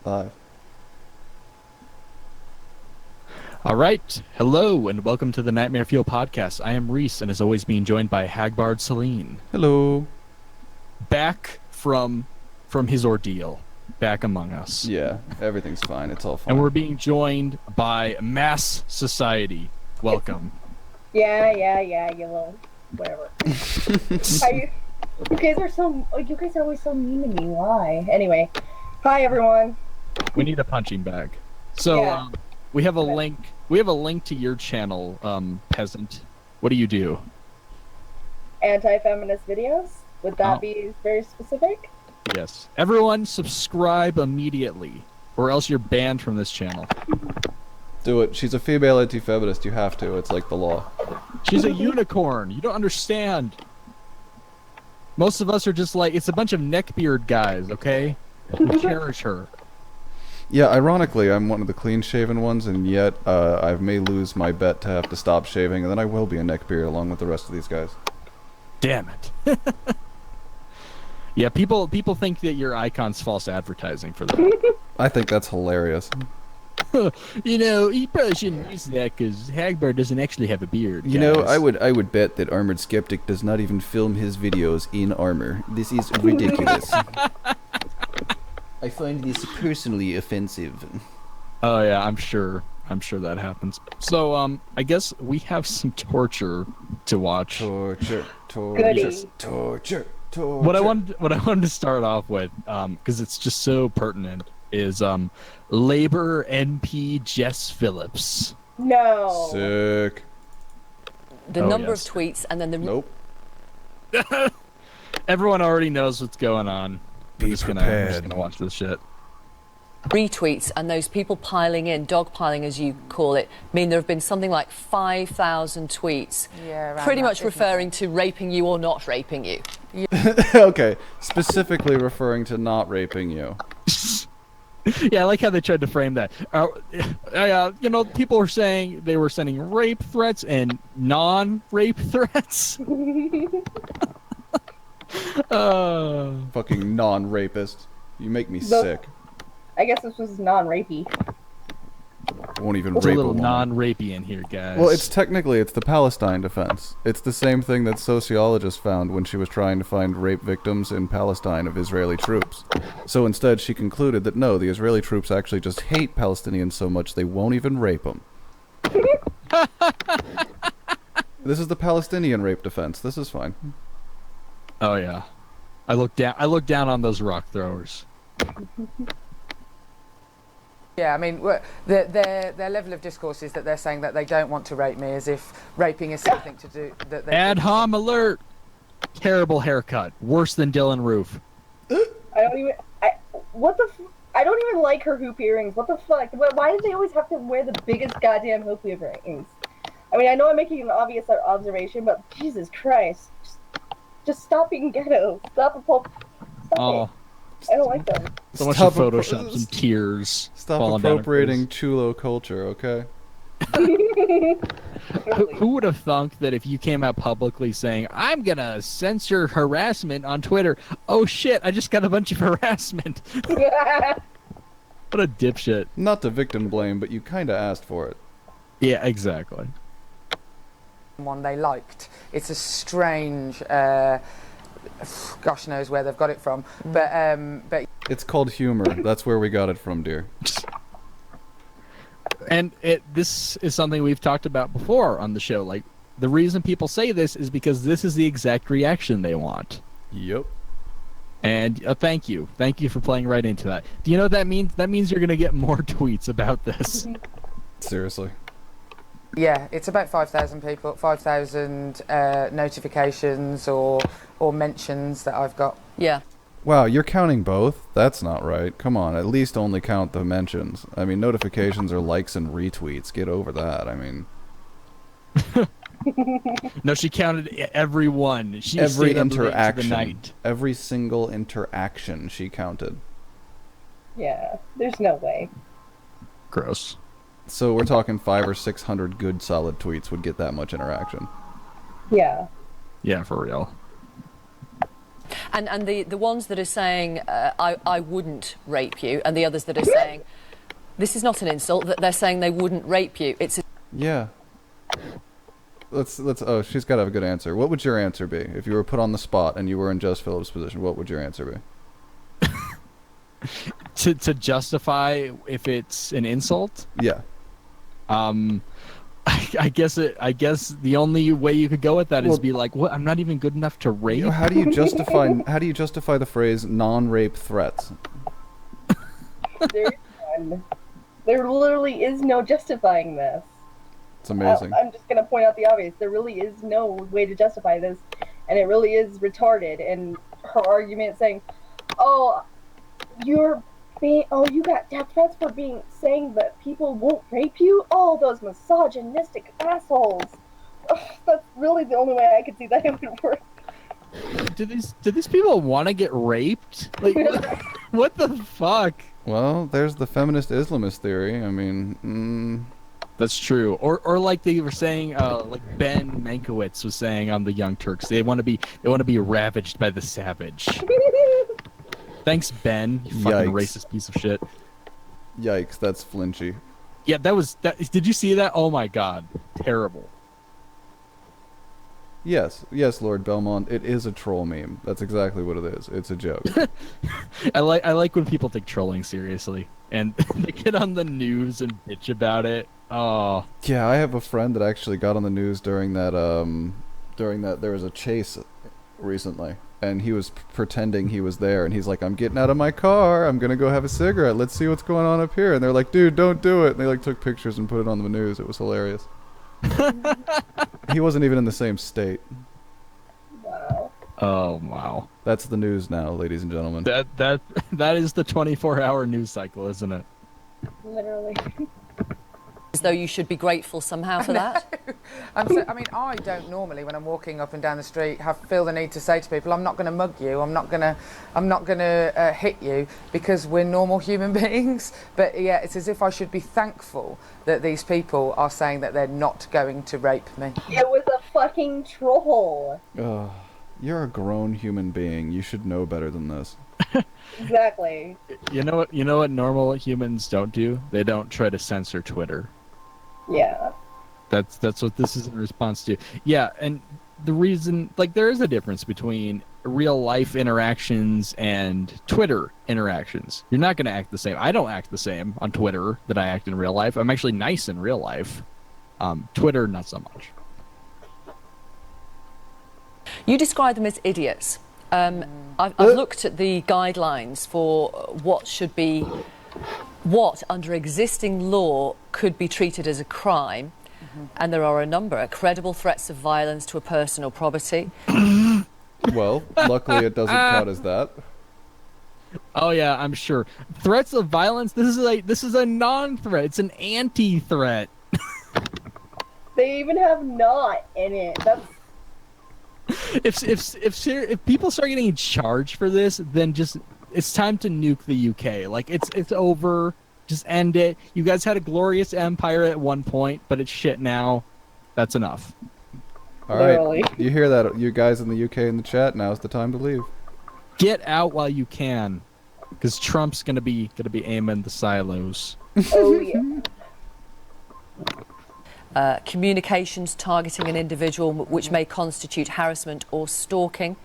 Live. All right. Hello, and welcome to the Nightmare Fuel podcast. I am Reese, and as always, being joined by Hagbard Celine. Hello. Back from his ordeal, back among us. Yeah, everything's fine. It's all fine. And we're being joined by Mass Society. Welcome. Yeah, you little whatever. You guys are always so mean to me. Why? Anyway, hi everyone. We need a punching bag. So Yeah. we have a link. We have a link to your channel, Peasant. What do you do? Anti-feminist videos. Would that Oh. be very specific? Yes. Everyone, subscribe immediately, or else you're banned from this channel. Do it. She's a female anti-feminist. You have to. It's like the law. She's a unicorn. You don't understand. Most of us are just like, it's a bunch of neckbeard guys, okay? We cherish her. Yeah, ironically, I'm one of the clean-shaven ones, and yet I may lose my bet to have to stop shaving, and then I will be a neckbeard along with the rest of these guys. Damn it. Yeah, people think that your icon's false advertising for them. I think that's hilarious. You know, you probably shouldn't use that because Hagbard doesn't actually have a beard. You know, guys. I would bet that Armored Skeptic does not even film his videos in armor. This is ridiculous. I find this personally offensive. Oh yeah, I'm sure that happens. So I guess we have some torture to watch. Torture, Goody. torture. What I wanted to start off with, because it's just so pertinent, is Labor MP Jess Phillips. No. Sick. The Oh, number yes. of tweets and then the Nope. Everyone already knows what's going on. Be I'm just prepared. gonna watch this shit. retweets and those people piling in, dogpiling as you call it, mean there have been something like 5,000 tweets, around pretty that, much isn't referring to raping you or not raping you. Okay, specifically referring to not raping you. Yeah, I like how they tried to frame that. You know, people were saying they were sending rape threats and non-rape threats. Fucking non-rapist. You make me The- sick. I guess this was non-rapey. Won't even It's a rape a little woman. non-rapey in here, guys. Well, it's the Palestine defense. It's the same thing that sociologists found when she was trying to find rape victims in Palestine of Israeli troops. So instead, she concluded that no, the Israeli troops actually just hate Palestinians so much they won't even rape them. This is the Palestinian rape defense. This is fine. Oh yeah, I look down on those rock throwers. Yeah, I mean, their level of discourse is that they're saying that they don't want to rape me, as if raping is something to do that they. Ad hom alert! Terrible haircut, worse than Dylan Roof. I don't even like her hoop earrings. What the fuck? Why do they always have to wear the biggest goddamn hoop earrings? I mean, I know I'm making an obvious observation, but Jesus Christ. Just stop being ghetto. Stop Oh, it. I don't like them. so much Stop for Photoshop, some tears. Stop falling down her appropriating face. chulo culture, okay? Who would have thunk that if you came out publicly saying, I'm gonna censor harassment on Twitter, oh shit, I just got a bunch of harassment. What a dipshit. Not to victim blame, but you kinda asked for it. Yeah, exactly. One they liked. It's a strange. Gosh knows where they've got it from, but It's called humor. That's where we got it from, dear. And this is something we've talked about before on the show. Like, the reason people say this is because this is the exact reaction they want. Yep. And thank you. Thank you for playing right into that. Do you know what that means? That means you're going to get more tweets about this. Seriously. yeah, it's about 5,000 people, 5,000 notifications or mentions that I've got. Yeah. Wow, you're counting both? That's not right. Come on, at least only count the mentions. I mean, notifications are likes and retweets. Get over that. I mean, No, she counted every one. She every stayed up late into the interaction, night. every single interaction she counted. Yeah, there's no way. Gross. So we're talking 500 or 600 good solid tweets would get that much interaction. Yeah. Yeah, for real. And the ones that are saying, I wouldn't rape you, and the others that are saying, this is not an insult, that they're saying they wouldn't rape you. It's a... Yeah. Let's. Oh, she's got to have a good answer. What would your answer be if you were put on the spot and you were in Jess Phillips' position? What would your answer be? To justify if it's an insult. Yeah. I guess the only way you could go with that is be like, what? I'm not even good enough to rape. You know, how do you justify the phrase non-rape threats? There's none. There literally is no justifying this. It's amazing. I'm just gonna point out the obvious. There really is no way to justify this, and it really is retarded. And her argument saying, "Oh, you got death threats for saying that people won't rape you? Oh, those misogynistic assholes." Ugh, that's really the only way I could see that it would work. Do these people want to get raped? Like, what the fuck? Well, there's the feminist Islamist theory. I mean, That's true. Or like they were saying, like Ben Mankiewicz was saying on the Young Turks, they want to be ravaged by the savage. Thanks, Ben. You fucking racist piece of shit. Yikes, that's flinchy. Yeah, that. Did you see that? Oh my god, terrible. Yes, Lord Belmont. It is a troll meme. That's exactly what it is. It's a joke. I like when people take trolling seriously and they get on the news and bitch about it. Oh. Yeah, I have a friend that actually got on the news during that there was a chase recently, and he was pretending he was there, and he's like, "I'm getting out of my car. I'm gonna go have a cigarette. Let's see what's going on up here." And they're like, "Dude, don't do it." And they like took pictures and put it on the news. It was hilarious. He wasn't even in the same state. Wow. Oh wow. That's the news now, ladies and gentlemen. That is the 24-hour news cycle, isn't it? Literally. As though you should be grateful somehow for that. I mean, I don't normally, when I'm walking up and down the street, feel the need to say to people, "I'm not going to mug you. I'm not going to hit you," because we're normal human beings. But yeah, it's as if I should be thankful that these people are saying that they're not going to rape me. It was a fucking troll. You're a grown human being. You should know better than this. Exactly. You know what normal humans don't do? They don't try to censor Twitter. Yeah. That's what this is in response to. Yeah, and the reason, like, there is a difference between real life interactions and Twitter interactions. You're not going to act the same. I don't act the same on Twitter that I act in real life. I'm actually nice in real life. Twitter, not so much. You describe them as idiots. I've looked at the guidelines for what under existing law could be treated as a crime, and there are a number: credible threats of violence to a person or property. Well, luckily it doesn't count as that. Oh yeah, I'm sure. Threats of violence. This is a non-threat. It's an anti-threat. They even have "not" in it. That's If people start getting charged for this, then just it's time to nuke the UK. Like it's over. Just end it. You guys had a glorious empire at one point, but it's shit now. That's enough. All right, Literally. you hear that, you guys in the UK in the chat? Now's the time to leave. Get out while you can, because Trump's gonna be aiming the silos. oh yeah. Communications targeting an individual which may constitute harassment or stalking.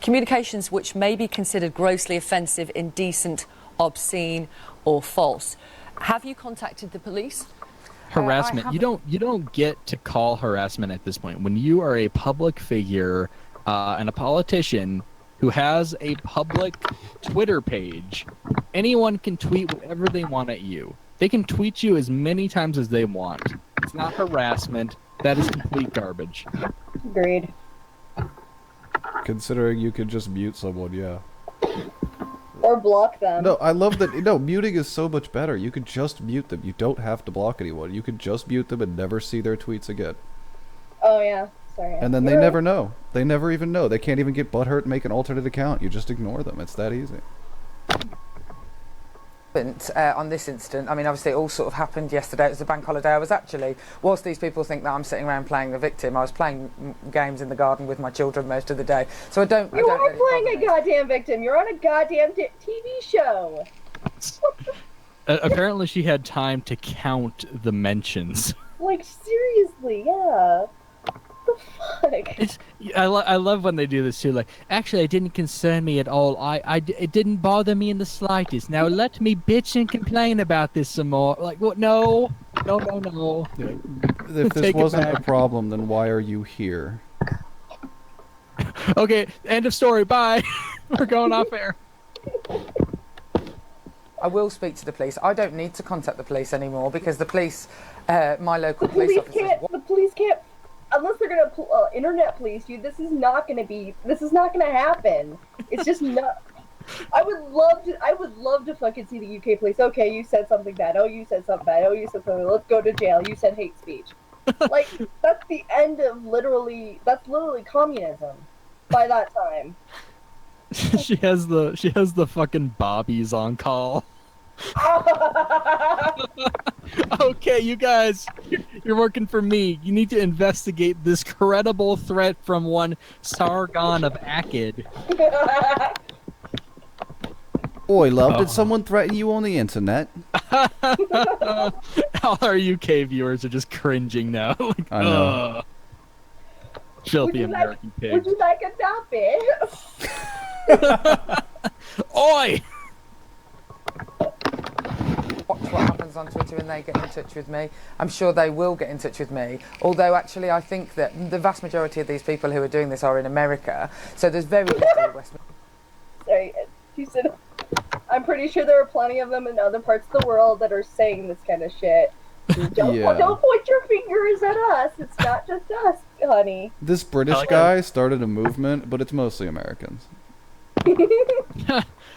Communications which may be considered grossly offensive, indecent, obscene, or false. Have you contacted the police? Harassment. You don't get to call harassment at this point. When you are a public figure and a politician who has a public Twitter page, anyone can tweet whatever they want at you. They can tweet you as many times as they want. It's not harassment. That is complete garbage. Agreed. Considering you could just mute someone, yeah. Or block them. No, I love that. No, muting is so much better. You could just mute them. You don't have to block anyone. You could just mute them and never see their tweets again. Oh yeah. Sorry. And then they never know. They never even know. They can't even get butthurt and make an alternate account. You just ignore them. It's that easy. On this incident, I mean, obviously it all sort of happened yesterday. It was a bank holiday. I was actually, whilst these people think that I'm sitting around playing the victim, I was playing games in the garden with my children most of the day. So I don't. You are playing a goddamn victim. You're on a goddamn TV show. Apparently, she had time to count the mentions. Like, seriously, yeah. What the fuck? I love when they do this too. Like, actually, it didn't concern me at all. It didn't bother me in the slightest. Now let me bitch and complain about this some more. Like, what? No. If this wasn't a problem, then why are you here? Okay, end of story. Bye. We're going off air. I will speak to the police. I don't need to contact the police anymore because the police, my local police officers. The police can't. Unless they're gonna internet police you, this is not gonna happen. It's just not. I would love to fucking see the UK police. Okay, you said something bad. Oh, you said something bad. Oh, you said something. Let's go to jail. You said hate speech. Like, that's the end of literally communism. By that time. she has the fucking bobbies on call. Okay, you guys, you're working for me. You need to investigate this credible threat from one Sargon of Akkad. Oi, love, did someone threaten you on the internet? All our UK viewers are just cringing now. Like, I know. Filthy American pig. Would you like a topic? Oi! Watch what happens on Twitter and they get in touch with me. I'm sure they will get in touch with me. Although, actually, I think that the vast majority of these people who are doing this are in America. So there's very little West. Sorry, you said. I'm pretty sure there are plenty of them in other parts of the world that are saying this kind of shit. Don't point your fingers at us. It's not just us, honey. This British guy started a movement, but it's mostly Americans.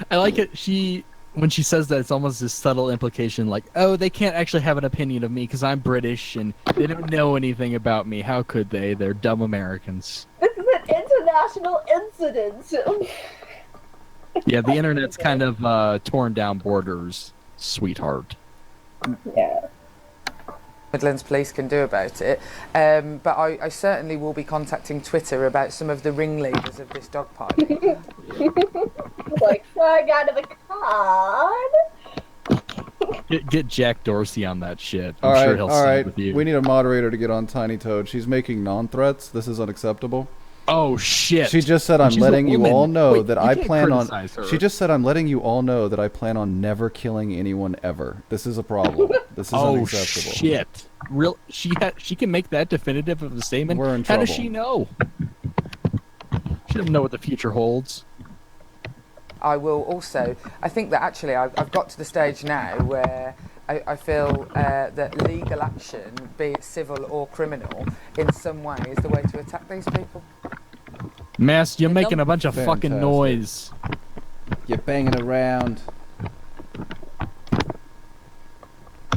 I like it. When she says that, it's almost this subtle implication, like, oh, they can't actually have an opinion of me because I'm British and they don't know anything about me. How could they? They're dumb Americans. This is an international incident. Yeah, the internet's kind of torn down borders, sweetheart. Yeah. Midlands Police can do about it, but I certainly will be contacting Twitter about some of the ringleaders of this dog party. Like, I got a card. Get Jack Dorsey on that shit. All I'm sure he'll side right. with you. We need a moderator to get on Tiny Toad. She's making non-threats. This is unacceptable. Oh shit! She just said, "I'm letting you all know that I plan on." Her. She just said, "I'm letting you all know that I plan on never killing anyone ever." This is a problem. This is unacceptable. Oh shit! She can make that definitive of a statement. We're in How trouble. does she know? She doesn't know what the future holds. I will also. I think that actually I've got to the stage now where I feel that legal action, be it civil or criminal, in some way is the way to attack these people. Mass, you're making a bunch of fucking noise. You're banging around.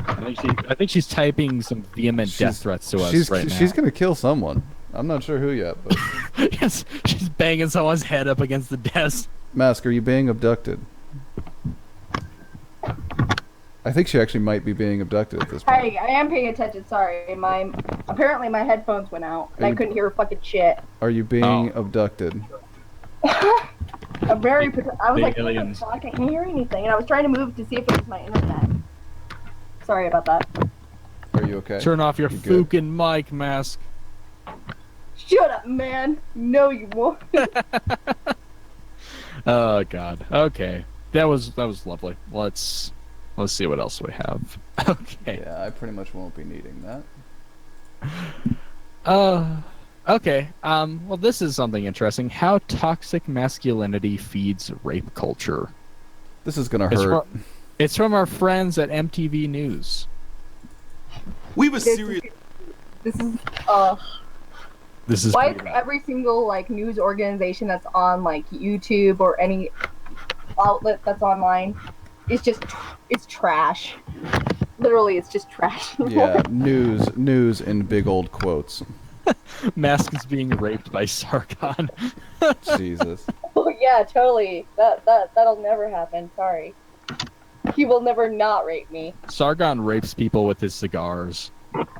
I think she's typing some vehement death threats to us right now. She's gonna kill someone. I'm not sure who yet, but yes, she's banging someone's head up against the desk. Mask, are you being abducted? I think she actually might be being abducted at this point. Hey, I am paying attention. Sorry, apparently my headphones went out and I couldn't hear fucking shit. Are you being abducted? I'm very. I was like, aliens. what the fuck? I can't hear anything, and I was trying to move to see if it was my internet. Sorry about that. Are you okay? Turn off your You good? fucking mic, Mask. Shut up, man. No, you won't. Oh god. Okay, that was lovely. Let's see what else we have. Okay. Yeah, I pretty much won't be needing that. Okay. Well, this is something interesting. How toxic masculinity feeds rape culture. This is gonna hurt. It's from our friends at MTV News. We were serious. This is Why is every single like news organization that's on like YouTube or any outlet that's online, it's trash. Literally, it's just trash. Yeah, news in big old quotes. Mask is being raped by Sargon. Jesus. Oh yeah, totally. That'll never happen. Sorry. He will never not rape me. Sargon rapes people with his cigars.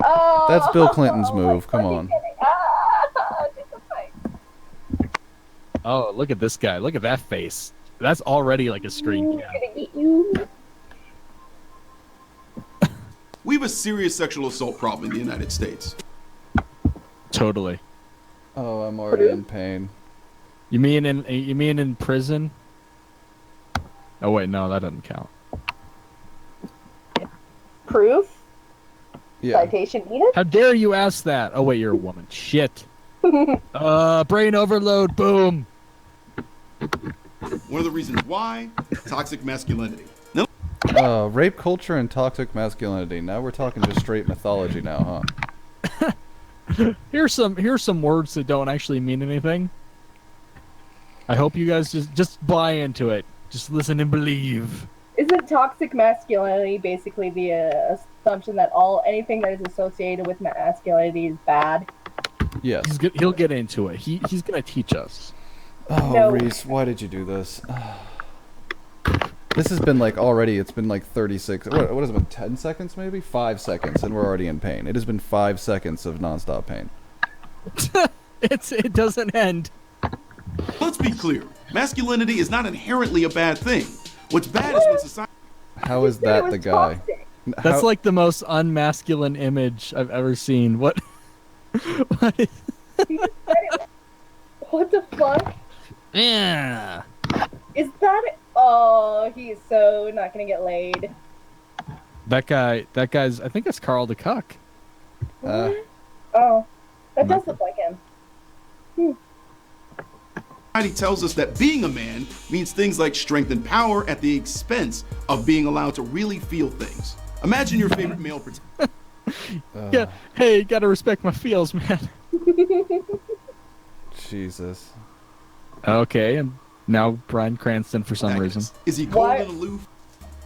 Oh, That's Bill Clinton's my move. Come fucking on. kidding. Ah, just a fight. Oh, look at this guy. Look at that face. That's already like a screen cap. Gonna eat you. We have a serious sexual assault problem in the United States. Totally. Oh, I'm already in pain. You mean in prison? Oh wait, no, that doesn't count. Proof? Yeah. Citation needed? How dare you ask that? Oh wait, you're a woman. Shit. Brain overload. Boom. One of the reasons why, toxic masculinity. No, Rape culture and toxic masculinity. Now we're talking just straight mythology now, huh? Here's some words that don't actually mean anything. I hope you guys just buy into it. Just listen and believe. Isn't toxic masculinity basically the assumption that anything that is associated with masculinity is bad? Yes. He'll get into it. He's gonna teach us. Oh, No. Reese, why did you do this? This has been like already, it's been like 36, what has it been, 10 seconds maybe? 5 seconds, and we're already in pain. It has been 5 seconds of nonstop pain. It doesn't end. let's be clear. Masculinity is not inherently a bad thing. What's bad is when society... How is You said it that was the guy? toxic. That's How- like the most unmasculine image I've ever seen. What? What is... You said it- What the fuck? Yeah. Is that it? Oh, he is so not gonna get laid. That guy's. I think that's Carl the Cuck. Oh, that does look like him. Society tells us that being a man means things like strength and power at the expense of being allowed to really feel things. Imagine your favorite male Yeah. Hey, gotta respect my feels, man. Jesus. Okay, and now Bryan Cranston for some reason. Is he cold What? and aloof?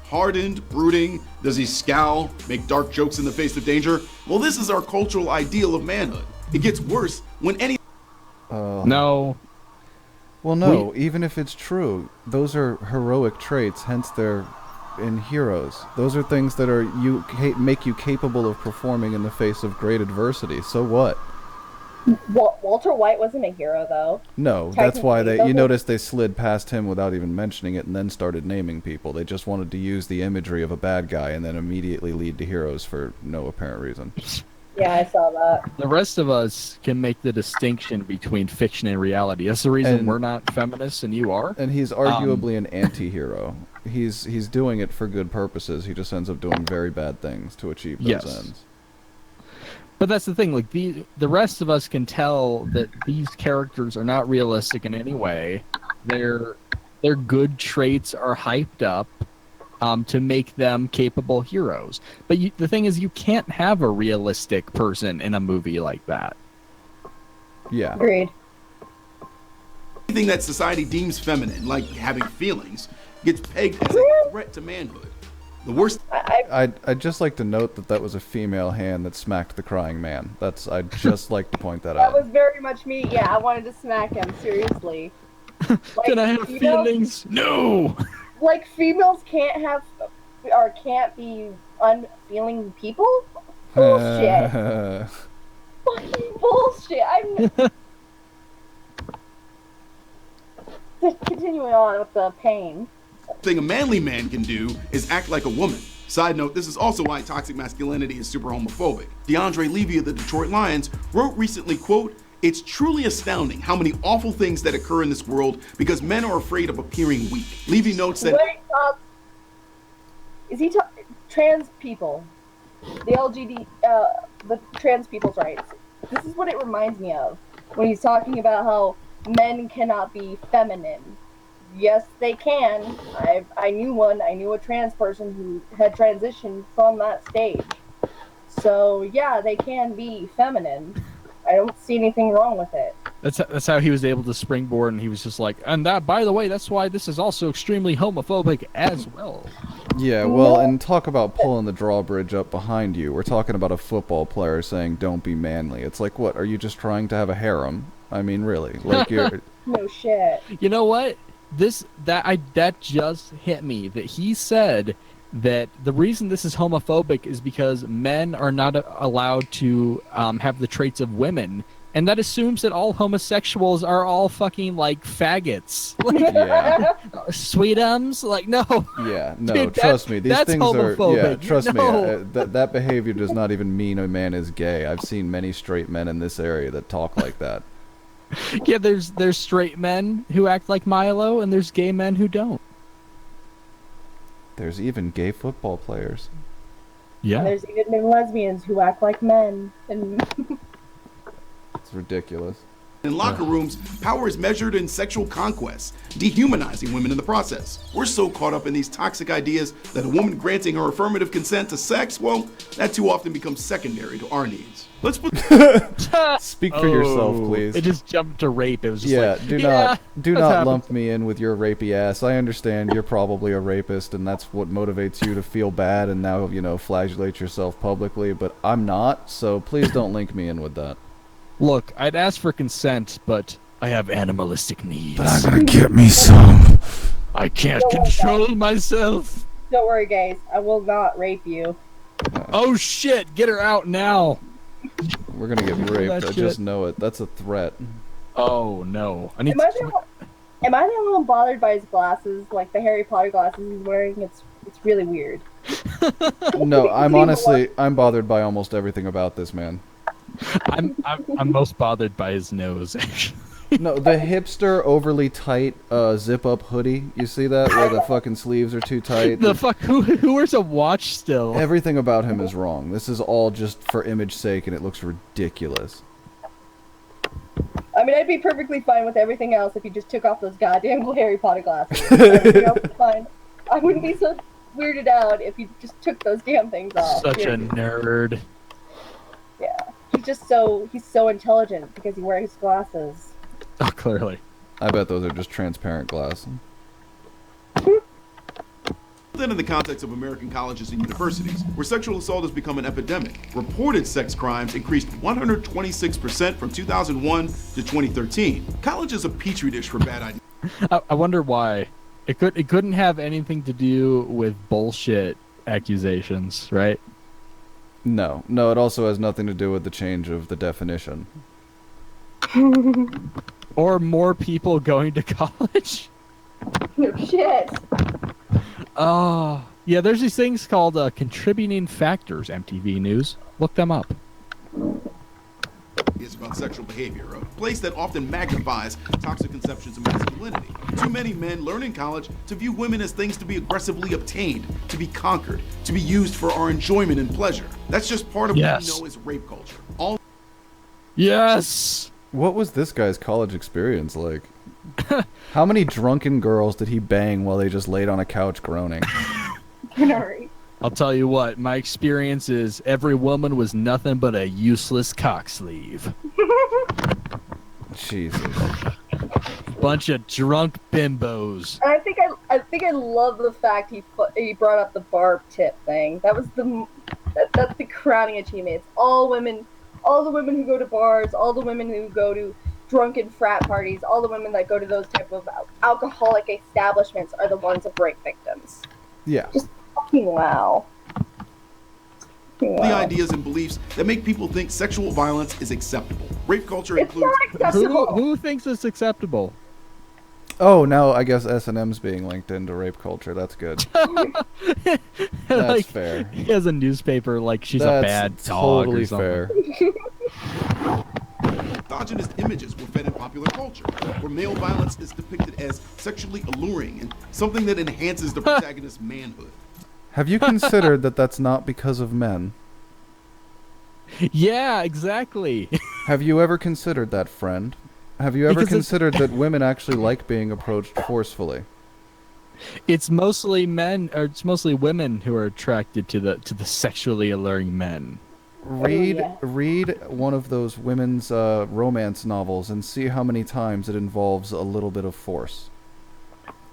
Hardened? Brooding? Does he scowl? Make dark jokes in the face of danger? Well, this is our cultural ideal of manhood. It gets worse when any... No. Well, no, even if it's true, those are heroic traits, hence they're in heroes. Those are things that are make you capable of performing in the face of great adversity. So what? Walter White wasn't a hero, though. No, that's why Technically, you notice they slid past him without even mentioning it and then started naming people. They just wanted to use the imagery of a bad guy and then immediately lead to heroes for no apparent reason. Yeah, I saw that. The rest of us can make the distinction between fiction and reality. That's the reason And- we're not feminists and you are. And he's arguably an anti-hero. He's doing it for good purposes. He just ends up doing very bad things to achieve those Yes. ends. But that's the thing. Like the rest of us can tell that these characters are not realistic in any way. Their good traits are hyped up to make them capable heroes. But the thing is, you can't have a realistic person in a movie like that. Yeah. Agreed. Anything that society deems feminine, like having feelings, gets pegged as a threat to manhood. The worst... I'd just like to note that was a female hand that smacked the crying man. I'd just like to point that That out. was very much me. Yeah, I wanted to smack him, seriously. Like, Can I have females- feelings? No. Like, females can't have, or can't be unfeeling people? Bullshit. Fucking bullshit. Just continuing on with the pain. thing a manly man can do is act like a woman. Side note, this is also why toxic masculinity is super homophobic. DeAndre Levy of the Detroit Lions wrote recently, quote, "It's truly astounding how many awful things that occur in this world because men are afraid of appearing weak." Levy notes that... Wait, is he trans people? The the trans people's rights. This is what it reminds me of when he's talking about how men cannot be feminine. Yes, they can. I knew a trans person who had transitioned from that stage. So yeah, they can be feminine. I don't see anything wrong with it. That's how he was able to springboard, and he was just like, and that, by the way, that's why this is also extremely homophobic as well. Yeah, well, and talk about pulling the drawbridge up behind you. We're talking about a football player saying, "Don't be manly." It's like, what? Are you just trying to have a harem? I mean, really? Like you're... No shit. You know what? That just hit me that he said that the reason this is homophobic is because men are not allowed to have the traits of women, and that assumes that all homosexuals are all fucking like faggots, like Yeah. sweetums. Like, no. Yeah, no, Dude, trust me. These that's things are. Yeah, homophobic. trust No. me. That behavior does not even mean a man is gay. I've seen many straight men in this area that talk like that. Yeah, there's straight men who act like Milo, and there's gay men who don't. There's even gay football players. Yeah. And there's even lesbians who act like men. And It's ridiculous. In locker rooms, power is measured in sexual conquests, dehumanizing women in the process. We're so caught up in these toxic ideas that a woman granting her affirmative consent to sex, well, that too often becomes secondary to our needs. Let's put Speak for yourself, please. It just jumped to rape. It was just Yeah, like, do that's not happened. lump me in with your rapey ass. I understand you're probably a rapist, and that's what motivates you to feel bad and now, flagellate yourself publicly, but I'm not, so please don't link me in with that. Look, I'd ask for consent, but I have animalistic needs. gonna get me some. I can't control myself. don't worry, guys. I will not rape you. Oh shit! Get her out now. We're gonna get That raped, I shit. just know it. That's a threat. Oh no! I need. Am I the only one bothered by his glasses? Like the Harry Potter glasses he's wearing? It's really weird. No, I'm bothered by almost everything about this man. I'm most bothered by his nose. Actually. No, the hipster overly tight zip-up hoodie. You see that? Where the fucking sleeves are too tight. The fuck? Who wears a watch still? Everything about him is wrong. This is all just for image sake, and it looks ridiculous. I mean, I'd be perfectly fine with everything else if he just took off those goddamn Harry Potter glasses. Everything else is fine. I wouldn't be so weirded out if he just took those damn things off. Such a nerd. Yeah. He's so intelligent because he wears glasses. Oh, clearly. I bet those are just transparent glass. Then in the context of American colleges and universities, where sexual assault has become an epidemic, reported sex crimes increased 126% from 2001 to 2013. College is a petri dish for bad ideas. I wonder why. It couldn't have anything to do with bullshit accusations, right? No, it also has nothing to do with the change of the definition. Or more people going to college. No shit. Oh, yeah, there's these things called contributing factors, MTV News. Look them up. Is about sexual behavior, a place that often magnifies toxic conceptions of masculinity. Too many men learn in college to view women as things to be aggressively obtained, to be conquered, to be used for our enjoyment and pleasure. That's just part of what we know as rape culture. Yes! What was this guy's college experience like? How many drunken girls did he bang while they just laid on a couch groaning? I'll tell you what, my experience is every woman was nothing but a useless cock sleeve. Jesus. Bunch of drunk bimbos. I think I love the fact he brought up the barb tip thing. That was that's the crowning achievement. It's all women, all the women who go to bars, all the women who go to drunken frat parties, all the women that go to those type of alcoholic establishments are the ones of rape victims. Yeah. Just fucking wow. The ideas and beliefs that make people think sexual violence is acceptable. Rape culture It's includes not acceptable. Who thinks it's acceptable? Oh, now I guess S&M's being linked into rape culture. That's good. That's Like, fair. He has a newspaper like she's That's a bad dog totally or something. fair. misogynist images were fed in popular culture, where male violence is depicted as sexually alluring and something that enhances the protagonist's manhood. Have you considered that that's not because of men? Yeah, exactly. Have you ever considered that, friend? Have you ever Because considered that women actually like being approached forcefully? It's mostly men, or it's mostly women who are attracted to the sexually alluring men. Read yeah. read one of those women's romance novels and see how many times it involves a little bit of force.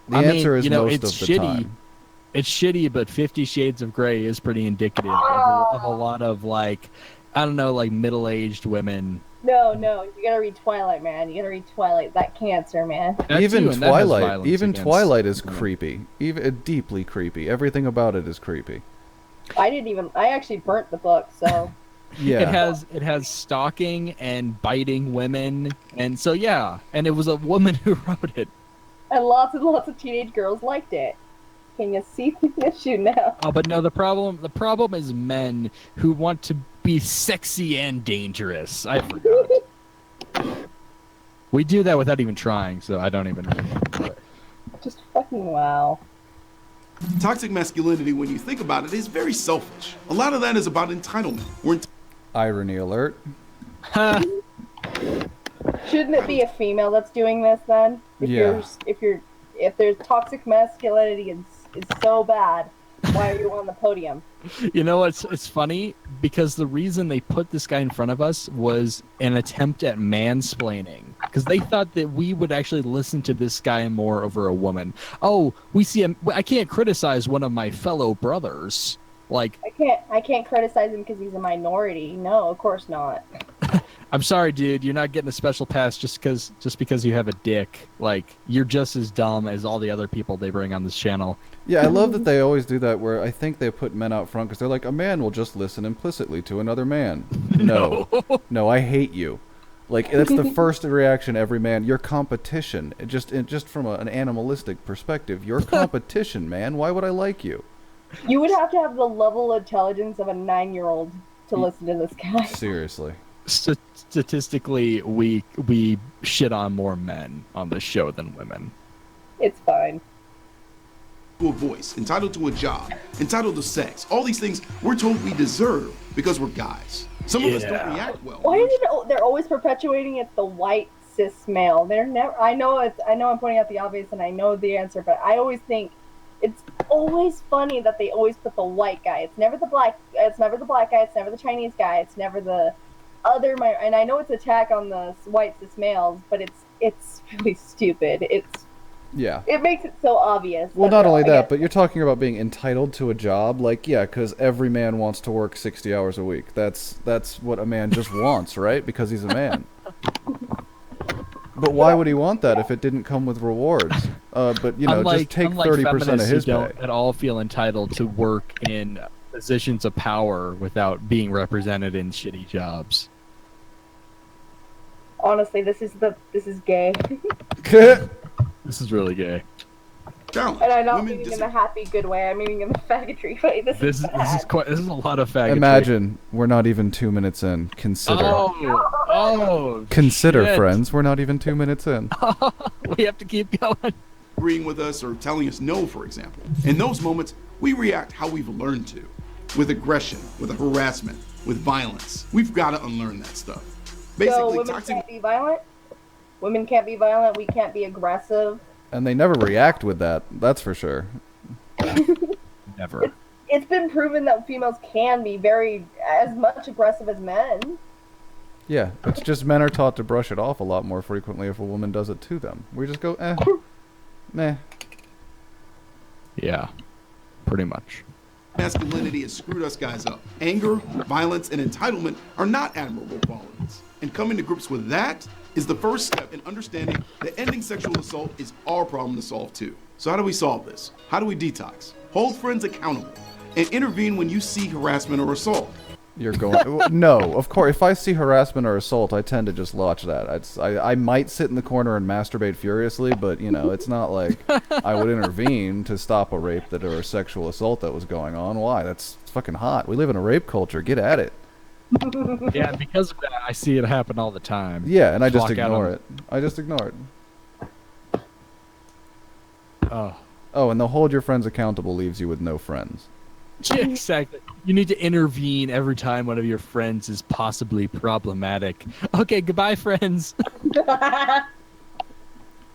The answer is most it's of the shitty. time. It's shitty, but 50 Shades of Grey is pretty indicative of a lot of, like, I don't know, like middle-aged women No, you gotta read Twilight, man. You gotta read Twilight. That cancer, man. That Even too, and that has Twilight, violence even against Twilight is women. creepy, even deeply creepy. Everything about it is creepy. I actually burnt the book, so. Yeah, It has stalking and biting women, and so yeah, and it was a woman who wrote it. And lots of teenage girls liked it. Can you see the issue now? Oh, but no, the problem is men who want to be sexy and dangerous. I forgot. We do that without even trying, so I don't even. Just fucking wow. Toxic masculinity, when you think about it, is very selfish. A lot of that is about entitlement. irony alert. Shouldn't it be a female that's doing this then? If there's toxic masculinity is so bad, why are you on the podium? You know what's it's funny because the reason they put this guy in front of us was an attempt at mansplaining because they thought that we would actually listen to this guy more over a woman. Oh, we see him. I can't criticize one of my fellow brothers. Like I can't criticize him because he's a minority. No, of course not. I'm sorry, dude. You're not getting a special pass just because you have a dick. Like you're just as dumb as all the other people they bring on this channel. Yeah, I love that they always do that where I think they put men out front because they're like, a man will just listen implicitly to another man. No, I hate you. Like, that's the first reaction every man. Your competition. Just from an animalistic perspective, your competition, man. Why would I like you? You would have to have the level of intelligence of a 9-year-old to listen to this guy. Seriously. Statistically, we shit on more men on this show than women. It's fine. To a voice, entitled to a job, entitled to sex. All these things we're told we deserve because we're guys. Some of us don't react well. Why is it they're always perpetuating it the white cis male? They're never. I know I'm pointing out the obvious and I know the answer, but I always think it's always funny that they always put the white guy. It's never the black. It's never the black guy. It's never the Chinese guy. It's never the other. And I know it's an attack on the white cis males, but it's really stupid. Yeah. It makes it so obvious. Well, not only that, but you're talking about being entitled to a job. Like, yeah, because every man wants to work 60 hours a week. That's what a man just wants, right? Because he's a man. But why would he want that if it didn't come with rewards? But, you know, just take 30% of his pay. Don't at all feel entitled to work in positions of power without being represented in shitty jobs. Honestly, this is gay. This is really gay. Challenge. And I'm not Women meaning in the happy good way. I'm meaning in the faggotry way. This is a lot of faggotry. Imagine we're not even 2 minutes in. Consider. Consider, shit. friends. We're not even 2 minutes in. We have to keep going. Agreeing with us or telling us no, for example. In those moments, we react how we've learned to. With aggression, with harassment, with violence. We've got to unlearn that stuff. Basically, so women can't be violent? Women can't be violent, we can't be aggressive. And they never react with that. That's for sure. Never. It's been proven that females can be as much aggressive as men. Yeah, it's just men are taught to brush it off a lot more frequently if a woman does it to them. We just go, meh. Yeah, pretty much. Masculinity has screwed us guys up. Anger, violence, and entitlement are not admirable qualities. And coming to grips with that is the first step in understanding that ending sexual assault is our problem to solve too. So how do we solve this? How do we detox? Hold friends accountable and intervene when you see harassment or assault. You're going... No, of course. If I see harassment or assault, I tend to just watch that. I might sit in the corner and masturbate furiously, but, you know, it's not like I would intervene to stop a rape or a sexual assault that was going on. Why? That's fucking hot. We live in a rape culture. Get at it. Yeah, because of that, I see it happen all the time. Yeah, and I just ignore it. I just ignore it. Oh, and the hold your friends accountable leaves you with no friends. Yeah, exactly. You need to intervene every time one of your friends is possibly problematic. Okay, goodbye, friends.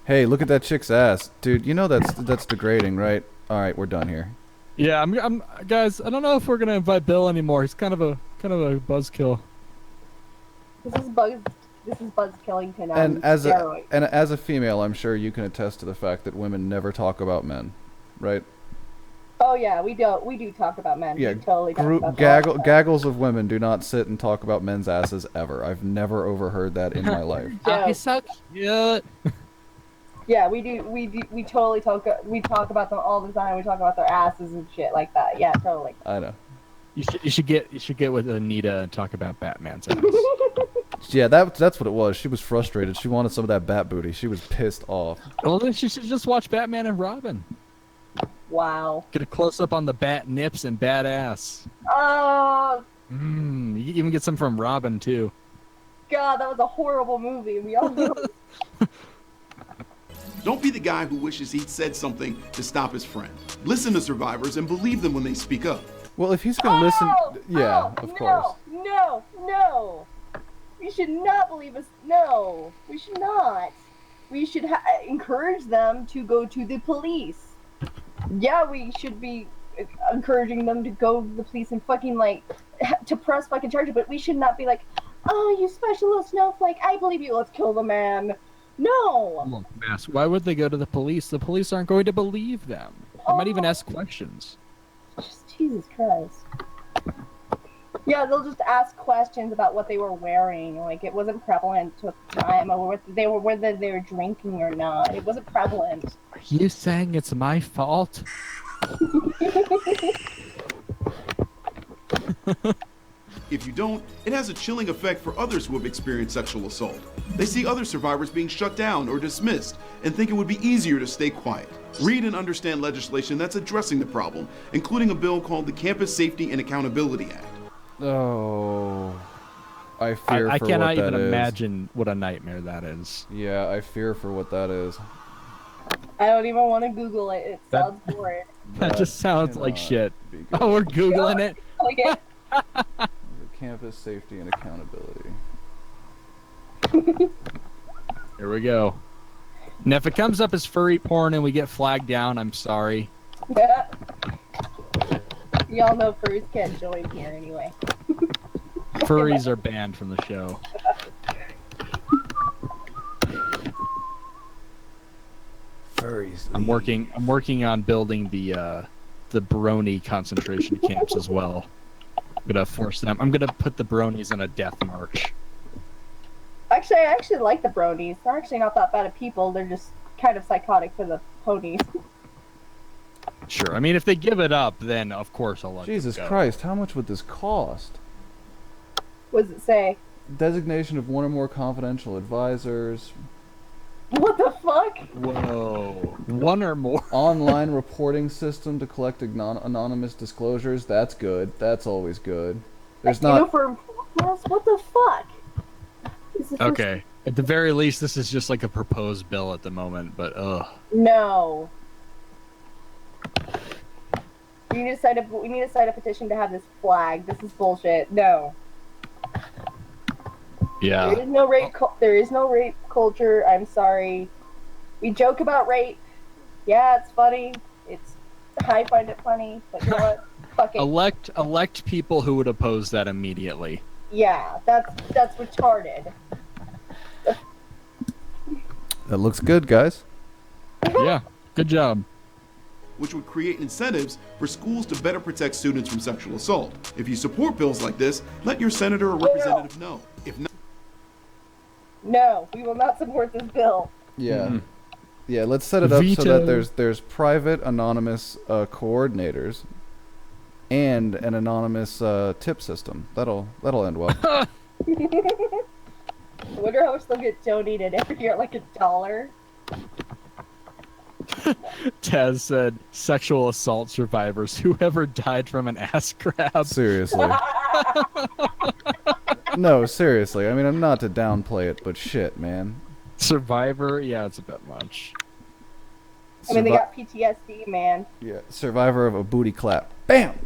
Hey, look at that chick's ass. Dude, you know that's degrading, right? All right, we're done here. Yeah, I'm guys, I don't know if we're going to invite Bill anymore. He's kind of a buzzkill. This is Buzz Killington. And as a female, I'm sure you can attest to the fact that women never talk about men, right? Oh yeah, we do talk about men. Yeah, We totally talk about men. gaggles of women do not sit and talk about men's asses ever. I've never overheard that in my life. He's so cute. Yeah, we do. We totally talk. We talk about them all the time. We talk about their asses and shit like that. Yeah, totally. I know. You should get with Anita and talk about Batman's ass. Yeah, that's what it was. She was frustrated. She wanted some of that bat booty. She was pissed off. Well, then she should just watch Batman and Robin. Wow. Get a close up on the bat nips and bat ass. Oh You can even get some from Robin too. God, that was a horrible movie. We all know. Don't be the guy who wishes he'd said something to stop his friend. Listen to survivors and believe them when they speak up. Well, if he's gonna listen, yeah, of course. No. We should not believe us. No, we should not. We should encourage them to go to the police. Yeah, we should be encouraging them to go to the police and fucking to press fucking charges. But we should not be like, oh, you special little snowflake. I believe you. Let's kill the man. No. Look, Mass, why would they go to the police? The police aren't going to believe them. They might even ask questions. Jesus Christ. Yeah, they'll just ask questions about what they were wearing. Like, it wasn't prevalent at the time, or whether they were drinking or not. It wasn't prevalent. Are you saying it's my fault? If you don't, it has a chilling effect for others who have experienced sexual assault. They see other survivors being shut down or dismissed and think it would be easier to stay quiet. Read and understand legislation that's addressing the problem, including a bill called the Campus Safety and Accountability Act. Oh, I fear I for cannot what that even is. imagine what a nightmare that is. Yeah, I fear for what that is. I don't even want to Google it. It sounds boring. That just sounds like shit. be good. Oh, we're Googling it? Okay. The Campus Safety and Accountability. Here we go. And if it comes up as furry porn and we get flagged down, I'm sorry. Y'all know furries can't join here anyway. Furries are banned from the show. Furries. I'm working on building the brony concentration camps as well. I'm gonna force them. I'm gonna put the bronies on a death march. Actually, I actually like the bronies. They're actually not that bad of people. They're just kind of psychotic for the ponies. Sure. I mean, if they give it up, then of course I'll let Jesus them go. Christ, how much would this cost? What does it say? Designation of one or more confidential advisors. What the fuck? Whoa. One or more. Online reporting system to collect anonymous disclosures. That's good. That's always good. There's not. For what the fuck? Okay. At the very least, this is just like a proposed bill at the moment, but No. We need to cite a petition to have this flag. This is bullshit. No. yeah. There is no rape. There is no rape culture. I'm sorry. We joke about rape. Yeah, it's funny. I find it funny. But you know what? Fuck it. Elect people who would oppose that immediately. Yeah, that's retarded. That looks good, guys. Yeah. Good job. Which would create incentives for schools to better protect students from sexual assault. If you support bills like this, let your senator or representative know. If not, No, we will not support this bill. Yeah. Mm-hmm. Yeah, let's set it up so Veto. that there's private anonymous coordinators and an anonymous tip system. That'll end well. I wonder how much they'll get donated every year, like $1. Taz said, sexual assault survivors, whoever died from an ass grab. Seriously. No, seriously. I mean, I'm not to downplay it, but shit, man. Survivor? Yeah, it's a bit much. I mean, they got PTSD, man. Yeah, survivor of a booty clap. Bam!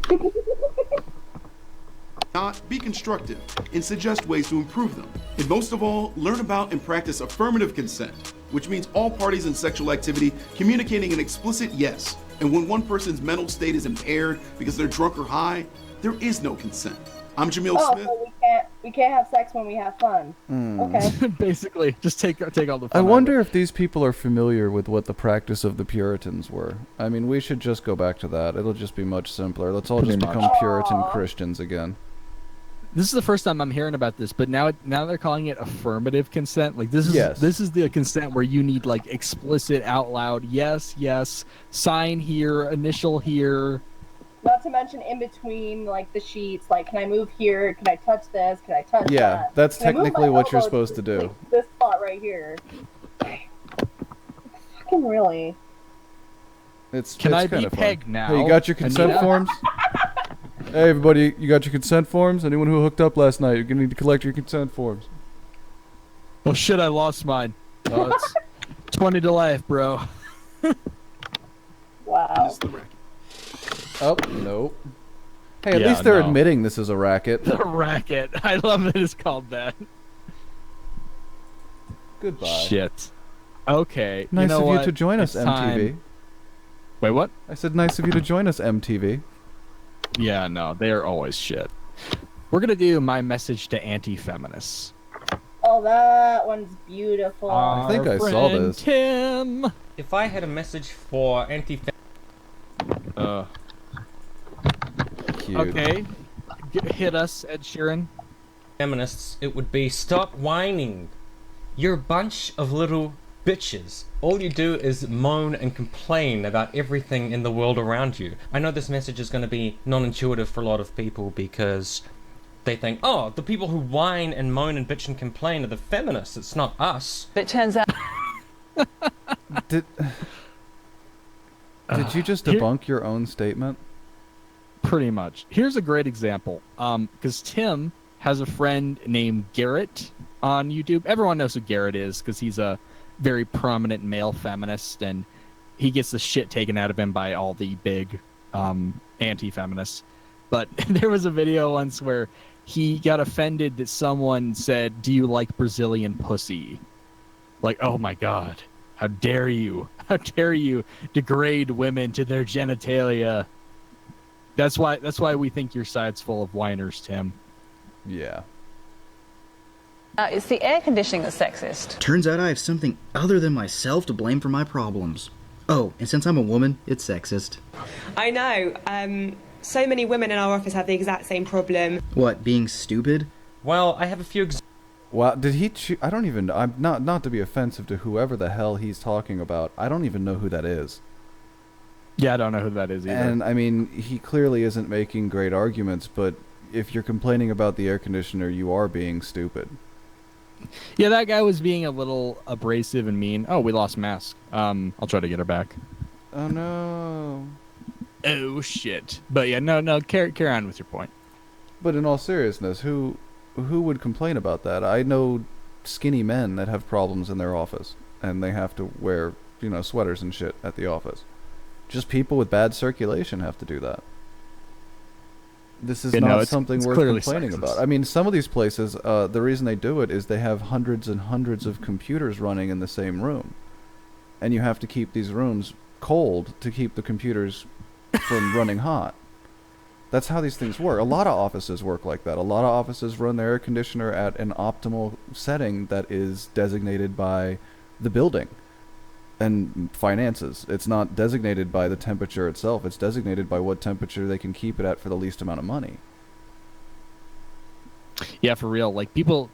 not, be constructive and suggest ways to improve them. And most of all, learn about and practice affirmative consent, which means all parties in sexual activity communicating an explicit yes. And when one person's mental state is impaired because they're drunk or high, there is no consent. I'm Jamil Smith. So We can't have sex when we have fun. Okay. Basically, just take all the fun I out of wonder it. if these people are familiar with what the practice of the Puritans were. I mean, we should just go back to that. It'll just be much simpler. Let's all just Pretty much. become Puritan Christians again. This is the first time I'm hearing about this, but now they're calling it affirmative consent. Like this is the consent where you need like explicit out loud yes, sign here, initial here. Not to mention in between like the sheets, like can I move here? Can I touch this? Can I touch Yeah, that? that's Can I move technically my what you're elbow supposed to do. like, this spot right here. Fucking really. Can I kinda be fun. pegged now? Hey, you got your consent Anita? forms? Hey, everybody, you got your consent forms? Anyone who hooked up last night, you're gonna need to collect your consent forms. Oh shit, I lost mine. Oh, it's 20 to life, bro. Wow. It's the racket. Oh, nope. Hey, at Yeah, least they're no. admitting this is a racket. The racket. I love that it's called that. Goodbye. Shit. Okay. Nice you know of you what? to join us, It's MTV. time. Wait, what? I said nice of you to join us, MTV. Yeah, no, they are always shit. We're gonna do my message to anti-feminists. Oh, that one's beautiful. I think I saw Friend this. Tim. If I had a message for Cute. Okay. Hit us, Ed Sheeran. anti-feminists, it would be stop whining. You're a bunch of little bitches. All you do is moan and complain about everything in the world around you. I know this message is going to be non-intuitive for a lot of people because they think, oh, the people who whine and moan and bitch and complain are the feminists. It's not us. But it turns out Did you just debunk your own statement? Pretty much. Here's a great example. Because Tim has a friend named Garrett on YouTube. Everyone knows who Garrett is because he's a very prominent male feminist, and he gets the shit taken out of him by all the big anti-feminists. But there was a video once where he got offended that someone said, "Do you like Brazilian pussy?" Like, oh my god, how dare you? How dare you degrade women to their genitalia? That's why we think your side's full of whiners, Tim. Yeah. It's the air conditioning that's sexist. Turns out I have something other than myself to blame for my problems. Oh, and since I'm a woman, it's sexist. I know. So many women in our office have the exact same problem. What, being stupid? Well, I have a few Wow, did he I don't even I'm not to be offensive to whoever the hell he's talking about. I don't even know who that is. Yeah, I don't know who that is either. And I mean, he clearly isn't making great arguments, but if you're complaining about the air conditioner, you are being stupid. Yeah, that guy was being a little abrasive and mean. Oh, we lost Mask. I'll try to get her back. Oh no. Oh shit. But yeah, no, carry on with your point. But in all seriousness, who would complain about that? I know skinny men that have problems in their office, and they have to wear, sweaters and shit at the office. Just people with bad circulation have to do that. This is not something worth complaining about. I mean, some of these places, the reason they do it is they have hundreds and hundreds of computers running in the same room. And you have to keep these rooms cold to keep the computers from running hot. That's how these things work. A lot of offices work like that. A lot of offices run their air conditioner at an optimal setting that is designated by the building and finances. It's not designated by the temperature itself. It's designated by what temperature they can keep it at for the least amount of money. Yeah, for real. Like people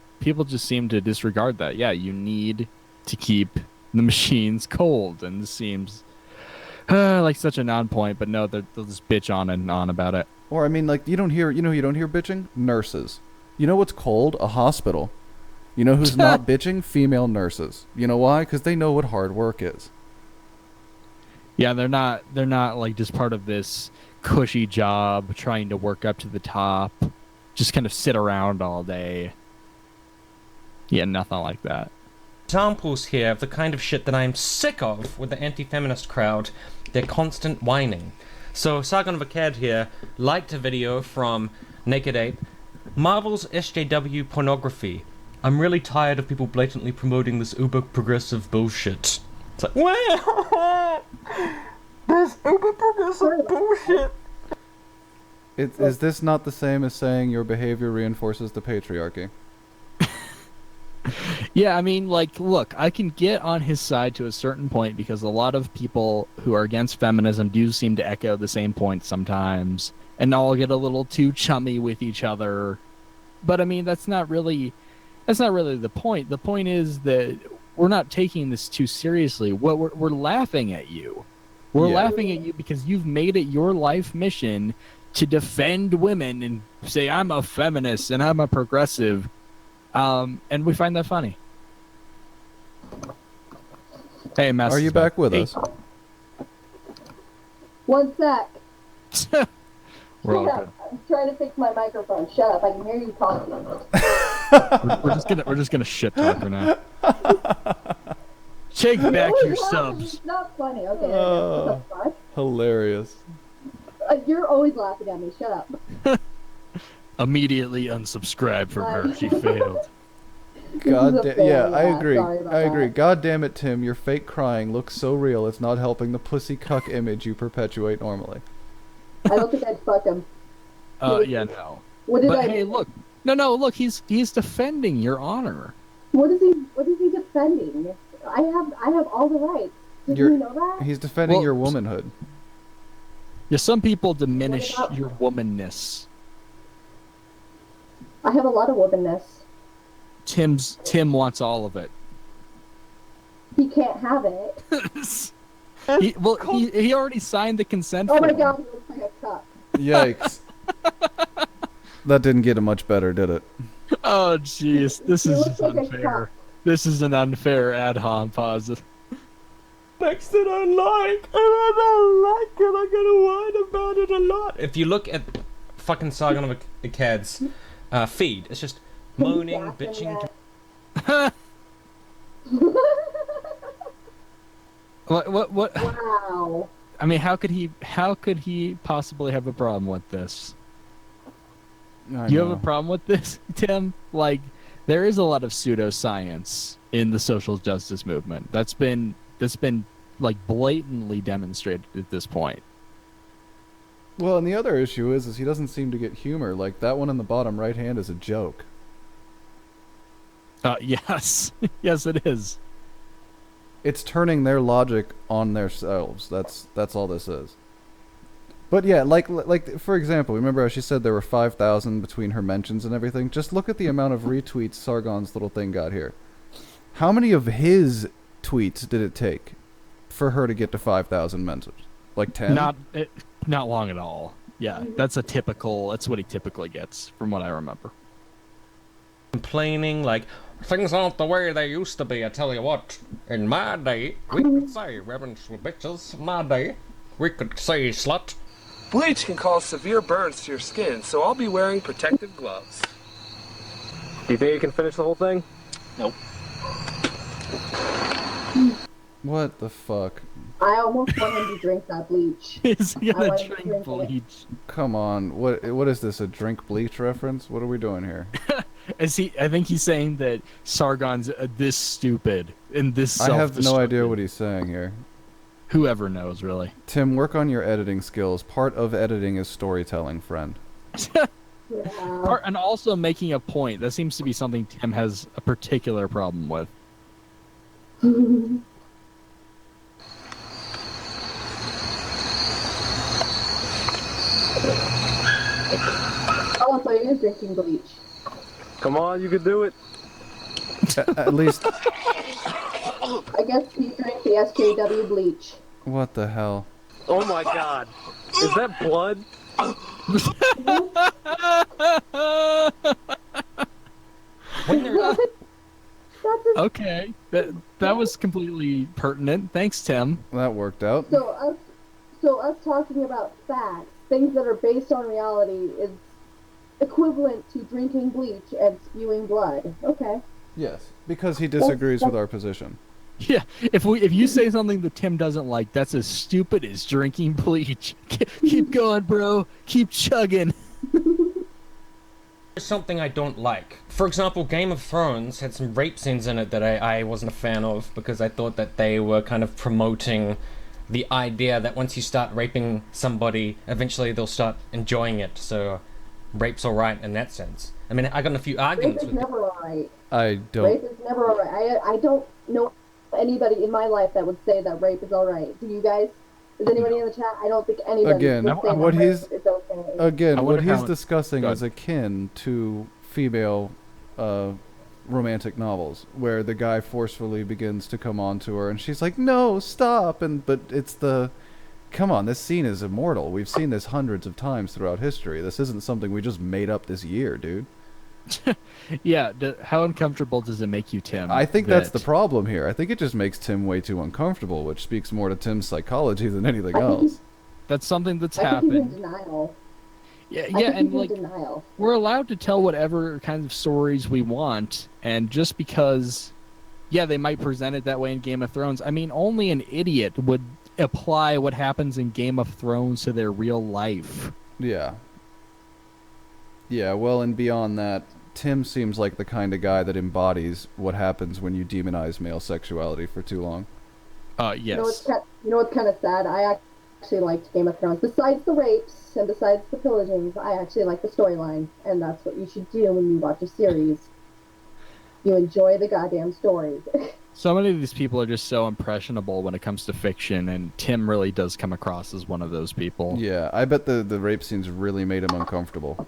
just seem to disregard that. Yeah, you need to keep the machines cold, and this seems like such a non-point. But no, they'll just bitch on and on about it. Or I mean, like you don't hear bitching? Nurses. You know what's cold? A hospital. You know who's not bitching? Female nurses. You know why? Because they know what hard work is. Yeah, they're not like just part of this cushy job trying to work up to the top. Just kind of sit around all day. Yeah, nothing like that. examples here of the kind of shit that I'm sick of with the anti-feminist crowd. Their constant whining. So Sargon Vaked here liked a video from Naked Ape. Marvel's SJW pornography. I'm really tired of people blatantly promoting this uber progressive bullshit. It's like, well, this uber progressive bullshit. Is this not the same as saying your behavior reinforces the patriarchy? Yeah, I mean, like, look, I can get on his side to a certain point because a lot of people who are against feminism do seem to echo the same point sometimes, and all get a little too chummy with each other. But I mean, that's not really the point. The point is that we're not taking this too seriously. We're laughing at you. We're laughing at you because you've made it your life mission to defend women and say, I'm a feminist and I'm a progressive. And we find that funny. Hey, Master. Are you back with us? One sec. We're all Shut good. up. I'm trying to fix my microphone. Shut up. I can hear you talking. We're just gonna shit talk her now. Take back your subs. It's not funny. Okay. What the fuck? Hilarious. You're always laughing at me. Shut up. Immediately unsubscribe from her. She failed. Yeah, I agree. Sorry about I agree. that. God damn it, Tim, your fake crying looks so real. It's not helping the pussy cuck image you perpetuate normally. I don't think I'd fuck him. Yeah, no. What did But I hey, look. No, look. He's defending your honor. What is he defending? I have all the rights. Did you know that? He's defending your womanhood. Yeah, some people diminish What about- your womanness. I have a lot of womanness. Tim wants all of it. He can't have it. He already signed the consent Oh form. my god, he looks like a cup. Yikes. That didn't get him much better, did it? Oh jeez, this He is looks just like a unfair. cup. This is an unfair ad hoc pause. Next that I like, and I don't like it, I'm gonna whine about it a lot. If you look at fucking Sargon of Akkad's feed, it's just moaning, bitching. What? Wow. I mean, how could he possibly have a problem with this? You have a problem with this, Tim? Like, there is a lot of pseudoscience in the social justice movement. That's been like blatantly demonstrated at this point. Well, and the other issue is he doesn't seem to get humor. Like, that one in the bottom right hand is a joke. Yes. Yes, it is. It's turning their logic on themselves. That's all this is. But yeah, like for example, remember how she said there were 5,000 between her mentions and everything? Just look at the amount of retweets Sargon's little thing got here. How many of his tweets did it take for her to get to 5,000 mentions? Like 10? Not long at all. Yeah, that's what he typically gets, from what I remember. Complaining like, things aren't the way they used to be, I tell you what. In my day, we could say women's were bitches. In my day, we could say slut. Bleach can cause severe burns to your skin, so I'll be wearing protective gloves. Do you think you can finish the whole thing? Nope. What the fuck? I almost want him to drink that bleach. Is he I gonna want him to drink drink it. bleach? Come on, what is this, a drink bleach reference? What are we doing here? I think he's saying that Sargon's this stupid and this I have no self-destructive. idea what he's saying here. Whoever knows, really. Tim, work on your editing skills. Part of editing is storytelling, friend. And also making a point. That seems to be something Tim has a particular problem with. Oh, so he is drinking bleach. Come on, you can do it. At least... I guess he drank the SJW bleach. What the hell? Oh my god. Is that blood? Okay, that was completely pertinent. Thanks, Tim. That worked out. So us talking about facts, things that are based on reality, is equivalent to drinking bleach and spewing blood. Okay. Yes, because he disagrees with our position. Yeah, if you say something that Tim doesn't like, that's as stupid as drinking bleach. Keep going, bro. Keep chugging. There's something I don't like. For example, Game of Thrones had some rape scenes in it that I wasn't a fan of because I thought that they were kind of promoting the idea that once you start raping somebody, eventually they'll start enjoying it. So rape's alright in that sense. I mean, I got in a few arguments Rape is with never alright. I don't. Rape is never alright. I don't know anybody in my life that would say that rape is alright. Do you guys? Is anybody in the chat? I don't think anybody Again, would say what that he's rape is okay. again what he's how- discussing Go is akin to female romantic novels, where the guy forcefully begins to come on to her, and she's like, "No, stop!" But it's the, come on, this scene is immortal. We've seen this hundreds of times throughout history. This isn't something we just made up this year, dude. Yeah, how uncomfortable does it make you, Tim? I think that's the problem here. I think it just makes Tim way too uncomfortable, which speaks more to Tim's psychology than anything else. That's something that's I think he's in happened. denial. Yeah, I yeah, think and he's like in denial. we're allowed to tell whatever kind of stories we want, and just because, yeah, they might present it that way in Game of Thrones. I mean, only an idiot would apply what happens in Game of Thrones to their real life. Yeah. Yeah, well, and beyond that, Tim seems like the kind of guy that embodies what happens when you demonize male sexuality for too long. Yes. You know what's kind of sad? I actually liked Game of Thrones. Besides the rapes and besides the pillagings, I actually like the storyline, and that's what you should do when you watch a series. You enjoy the goddamn story. So many of these people are just so impressionable when it comes to fiction, and Tim really does come across as one of those people. Yeah, I bet the rape scenes really made him uncomfortable.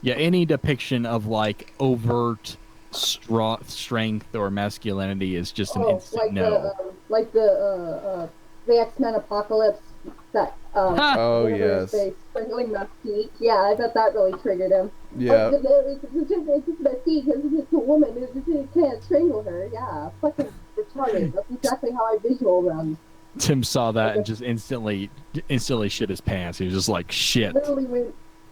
Yeah, any depiction of like overt strength or masculinity is just an instant no. The X-Men Apocalypse that Oh, yes. They sprinkling Masqued. Yeah, I bet that really triggered him. Yeah. It's Masqued because it's a woman who can't strangle her. Yeah, fucking retarded. That's exactly how I visual run. Tim saw that and just instantly shit his pants. He was just like, shit.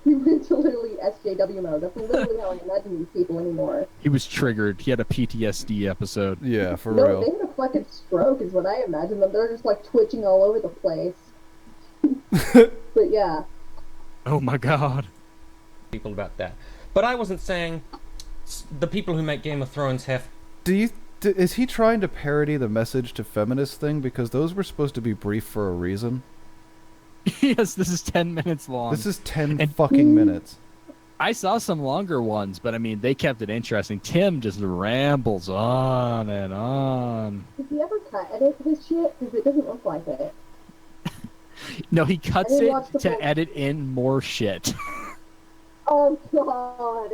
He went to literally SJW mode. That's literally how I imagine these people anymore. He was triggered. He had a PTSD episode. Yeah, for No, real. they had a fucking stroke is what I imagine them. They're just like twitching all over the place. But yeah. Oh my god. people about that. But I wasn't saying the people who make Game of Thrones have... Is he trying to parody the message to feminist thing? Because those were supposed to be brief for a reason. Yes, this is 10 minutes long. This is 10 fucking minutes. I saw some longer ones, but I mean, they kept it interesting. Tim just rambles on and on. Does he ever edit his shit? Because it doesn't look like it. No, he cuts it to edit in more shit. Oh god.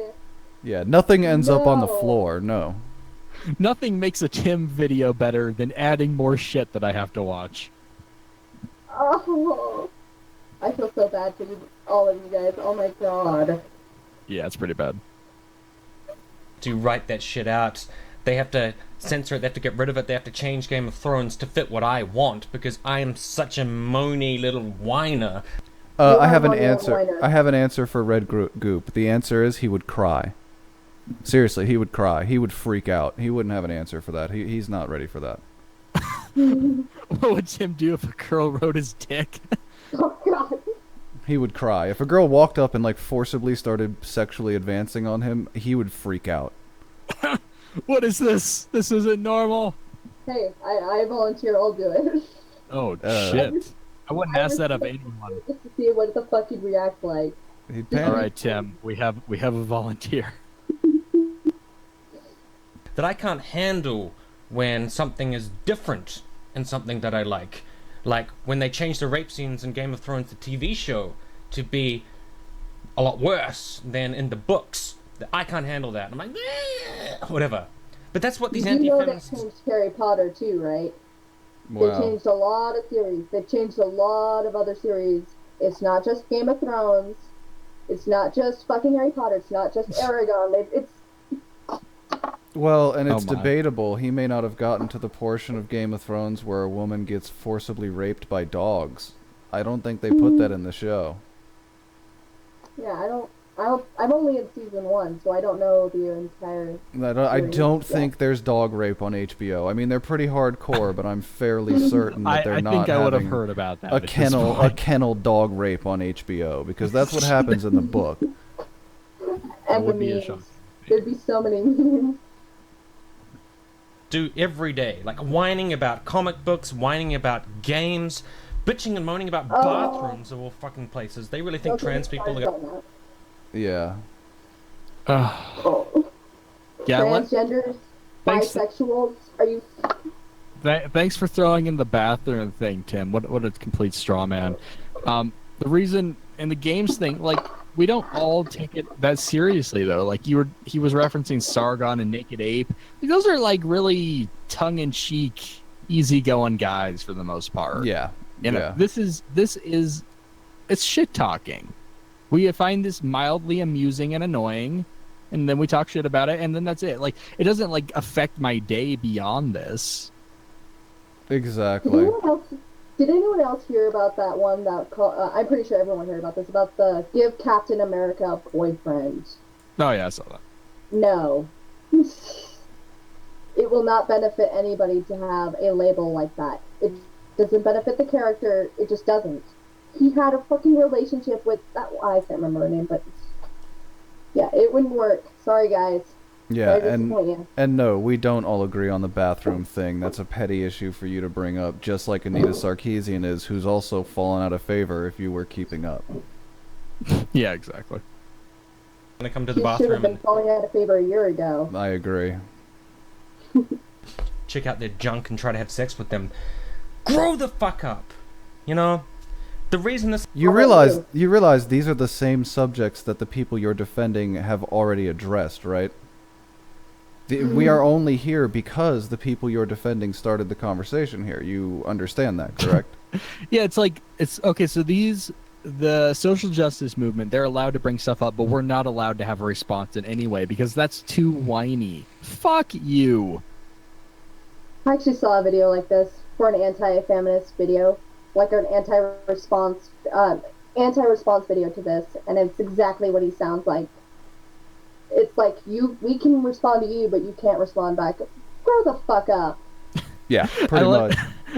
Yeah, nothing ends up on the floor, no. Nothing makes a Tim video better than adding more shit that I have to watch. Oh, I feel so bad for all of you guys. Oh my god. Yeah, it's pretty bad. To write that shit out, they have to censor it, they have to get rid of it, they have to change Game of Thrones to fit what I want, because I am such a moany little whiner. I have an answer. I have an answer for Red Goop. The answer is he would cry. Seriously, he would cry. He would freak out. He wouldn't have an answer for that. He's not ready for that. What would Tim do if a girl rode his dick? Oh god. He would cry. If a girl walked up and like forcibly started sexually advancing on him, he would freak out. What is this? This isn't normal. Hey, I volunteer. I'll do it. Oh shit! I wouldn't ask that of anyone. Just to see what the fuck he'd react like. All right, Tim. We have a volunteer. That I can't handle when something is different in something that I like. Like when they changed the rape scenes in Game of Thrones, the TV show, to be a lot worse than in the books. I can't handle that. I'm like, whatever. But that's what these anti-feminists... You know that changed Harry Potter too, right? Wow. They changed a lot of series. They've changed a lot of other series. It's not just Game of Thrones. It's not just fucking Harry Potter. It's not just Aragon. It's... Well, and it's debatable. He may not have gotten to the portion of Game of Thrones where a woman gets forcibly raped by dogs. I don't think they put that in the show. Yeah, I'm only in season 1, so I don't know the entire... I don't think there's dog rape on HBO. I mean, they're pretty hardcore, but I'm fairly certain that they're not I think I would have having heard about that. a kennel dog rape on HBO, because that's what happens in the book. And the memes. There'd be so many memes. do every day, like whining about comic books, whining about games, bitching and moaning about bathrooms of all fucking places. They really think trans people are... Yeah. Transgenders, bisexuals, are you... Thanks for throwing in the bathroom thing, Tim. What a complete straw man. The reason in the games thing, like, we don't all take it that seriously though. Like he was referencing Sargon and Naked Ape. Like, those are like really tongue-in-cheek, easygoing guys for the most part. Yeah. You know, this is it's shit talking. We find this mildly amusing and annoying, and then we talk shit about it, and then that's it. Like, it doesn't like affect my day beyond this. Exactly. Did anyone else hear about that one that I'm pretty sure everyone heard about this, about the Give Captain America a Boyfriend? Oh yeah, I saw that. No. It will not benefit anybody to have a label like that. It doesn't benefit the character, it just doesn't. He had a fucking relationship with that, I can't remember her name, but yeah, it wouldn't work. Sorry guys. Yeah, and no, we don't all agree on the bathroom thing. That's a petty issue for you to bring up, just like Anita Sarkeesian is, who's also fallen out of favor if you were keeping up. Yeah, exactly. When I come to the She bathroom, should have been falling out of favor a year ago. I agree. Check out their junk and try to have sex with them. Grow the fuck up! You know? The reason this... You realize these are the same subjects that the people you're defending have already addressed, right? We are only here because the people you're defending started the conversation here. You understand that, correct? Yeah, it's okay, so the social justice movement, they're allowed to bring stuff up, but we're not allowed to have a response in any way because that's too whiny. Fuck you. I actually saw a video like this for an anti-feminist video, like an anti-response video to this, and it's exactly what he sounds like. It's like, we can respond to you, but you can't respond back. Grow the fuck up. Yeah, pretty much.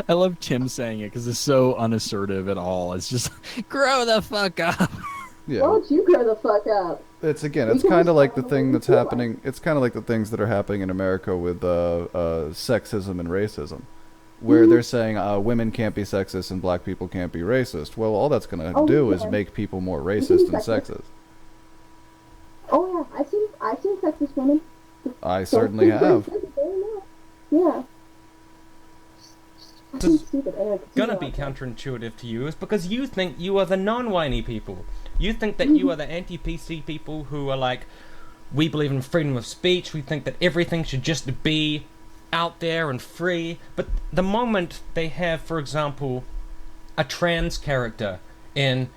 I love Tim saying it because it's so unassertive at all. It's just, grow the fuck up. Yeah. Why don't you grow the fuck up? It's kind of like the thing that's happening. It's kind of like the things that are happening in America with sexism and racism, where they're saying women can't be sexist and black people can't be racist. Well, all that's going to do is make people more racist and sexist. Oh yeah, I've seen sexist women. I certainly have. Yeah. It's gonna be counterintuitive to you is because you think you are the non-whiny people. You think that you are the anti-PC people who are like, we believe in freedom of speech, we think that everything should just be out there and free. But the moment they have, for example, a trans character in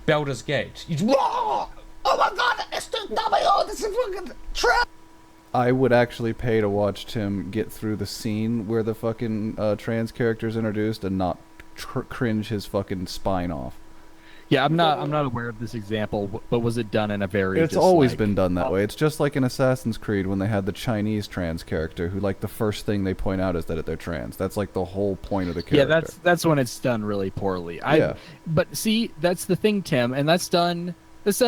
Baldur's Gate, you just, oh my god, SW, this is fucking trans! I would actually pay to watch Tim get through the scene where the fucking trans character's introduced and not cringe his fucking spine off. Yeah, I'm not aware of this example, but was it done in a very... It's always been done that way. It's just like in Assassin's Creed when they had the Chinese trans character who, like, the first thing they point out is that they're trans. That's, like, the whole point of the character. Yeah, that's when it's done really poorly. Yeah. But see, that's the thing, Tim, and that's done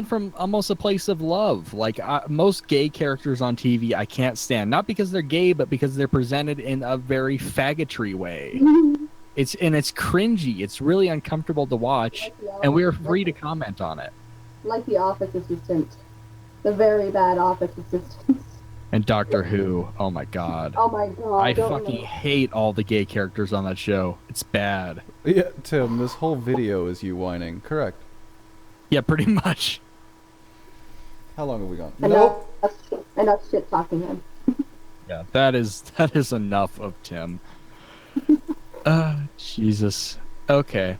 from almost a place of love. Like, most gay characters on TV I can't stand. Not because they're gay, but because they're presented in a very faggotry way. It's cringy. It's really uncomfortable to watch, and we're free to comment on it. Like the Office assistant. The very bad Office assistant. And Doctor Who. Oh my god. Oh my god. I fucking hate all the gay characters on that show. It's bad. Yeah, Tim, this whole video is you whining. Correct. Yeah, pretty much. How long have we gone? Enough shit talking him. Yeah, that is enough of Tim. Jesus. Okay.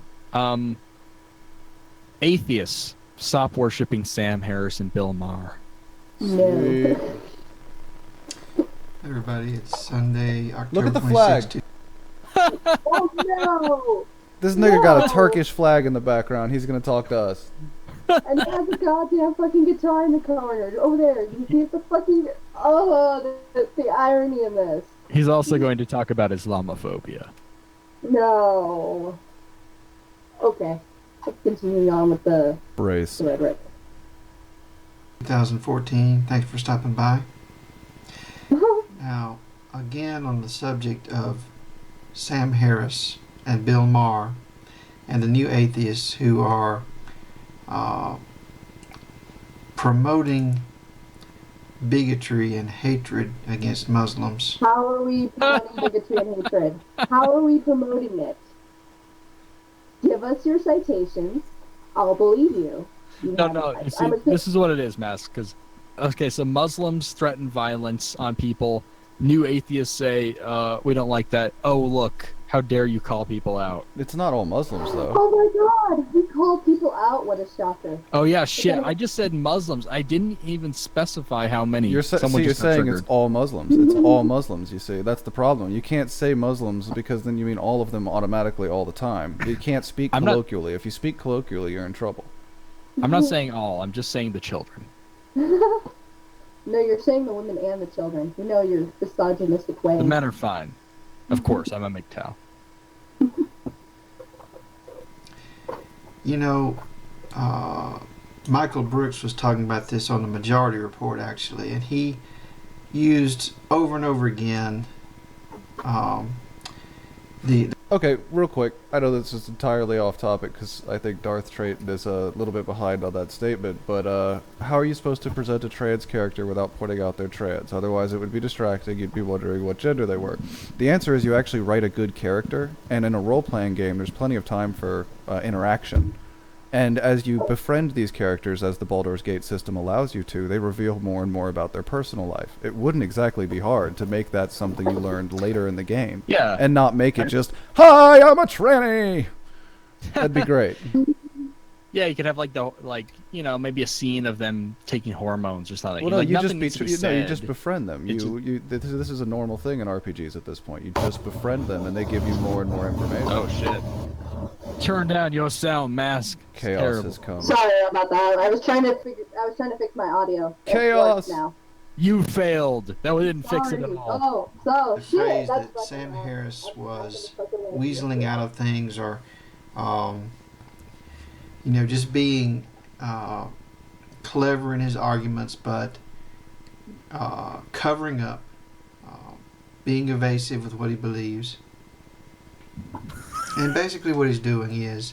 Atheists, stop worshiping Sam Harris and Bill Maher. No. Everybody, it's Sunday, October Look at the flag. 26th. Oh no! This nigga got a Turkish flag in the background. He's gonna talk to us. And it has a goddamn fucking guitar in the corner. Over there. You can see it's the fucking... Oh, the irony in this. He's also going to talk about Islamophobia. No. Okay. Let's continue on with the rhetoric. 2014. Thanks for stopping by. Now, again, on the subject of Sam Harris and Bill Maher and the new atheists who are promoting bigotry and hatred against Muslims. How are we promoting bigotry and hatred? How are we promoting it? Give us your citations. I'll believe you. No. You see, this is what it is, Mask. Because, okay, so Muslims threaten violence on people. New atheists say, we don't like that. Oh, look, how dare you call people out? It's not all Muslims, though. Oh my God, we call people out. What a shocker! Oh yeah, shit. I just said Muslims. I didn't even specify how many. You're saying it's all Muslims. It's all Muslims. You see, that's the problem. You can't say Muslims because then you mean all of them automatically all the time. You can't speak colloquially. If you speak colloquially, you're in trouble. I'm not saying all. I'm just saying the children. No, you're saying the women and the children. You know your misogynistic way. The men are fine. Of course, I'm a MGTOW. You know, Michael Brooks was talking about this on the Majority Report, actually, and he used over and over again Okay, real quick. I know this is entirely off topic because I think Darth Trait is a little bit behind on that statement, but how are you supposed to present a trans character without pointing out they're trans? Otherwise it would be distracting. You'd be wondering what gender they were. The answer is you actually write a good character, and in a role-playing game there's plenty of time for interaction. And as you befriend these characters, as the Baldur's Gate system allows you to, they reveal more and more about their personal life. It wouldn't exactly be hard to make that something you learned later in the game. Yeah. And not make it just, hi, I'm a tranny! That'd be great. Yeah, you could have maybe a scene of them taking hormones or something. Well, no, you nothing you just befriend them. This is a normal thing in RPGs at this point. You just befriend them, and they give you more and more information. Oh shit! Turn down your sound, Mask. Chaos has come. Sorry about that. I was trying to fix my audio. Chaos. Now. You failed. That didn't fix it at all. Oh, the phrase that Sam Harris was weaseling out of things, or just being clever in his arguments, but covering up, being evasive with what he believes. And basically what he's doing is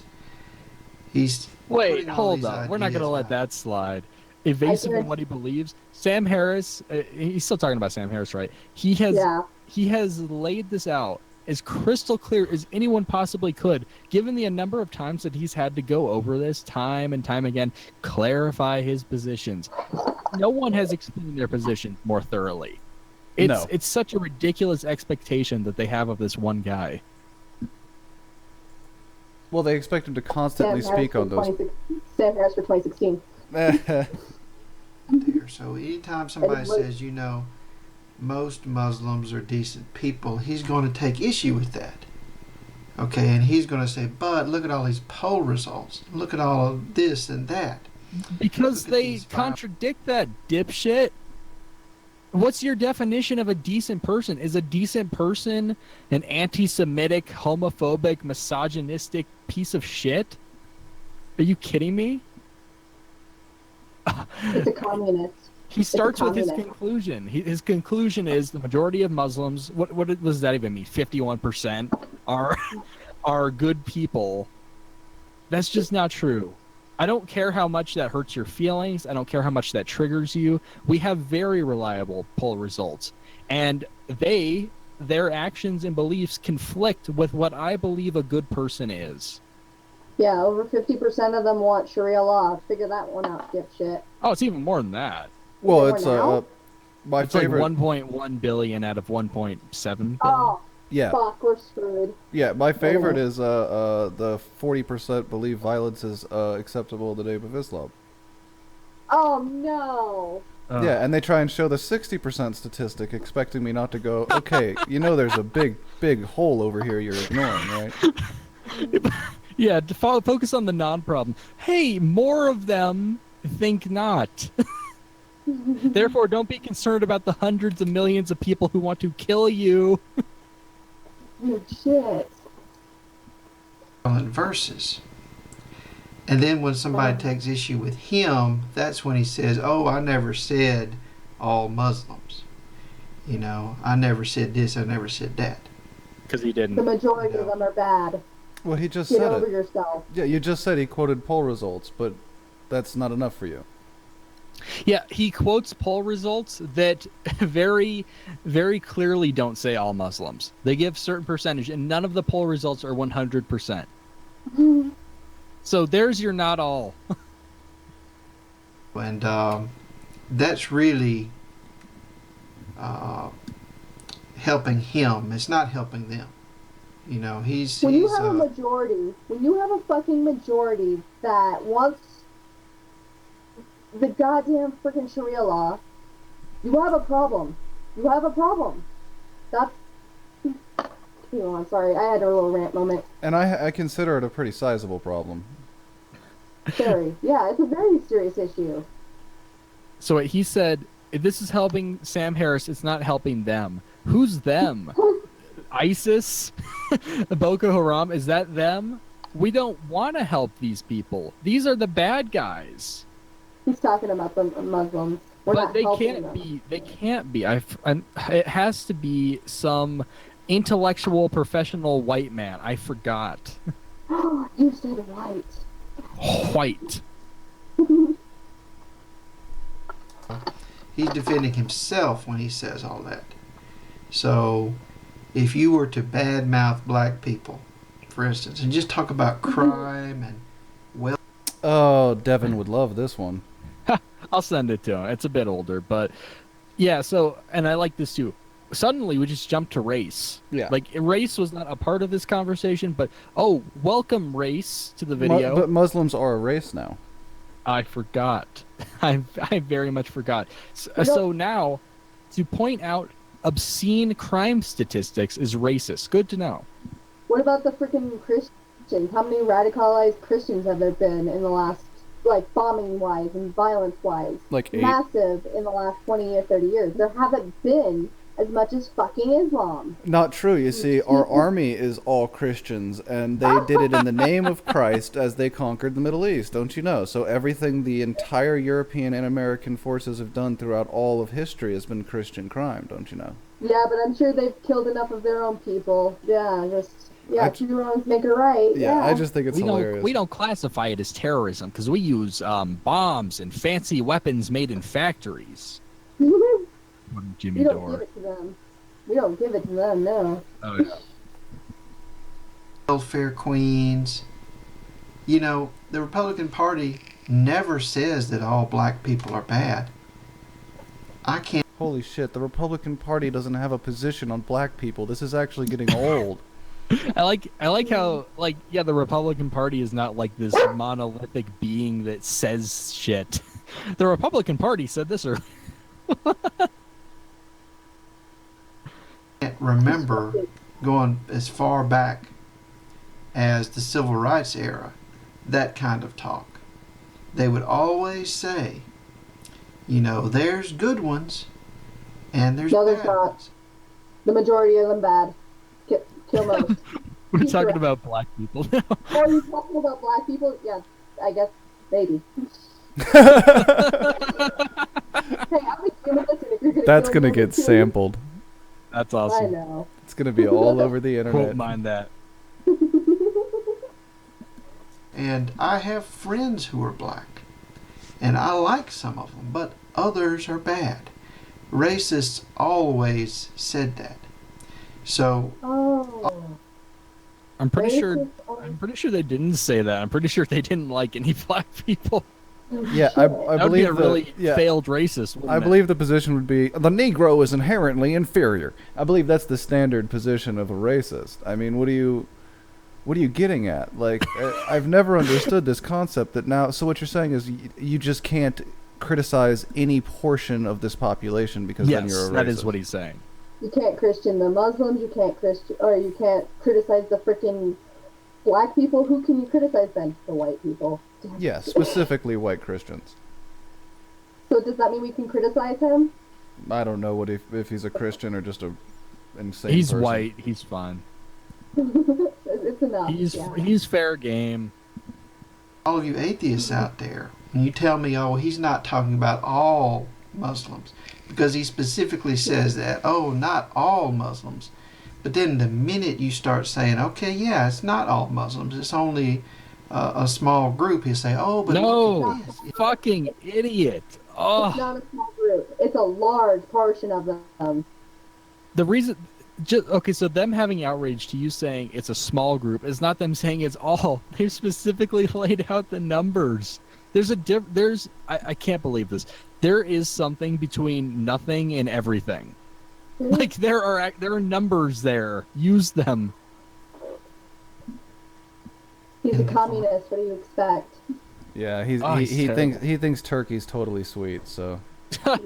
Wait, hold up. We're not going to let that slide. Evasive in what he believes. Sam Harris, he's still talking about Sam Harris, right? He has laid this out as crystal clear as anyone possibly could, given the number of times that he's had to go over this time and time again, clarify his positions. No one has explained their position more thoroughly. It's such a ridiculous expectation that they have of this one guy. Well, they expect him to constantly speak on those. Sam Harris for 2016. So anytime somebody says, most Muslims are decent people, he's going to take issue with that. Okay, and he's going to say, but look at all these poll results. Look at all of this and that. Because they contradict that, dipshit. What's your definition of a decent person? Is a decent person an anti-Semitic, homophobic, misogynistic piece of shit? Are you kidding me? It's a communist. He starts with his conclusion. His conclusion is the majority of Muslims, what does that even mean? 51% are good people. That's just not true. I don't care how much that hurts your feelings. I don't care how much that triggers you. We have very reliable poll results. And their actions and beliefs conflict with what I believe a good person is. Yeah, over 50% of them want Sharia law. Figure that one out, dipshit. Oh, it's even more than that. Well, it's my it's favorite. Like 1.1 billion out of 1.7 billion. Oh, yeah. Fuck, we're screwed. Yeah, my favorite is the 40% believe violence is acceptable in the name of Islam. Oh no. Yeah, and they try and show the 60% statistic, expecting me not to go, okay, there's a big hole over here you're ignoring, right? Yeah, to focus on the non-problem. Hey, more of them think not. Therefore, don't be concerned about the hundreds of millions of people who want to kill you. Oh, shit. Verses. And then when somebody takes issue with him, that's when he says, oh, I never said all Muslims. I never said this, I never said that. Because he didn't. The majority of them are bad. Well, he just Get said over it. yourself. Yeah, you just said he quoted poll results, but that's not enough for you. Yeah, he quotes poll results that very, very clearly don't say all Muslims. They give certain percentage, and none of the poll results are 100%. So there's your not all. And that's really helping him. It's not helping them. He's When you have a majority, when you have a fucking majority that wants the goddamn freaking Sharia law, you have a problem. You have a problem. That's... I'm sorry, I had a little rant moment. And I consider it a pretty sizable problem. Very. Yeah, it's a very serious issue. So he said, if this is helping Sam Harris, it's not helping them. Who's them? ISIS? Boko Haram? Is that them? We don't want to help these people. These are the bad guys. He's talking about the Muslims. But they can't be. They can't be. It has to be some intellectual, professional white man. I forgot. You said white. White. He's defending himself when he says all that. So, if you were to badmouth black people, for instance, and just talk about crime and Oh, Devin would love this one. I'll send it to him. It's a bit older, but yeah. So, and I like this too. Suddenly, we just jumped to race. Yeah. Like race was not a part of this conversation, but welcome race to the video. But Muslims are a race now. I forgot. I very much forgot. So now, to point out obscene crime statistics is racist. Good to know. What about the freaking Christians? How many radicalized Christians have there been in the last, bombing-wise and violence-wise? Like 8. Massive in the last 20 or 30 years. There haven't been as much as fucking Islam. Not true. You see, our army is all Christians, and they did it in the name of Christ as they conquered the Middle East, don't you know? So everything the entire European and American forces have done throughout all of history has been Christian crime, don't you know? Yeah, but I'm sure they've killed enough of their own people. Two wrongs make a right. Yeah, I just think it's hilarious. We don't classify it as terrorism because we use bombs and fancy weapons made in factories. Jimmy We don't Dore. give it to them. We don't give it to them, no. Oh, yeah. welfare queens. The Republican Party never says that all black people are bad. I can't... Holy shit, the Republican Party doesn't have a position on black people. This is actually getting old. I like how the Republican Party is not like this monolithic being that says shit. The Republican Party said this earlier. can't remember going as far back as the Civil Rights era, that kind of talk. They would always say, there's good ones and there's bad ones. The majority of them bad. Kill most. We're talking about black people now. Oh, you're talking about black people? Yeah, I guess, maybe. Hey, I'll be doing this if you're gonna That's gonna get sampled. That's awesome. I know. It's gonna be all over the internet. Won't mind that. And I have friends who are black, and I like some of them, but others are bad. Racists always said that. So I'm pretty sure they didn't say that. I'm pretty sure they didn't like any black people. Yeah, I That would believe be a really failed racist. I believe the position would be the Negro is inherently inferior. I believe that's the standard position of a racist. I mean, what are you getting at? Like, I've never understood this concept that now. So what you're saying is you just can't criticize any portion of this population because then you're a racist. That is what he's saying. You can't Christian the Muslims. You can't you can't criticize the freaking black people. Who can you criticize then? The white people. Yeah, specifically white Christians. So does that mean we can criticize him? I don't know if he's a Christian or just a insane He's person. white. He's fine. It's enough. He's fair game. All of you atheists out there, and you tell me, he's not talking about all Muslims, because he specifically says that, oh, not all Muslims. But then the minute you start saying, okay, yeah, it's not all Muslims, it's only a small group, he'll say, oh, but no, look at this. fucking idiot. Oh. It's not a small group. It's a large portion of them. The reason, okay, so them having outrage to you saying it's a small group is not them saying it's all. They've specifically laid out the numbers. I can't believe this. There is something between nothing and everything. Like there are numbers there. Use them. He's a communist. What do you expect? Yeah, he thinks Turkey's totally sweet. So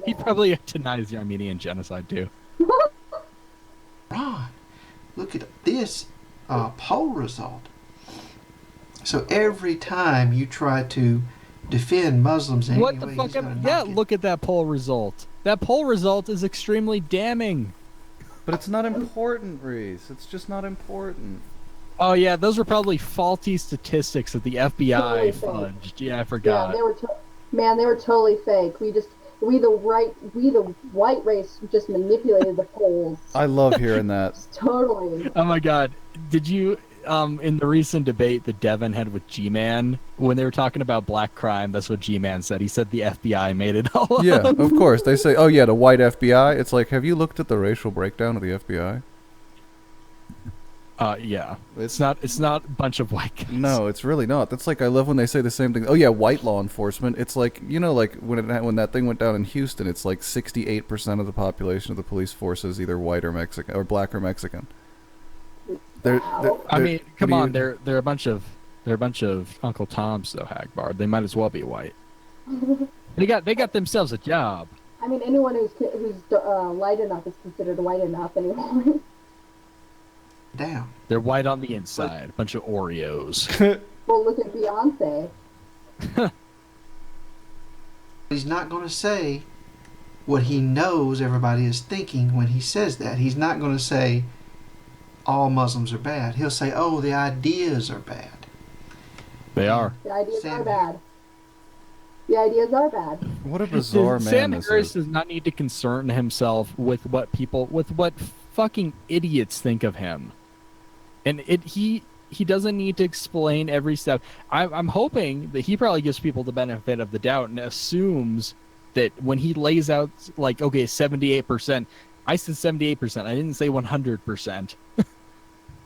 he probably denies the Armenian genocide too. Ron, look at this poll result. So every time you try to defend Muslims in What any the way, fuck? he's gonna Yeah, knock it. look at that poll result. That poll result is extremely damning. But it's not important, Reese. It's just not important. Oh yeah, those were probably faulty statistics that the FBI Totally fake. fudged. Yeah, I forgot. Yeah, they were totally fake. We the white race just manipulated the polls. I love hearing that. Totally. Oh my god. Did you in the recent debate that Devin had with G-Man, when they were talking about black crime, that's what G-Man said. He said the FBI made it all up. Yeah, of course. They say, oh yeah, the white FBI. It's like, have you looked at the racial breakdown of the FBI? Yeah. It's not a bunch of white guys. No, it's really not. That's like, I love when they say the same thing. Oh yeah, white law enforcement. It's like, you know, like when that thing went down in Houston, it's like 68% of the population of the police force is either white or Mexican, or black or Mexican. I mean, come on, they're a bunch of Uncle Toms though, Hagbard. They might as well be white. They got themselves a job. I mean, anyone who's light enough is considered white enough anymore. Damn. They're white on the inside. A bunch of Oreos. Well, look at Beyonce. He's not going to say what he knows everybody is thinking when he says that. He's not going to say all Muslims are bad. He'll say, oh, the ideas are bad. They are. The ideas are bad. The ideas are bad. What a bizarre man Sam this Harris is. does not need to concern himself with what fucking idiots think of him. And he doesn't need to explain every step. I'm hoping that he probably gives people the benefit of the doubt and assumes that when he lays out, like, okay, 78%, I said 78%, I didn't say 100%.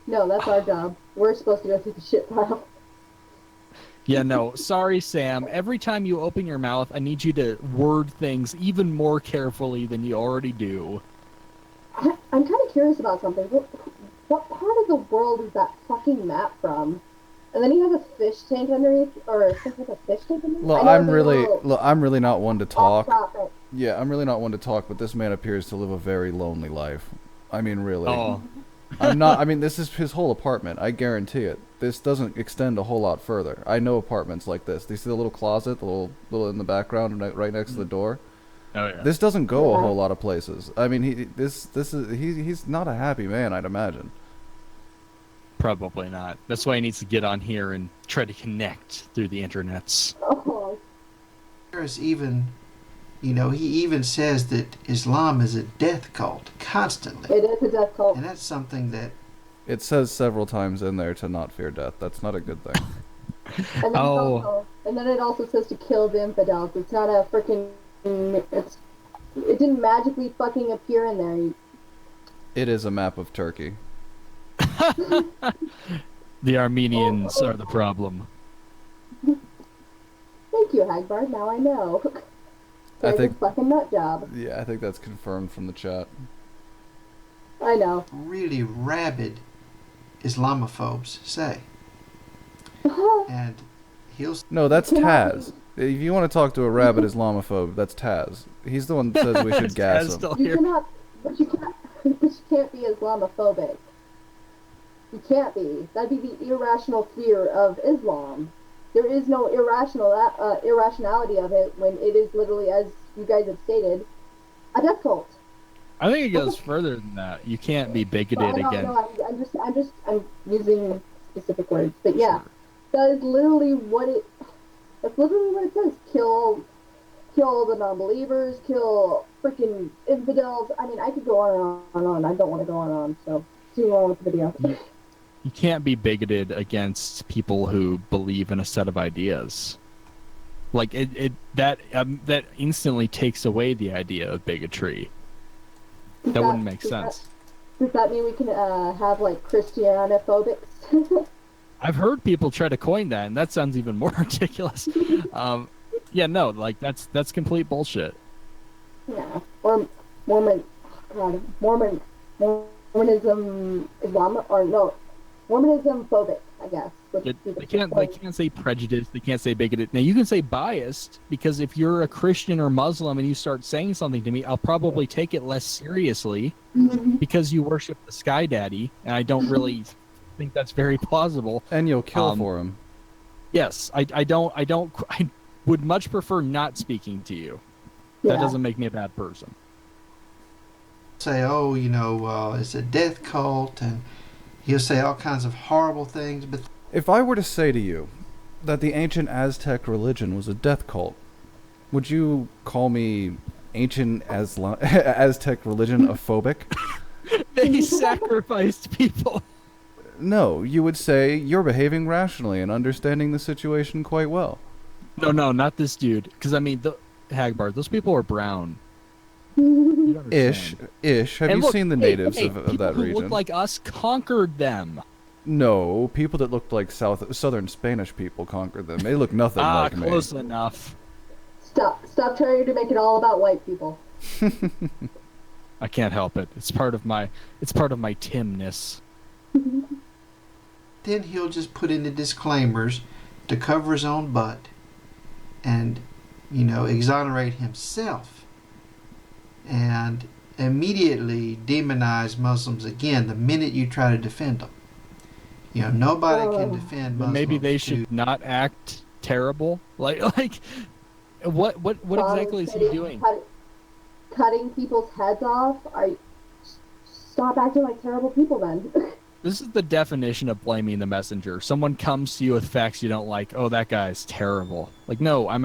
No, that's our job. We're supposed to go through the shit pile. Yeah, no, sorry, Sam. Every time you open your mouth, I need you to word things even more carefully than you already do. I'm kind of curious about something. What part of the world is that fucking map from? And then he has a fish tank underneath, or something like a fish tank underneath. Look, I'm really not one to talk. Off-topic. Yeah, I'm really not one to talk, but this man appears to live a very lonely life. I mean, really. Oh. I'm not. I mean, this is his whole apartment. I guarantee it. This doesn't extend a whole lot further. I know apartments like this. Do you see the little closet, the little in the background, right next to the door? Oh yeah. This doesn't go a whole lot of places. I mean, he's not a happy man, I'd imagine. Probably not. That's why he needs to get on here and try to connect through the internets. Oh. Harris even, he even says that Islam is a death cult constantly. It is a death cult. And that's something that It says several times in there to not fear death. That's not a good thing. And then it also says to kill the infidels. It's not a freaking. It didn't magically fucking appear in there. It is a map of Turkey. The Armenians are the problem. Thank you, Hagbard. Now I know. I It's think- a fucking nut job. Yeah, I think that's confirmed from the chat. I know. really rabid Islamophobes say. And he'll... No, that's Taz. If you want to talk to a rabid Islamophobe, that's Taz. He's the one that says we should gas him. You cannot, but you can't be Islamophobic. You can't be. That'd be the irrational fear of Islam. There is no irrationality of it when it is literally, as you guys have stated, a death cult. I think it goes further than that. You can't be bigoted against. No, I'm using specific words, but yeah, that is literally what it. That's literally what it says. kill the non-believers, kill freaking infidels. I mean, I could go on and on and on. I don't want to go on and on, so see you on with the video. You can't be bigoted against people who believe in a set of ideas. Like that instantly takes away the idea of bigotry. That wouldn't make sense. Does that mean we can have like Christianophobics? I've heard people try to coin that, and that sounds even more ridiculous. Yeah, no, like that's complete bullshit. Yeah, or Mormonism, Islam, or no, Mormonism phobic, I guess. They can't say prejudice. They can't say bigoted. Now you can say biased, because if you're a Christian or Muslim and you start saying something to me, I'll probably take it less seriously because you worship the Sky Daddy, and I don't really think that's very plausible. And you'll kill for him. Yes, I would much prefer not speaking to you. Yeah. That doesn't make me a bad person. Say, oh, it's a death cult, and he'll say all kinds of horrible things. But if I were to say to you that the ancient Aztec religion was a death cult, would you call me ancient Aztec religion phobic? They sacrificed people. No, you would say you're behaving rationally and understanding the situation quite well. No, not this dude. Because, I mean, Hagbar, those people are brown. Ish. Have you seen the natives of that region? People who look like us conquered them. No, people that looked like southern Spanish people conquered them. They look nothing like me. Close enough. Stop trying to make it all about white people. I can't help it. It's part of my Timness. then he'll just put in the disclaimers to cover his own butt and, exonerate himself and immediately demonize Muslims again the minute you try to defend them. Nobody can defend Muslims. Maybe they should not act terrible. Like what exactly is he doing? Cutting people's heads off? Stop acting like terrible people then. This is the definition of blaming the messenger. Someone comes to you with facts you don't like. Oh, that guy's terrible. Like, no, I'm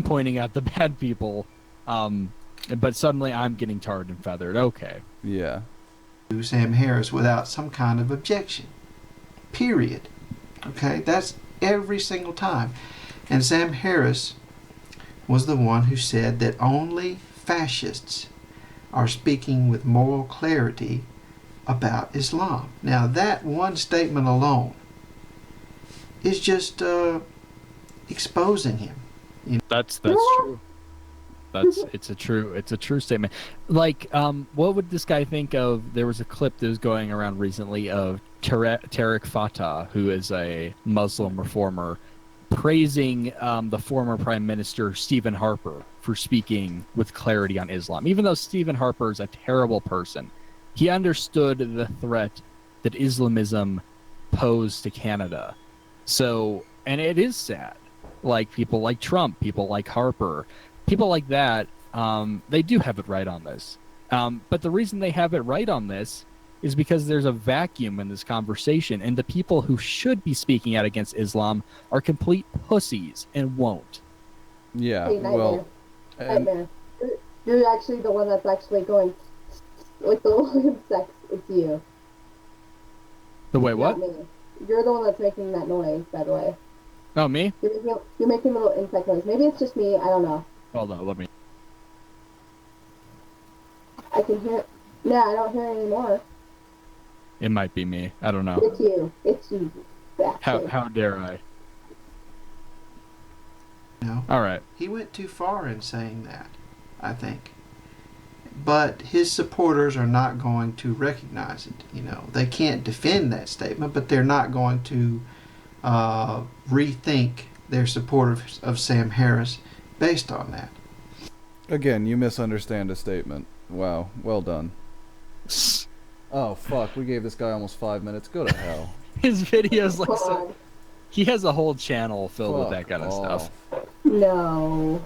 pointing out the bad people, but suddenly I'm getting tarred and feathered. Okay. Yeah. Sam Harris without some kind of objection. Period. Okay? That's every single time. And Sam Harris was the one who said that only fascists are speaking with moral clarity about Islam. Now, that one statement alone is just exposing him. That's true. It's a true statement. Like, what would this guy think of? There was a clip that was going around recently of Tariq Fatah, who is a Muslim reformer, praising the former Prime Minister Stephen Harper for speaking with clarity on Islam. Even though Stephen Harper is a terrible person, he understood the threat that Islamism posed to Canada. So, and it is sad. Like, people like Trump, people like Harper, people like that, they do have it right on this. But the reason they have it right on this is because there's a vacuum in this conversation, and the people who should be speaking out against Islam are complete pussies and won't. Yeah, hey, well... Nightmare. You're actually the one that's actually going, like, the little sex, it's you. The way what? Not me. You're the one that's making that noise, by the way. Oh, me? You're making a little insect noise. Maybe it's just me, I don't know. Hold on, let me... I can hear... Yeah, I don't hear it anymore. It might be me. I don't know. It's you. How dare I? No. All right. He went too far in saying that, I think. But his supporters are not going to recognize it. They can't defend that statement, but they're not going to rethink their support of Sam Harris based on that. Again, you misunderstand a statement. Wow, well done. Oh, fuck, we gave this guy almost 5 minutes. Go to hell. His videos, like, so... He has a whole channel filled with that kind of stuff. No.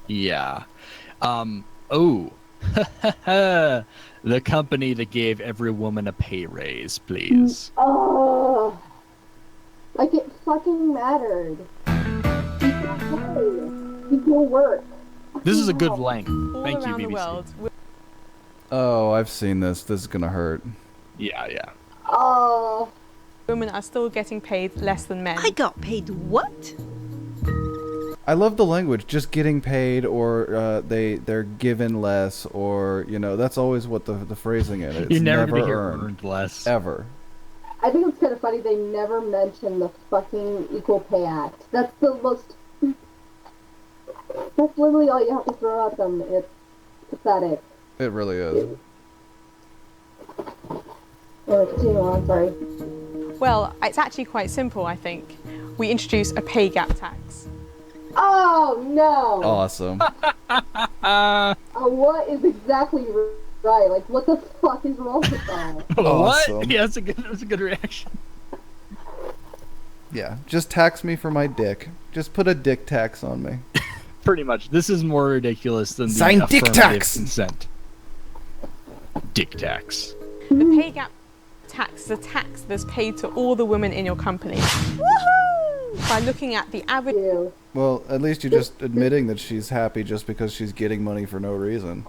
Yeah. The company that gave every woman a pay raise, please. Oh. Like it fucking mattered. equal work. This is a good length. All Thank you, around the BBC. world. Oh, I've seen this. This is gonna hurt. Yeah. Oh. Women are still getting paid less than men. I got paid what? I love the language, just getting paid, or they're given less, or that's always what the phrasing is. It's You're never gonna hear earned less. ever. I think it's kind of funny they never mention the fucking Equal Pay Act. That's the most... That's literally all you have to throw at them. It's pathetic. It really is. Continue on, sorry. Well, it's actually quite simple, I think. We introduce a pay gap tax. Oh, no! Awesome. What is exactly right? Like, what the fuck is wrong with that? Awesome. What? Yeah, that's a good reaction. Yeah, just tax me for my dick. Just put a dick tax on me. Pretty much. This is more ridiculous than the Sign dick affirmative tax! consent. Dick tax. The pay gap tax is a tax that's paid to all the women in your company. Woohoo! By looking at the average... Well, at least you're just admitting that she's happy just because she's getting money for no reason.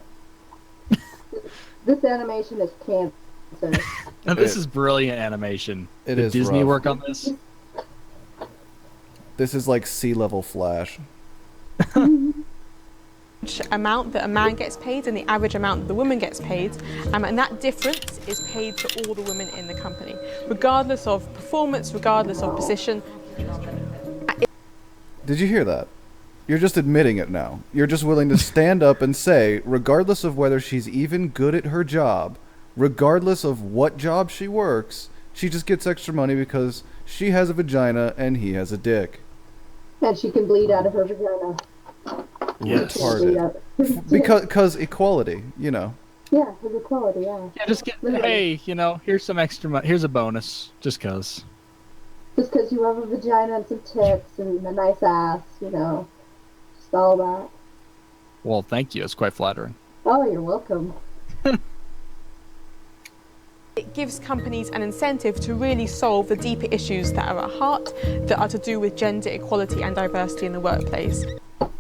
This animation is cancer. Now, this is brilliant animation. It Did is Disney rough. work on this? This is like sea-level Flash. amount that a man gets paid and the average amount that the woman gets paid, and that difference is paid to all the women in the company, regardless of performance, regardless of position. Did you hear that? You're just admitting it now. You're just willing to stand up and say, regardless of whether she's even good at her job, regardless of what job she works, she just gets extra money because she has a vagina and he has a dick. And she can bleed out of her vagina. Retarded. Because equality, Yeah, his equality, yeah. Yeah, just get, hey, here's some extra money. Here's a bonus, just cause. Just because you have a vagina and some tits and a nice ass, just all that. Well, thank you. It's quite flattering. Oh, you're welcome. It gives companies an incentive to really solve the deeper issues that are at heart, that are to do with gender equality and diversity in the workplace.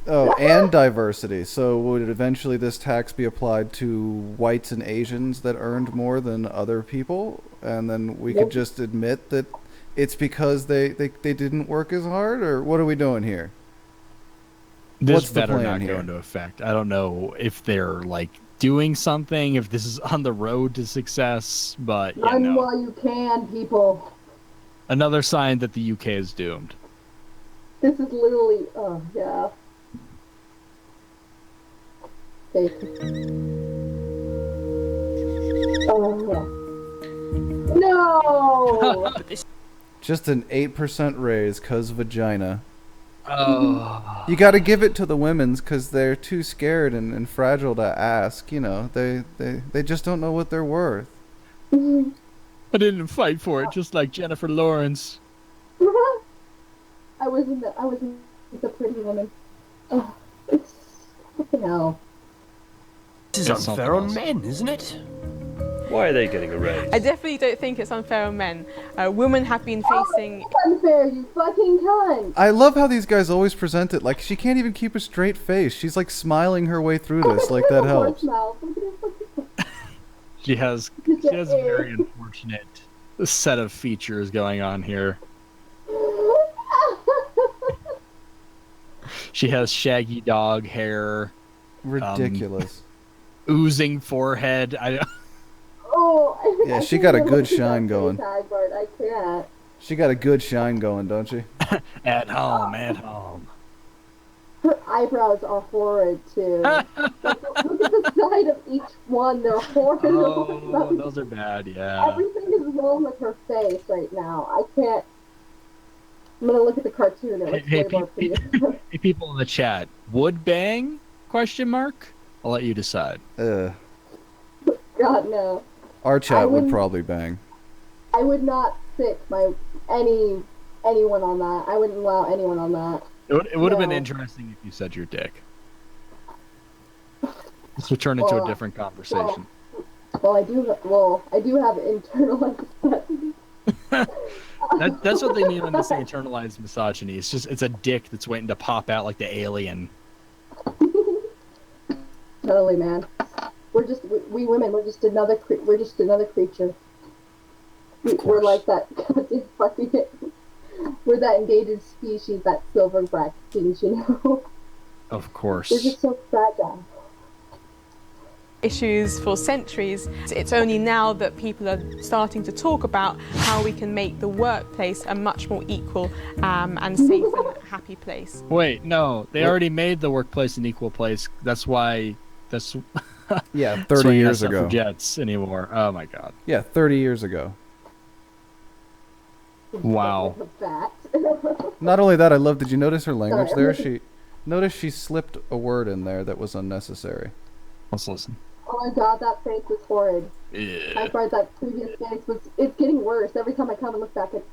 Oh, and diversity. So would eventually this tax be applied to whites and Asians that earned more than other people? And then we could just admit that it's because they didn't work as hard? Or what are we doing here? This better not go into effect. I don't know if they're, doing something, if this is on the road to success, but, Run while you can, people. Another sign that the UK is doomed. This is literally, oh, yeah. Okay. Oh, no! Just an 8% raise cause vagina. Oh. You gotta give it to the women's because they're too scared and fragile to ask. They just don't know what they're worth. I didn't fight for it, just like Jennifer Lawrence. I wasn't the pretty woman. Oh, it's fucking hell. This is unfair on men, isn't it? Why are they getting a raise? I definitely don't think it's unfair on men. Women have been facing... Oh, it's unfair, you fucking cunt! I love how these guys always present it like she can't even keep a straight face. She's like smiling her way through this, like that helps. She has a very unfortunate set of features going on here. She has shaggy dog hair. Ridiculous. Oozing forehead. Oh, yeah, she got a good shine going. I can't. She got a good shine going, don't she? At home, at home. Her eyebrows are horrid too. Look at the side of each one; they're horrid. Oh, those are bad. Yeah. Everything is wrong with her face right now. I can't. I'm gonna look at the cartoon. It looks way more pretty. Hey, people in the chat, would bang? Question mark. I'll let you decide. God no. Our chat would probably bang. I would not pick anyone on that. I wouldn't allow anyone on that. It would have been interesting if you said your dick. This would turn into a different conversation. I do have internalized misogyny. That's what they mean when they say internalized misogyny. It's a dick that's waiting to pop out like the alien. Totally, man. We women. We're just another creature. We're like that goddamn fucking. We're that endangered species, that silverback species, you know. Of course. They're just so fragile. Issues for centuries. It's only now that people are starting to talk about how we can make the workplace a much more equal and safe and happy place. Wait, no, they already made the workplace an equal place. That's why. Yeah, 30 years not ago. For Jets anymore. Oh my God. Yeah, 30 years ago. Wow. Not only that, did you notice her language there? She slipped a word in there that was unnecessary. Let's listen. Oh my God, that face was horrid. Yeah. I thought that previous face it's getting worse every time I come and look back at.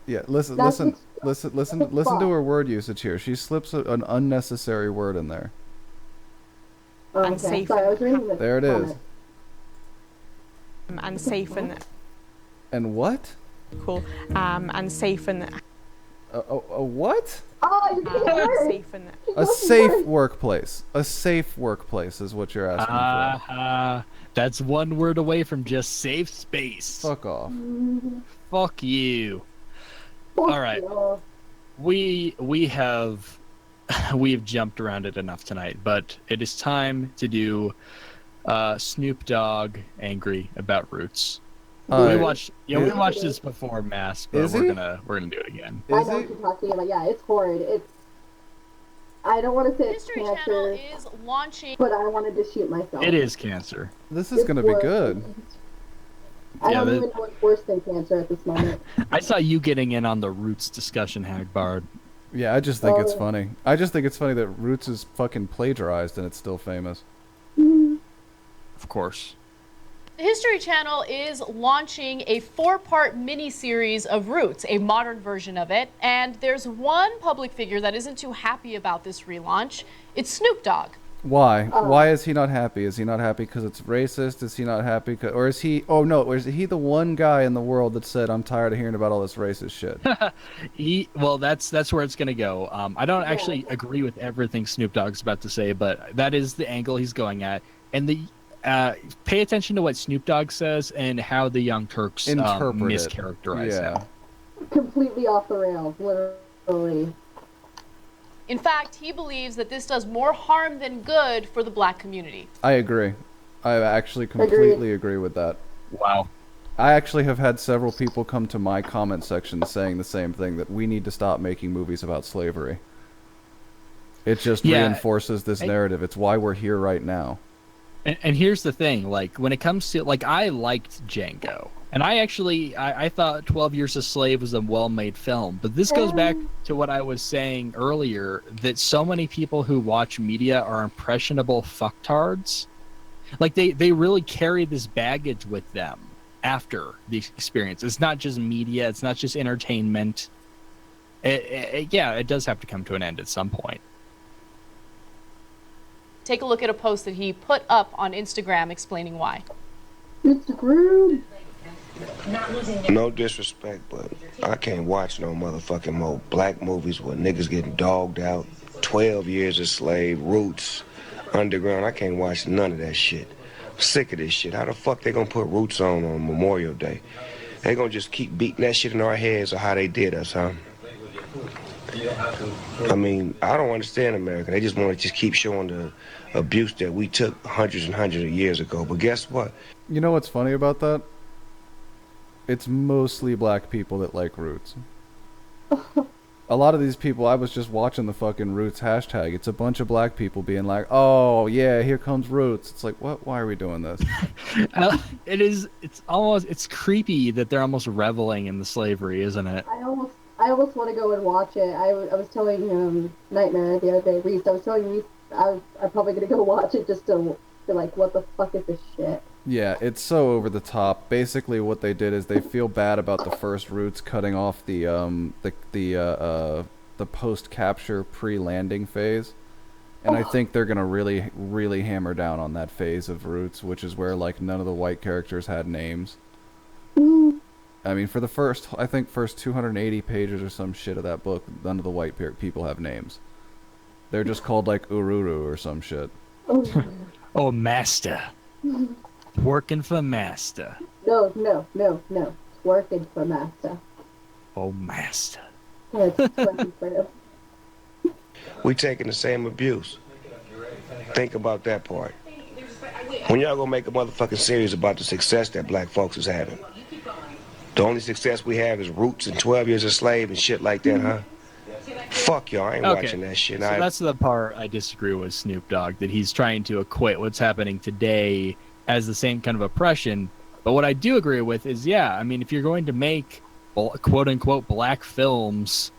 Yeah, listen to her word usage here. She slips an unnecessary word in there. Okay, sorry, I was reading this. There it is. And safe and what? Cool. And safe and. A what? Oh, you can't A safe workplace. A safe workplace is what you're asking for. That's one word away from just safe space. Fuck off. Fuck you. All right. We have jumped around it enough tonight, but it is time to do Snoop Dogg angry about roots. We watched this before, Mask, but we're gonna do it again. I know what you're talking about. Yeah, it's horrid. I don't want to say it's cancer, is launching, but I wanted to shoot myself. It is cancer. This is gonna be good. I don't even know what's worse than cancer at this moment. I saw you getting in on the Roots discussion, Hagbard. Yeah, I just think it's funny. I just think it's funny that Roots is fucking plagiarized and it's still famous. Of course. The History Channel is launching a 4-part mini-series of Roots, a modern version of it, and there's one public figure that isn't too happy about this relaunch. It's Snoop Dogg. Why? Why is he not happy? Is he not happy because it's racist? Is he not happy or is he... Oh, no. Is he the one guy in the world that said, I'm tired of hearing about all this racist shit? That's where it's going to go. I don't actually agree with everything Snoop Dogg's about to say, but that is the angle he's going at. And pay attention to what Snoop Dogg says and how the Young Turks mischaracterize him. Completely off the rails, literally. In fact, he believes that this does more harm than good for the black community. I agree. I actually completely agree with that. Wow. I actually have had several people come to my comment section saying the same thing, that we need to stop making movies about slavery. It just reinforces this narrative. It's why we're here right now. And here's the thing, like, when it comes to, like, I liked Django. And I thought 12 Years a Slave was a well-made film. But this goes back to what I was saying earlier, that so many people who watch media are impressionable fucktards. Like, they really carry this baggage with them after the experience. It's not just media. It's not just entertainment. It does have to come to an end at some point. Take a look at a post that he put up on Instagram explaining why. Instagram. No disrespect, but I can't watch no motherfucking more black movies where niggas getting dogged out, 12 Years a Slave, Roots, Underground. I can't watch none of that shit. I'm sick of this shit. How the fuck they gonna put Roots on Memorial Day? They gonna just keep beating that shit in our heads of how they did us, huh? I mean, I don't understand America. They just want to just keep showing the abuse that we took hundreds and hundreds of years ago. But guess what? You know what's funny about that? It's mostly black people that like Roots. A lot of these people, I was just watching the fucking Roots hashtag. It's a bunch of black people being like, oh, yeah, here comes Roots. It's like, what? Why are we doing this? It's creepy that they're almost reveling in the slavery, isn't it? I almost want to go and watch it. I was telling Nightmare the other day, Reese, I was telling Reese I'm probably going to go watch it just to be like, what the fuck is this shit? Yeah, it's so over the top. Basically, what they did is they feel bad about the first Roots cutting off the post-capture pre-landing phase, and I think they're gonna really, really hammer down on that phase of Roots, which is where like none of the white characters had names. I mean, for the first 280 pages or some shit of that book, none of the white people have names. They're just called like Ururu or some shit. Oh, master. Working for master. No. Working for master. Oh, master. That's working for him. We taking the same abuse. Think about that part. When y'all gonna make a motherfucking series about the success that black folks is having? The only success we have is Roots and 12 Years a Slave and shit like that, huh? Fuck y'all, I ain't watching that shit. So that's the part I disagree with Snoop Dogg, that he's trying to equate what's happening today as the same kind of oppression. But what I do agree with is, yeah, I mean, if you're going to make quote-unquote black films,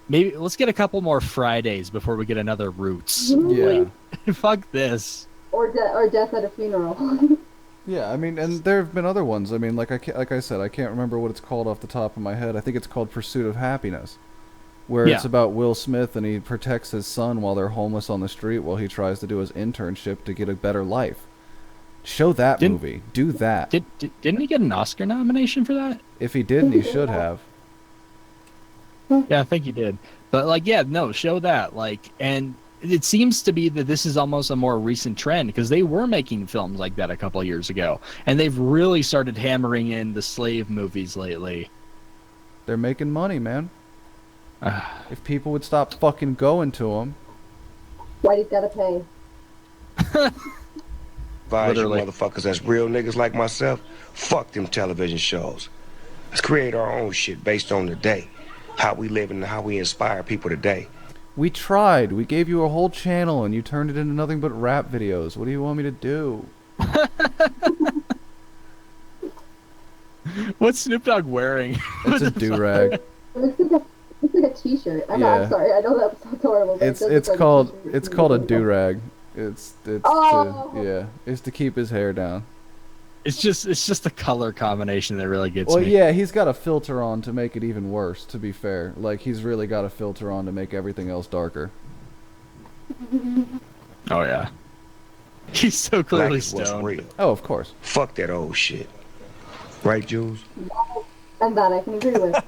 maybe let's get a couple more Fridays before we get another Roots. Yeah. Like, fuck this. Or death at a funeral. Yeah, I mean, and there have been other ones. I mean, like I said, I can't remember what it's called off the top of my head. I think it's called Pursuit of Happiness, where it's about Will Smith and he protects his son while they're homeless on the street while he tries to do his internship to get a better life. Show that movie. Do that. Didn't he get an Oscar nomination for that? If he didn't, he should have. Yeah, I think he did. But, like, yeah, no, show that. Like, and it seems to be that this is almost a more recent trend, because they were making films like that a couple of years ago, and they've really started hammering in the slave movies lately. They're making money, man. If people would stop fucking going to them. Whitey's gotta pay. Advise you motherfuckers that's real niggas like myself, fuck them television shows. Let's create our own shit based on the day. How we live and how we inspire people today. We tried. We gave you a whole channel and you turned it into nothing but rap videos. What do you want me to do? What's Snoop Dogg wearing? It's a do-rag. It's like a t-shirt. I'm sorry. I know that sounds horrible. But It's called a do-rag. It's to keep his hair down. It's just the color combination that really gets me. me. Yeah, he's got a filter on to make it even worse, to be fair. Like, he's really got a filter on to make everything else darker. Oh, yeah. He's so clearly Black is what's stoned. real. Oh, of course. Fuck that old shit. Right, Jules? And that I can agree with.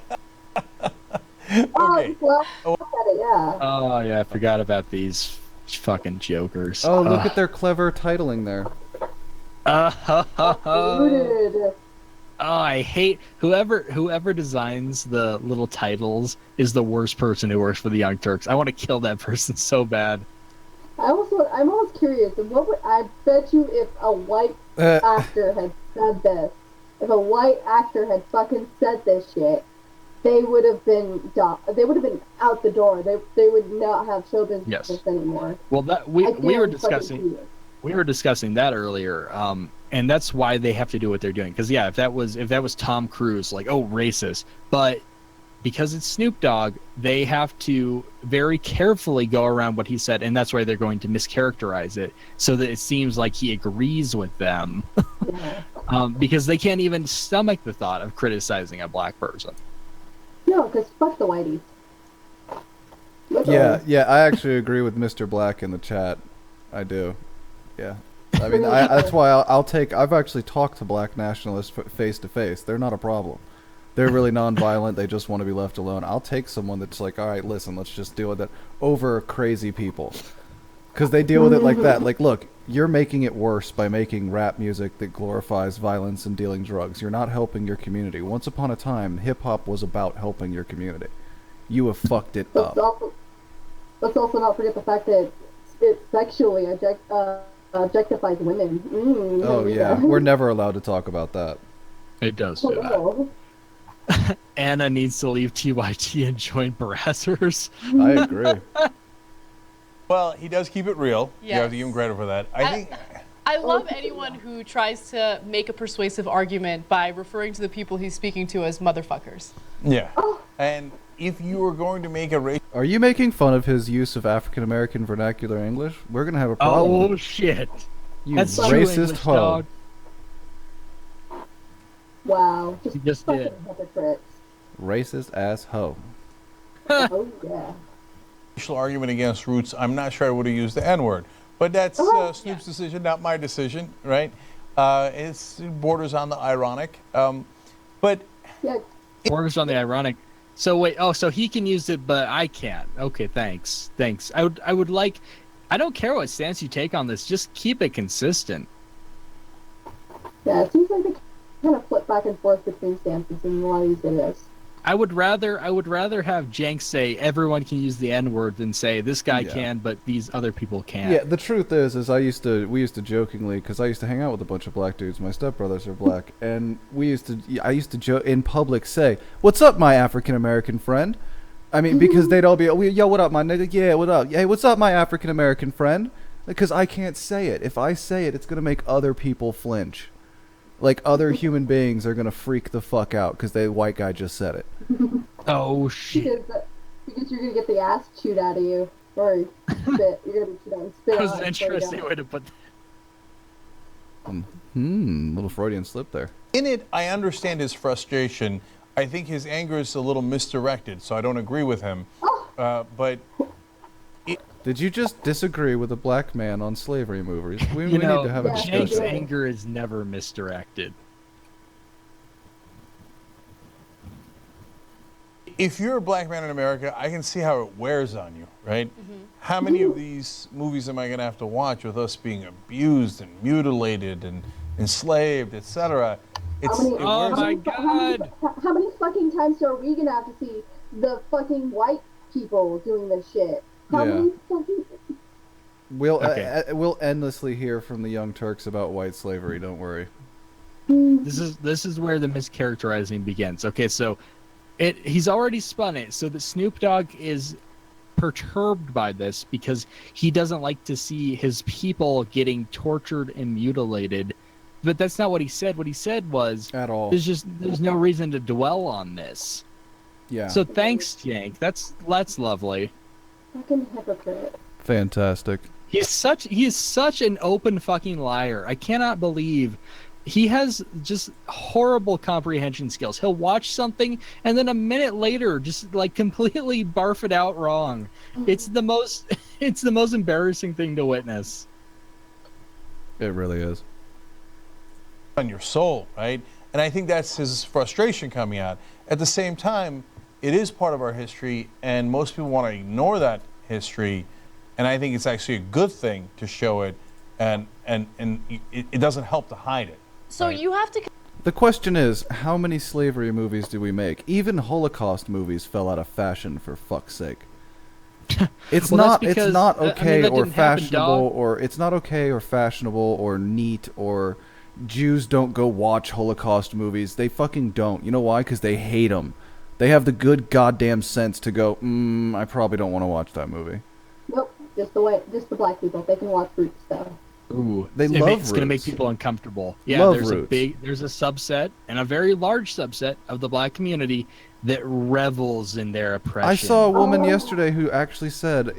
Oh, well, yeah. Oh, yeah, I forgot about these fucking jokers. Oh, look at their clever titling there. Oh, I hate whoever designs the little titles is the worst person who works for the Young Turks. I want to kill that person so bad. I'm almost curious. I bet you if a white actor had said this, if a white actor had fucking said this shit, they would have been out the door. They would not have show business anymore. Well, that we were discussing. We were discussing that earlier, and that's why they have to do what they're doing. Because if that was Tom Cruise, like, oh, racist, but because it's Snoop Dogg, they have to very carefully go around what he said, and that's why they're going to mischaracterize it so that it seems like he agrees with them, because they can't even stomach the thought of criticizing a black person. No, because fuck the whiteys. Yeah, I actually agree with Mr. Black in the chat. I do. Yeah, I mean, that's why I've actually talked to black nationalists face to face. They're not a problem. They're really non-violent. They just want to be left alone. I'll take someone that's like, all right, listen, let's just deal with that over crazy people. Because they deal with it like that. Like, look, you're making it worse by making rap music that glorifies violence and dealing drugs. You're not helping your community. Once upon a time, hip-hop was about helping your community. You have fucked it up. Let's also not forget the fact that it sexually objectifies women. Oh, yeah. We're never allowed to talk about that. It does do that. Anna needs to leave TYT and join Brazzers. I agree. Well, he does keep it real. Yes. You have to give him credit for that. I love anyone who tries to make a persuasive argument by referring to the people he's speaking to as motherfuckers. Yeah. And if you were going to make a race... Are you making fun of his use of African-American vernacular English? We're going to have a problem. Oh, shit. You That's racist hoe. Dog. Wow. You just did. Hypocrites. Racist ass hoe. Oh, yeah. Racial argument against Roots, I'm not sure I would have used the N-word. But that's Snoop's decision, not my decision, right? It borders on the ironic. But... Yeah. Borders on the ironic. So wait, so he can use it, but I can't. Okay, thanks. I would like, I don't care what stance you take on this. Just keep it consistent. Yeah, it seems like they kind of flip back and forth between stances in a lot of these videos. I would rather have Jank say everyone can use the N-word than say this guy Yeah. can, but these other people can't. Yeah, the truth is we used to jokingly, because I used to hang out with a bunch of black dudes. My stepbrothers are black, and I used to joke in public, say, "What's up, my African American friend?" I mean, because they'd all be, "Yo, what up, my nigga? Yeah, what up? Hey, what's up, my African American friend?" Because I can't say it. If I say it, it's gonna make other people flinch. Like, other human beings are gonna freak the fuck out because the white guy just said it. Oh shit! Because you're gonna get the ass chewed out of you, or spit. You're gonna be chewed out and spit That was out. an interesting way to put that. Little Freudian slip there. In it, I understand his frustration. I think his anger is a little misdirected, so I don't agree with him. But did you just disagree with a black man on slavery movies? We need to have a Jank's discussion. anger is never misdirected. if you're a black man in America, I can see how it wears on you, right? How many of these movies am I going to have to watch with us being abused and mutilated and enslaved, etc.? How many fucking times are we gonna have to see the fucking white people doing this shit? How many fucking... We'll endlessly hear from the Young Turks about white slavery. Don't worry. This is where the mischaracterizing begins. Okay, so he's already spun it so that Snoop Dogg is perturbed by this because he doesn't like to see his people getting tortured and mutilated. But that's not what he said. What he said was at all. There's no reason to dwell on this. Yeah. So thanks, Yank. That's lovely. Fucking hypocrite. Fantastic. He is such an open fucking liar. I cannot believe he has just horrible comprehension skills. He'll watch something and then a minute later just like completely barf it out wrong. It's the most embarrassing thing to witness. It really is. On your soul, right? And I think that's his frustration coming out. At the same time, it is part of our history, and most people want to ignore that history. And I think it's actually a good thing to show it, and it doesn't help to hide it. So you have to. The question is, how many slavery movies do we make? Even Holocaust movies fell out of fashion, for fuck's sake. It's well, it's not okay or fashionable, Dogg. or it's not okay or fashionable or neat, or Jews don't go watch Holocaust movies. They fucking don't. You know why? Because they hate them. They have the good goddamn sense to go, I probably don't want to watch that movie. Nope, just the black people. They can watch Roots stuff. Ooh, they love Roots. It's going to make people uncomfortable. Yeah, love there's Roots. there's a subset, and a very large subset of the black community that revels in their oppression. I saw a woman yesterday who actually said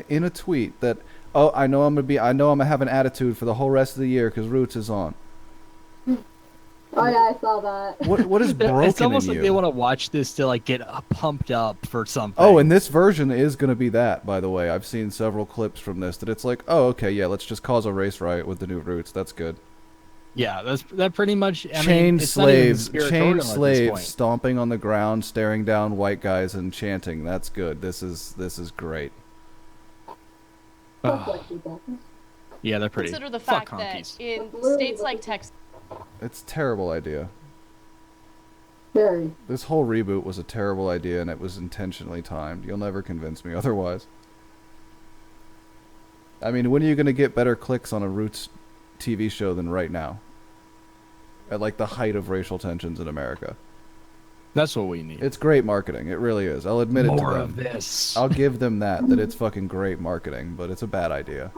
in a tweet that, I know I'm gonna have an attitude for the whole rest of the year because Roots is on. Oh yeah, I saw that. What is broken It's almost in like you? they want to watch this to like get pumped up for something. Oh, and this version is going to be that, by the way. I've seen several clips from this that it's like, okay, yeah, let's just cause a race riot with the new Roots. That's good. Yeah, that pretty much. Chained slaves point. stomping on the ground, staring down white guys and chanting. That's good. This is great. Yeah, they're pretty. Consider the Fuck fact that honkies. in states like Texas. It's a terrible idea. Very. This whole reboot was a terrible idea, and it was intentionally timed. You'll never convince me otherwise. I mean, when are you going to get better clicks on a Roots TV show than right now? At like the height of racial tensions in America. That's what we need. It's great marketing. It really is. I'll admit it to them. More of this. I'll give them that it's fucking great marketing, but it's a bad idea.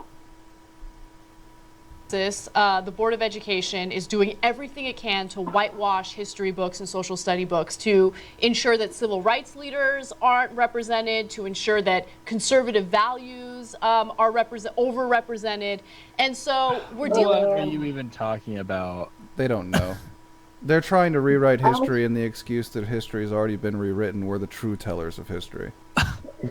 The Board of Education is doing everything it can to whitewash history books and social study books to ensure that civil rights leaders aren't represented, to ensure that conservative values are overrepresented. And so we're dealing What are you even talking about? They don't know. They're trying to rewrite history in the excuse that history has already been rewritten. We're the true tellers of history.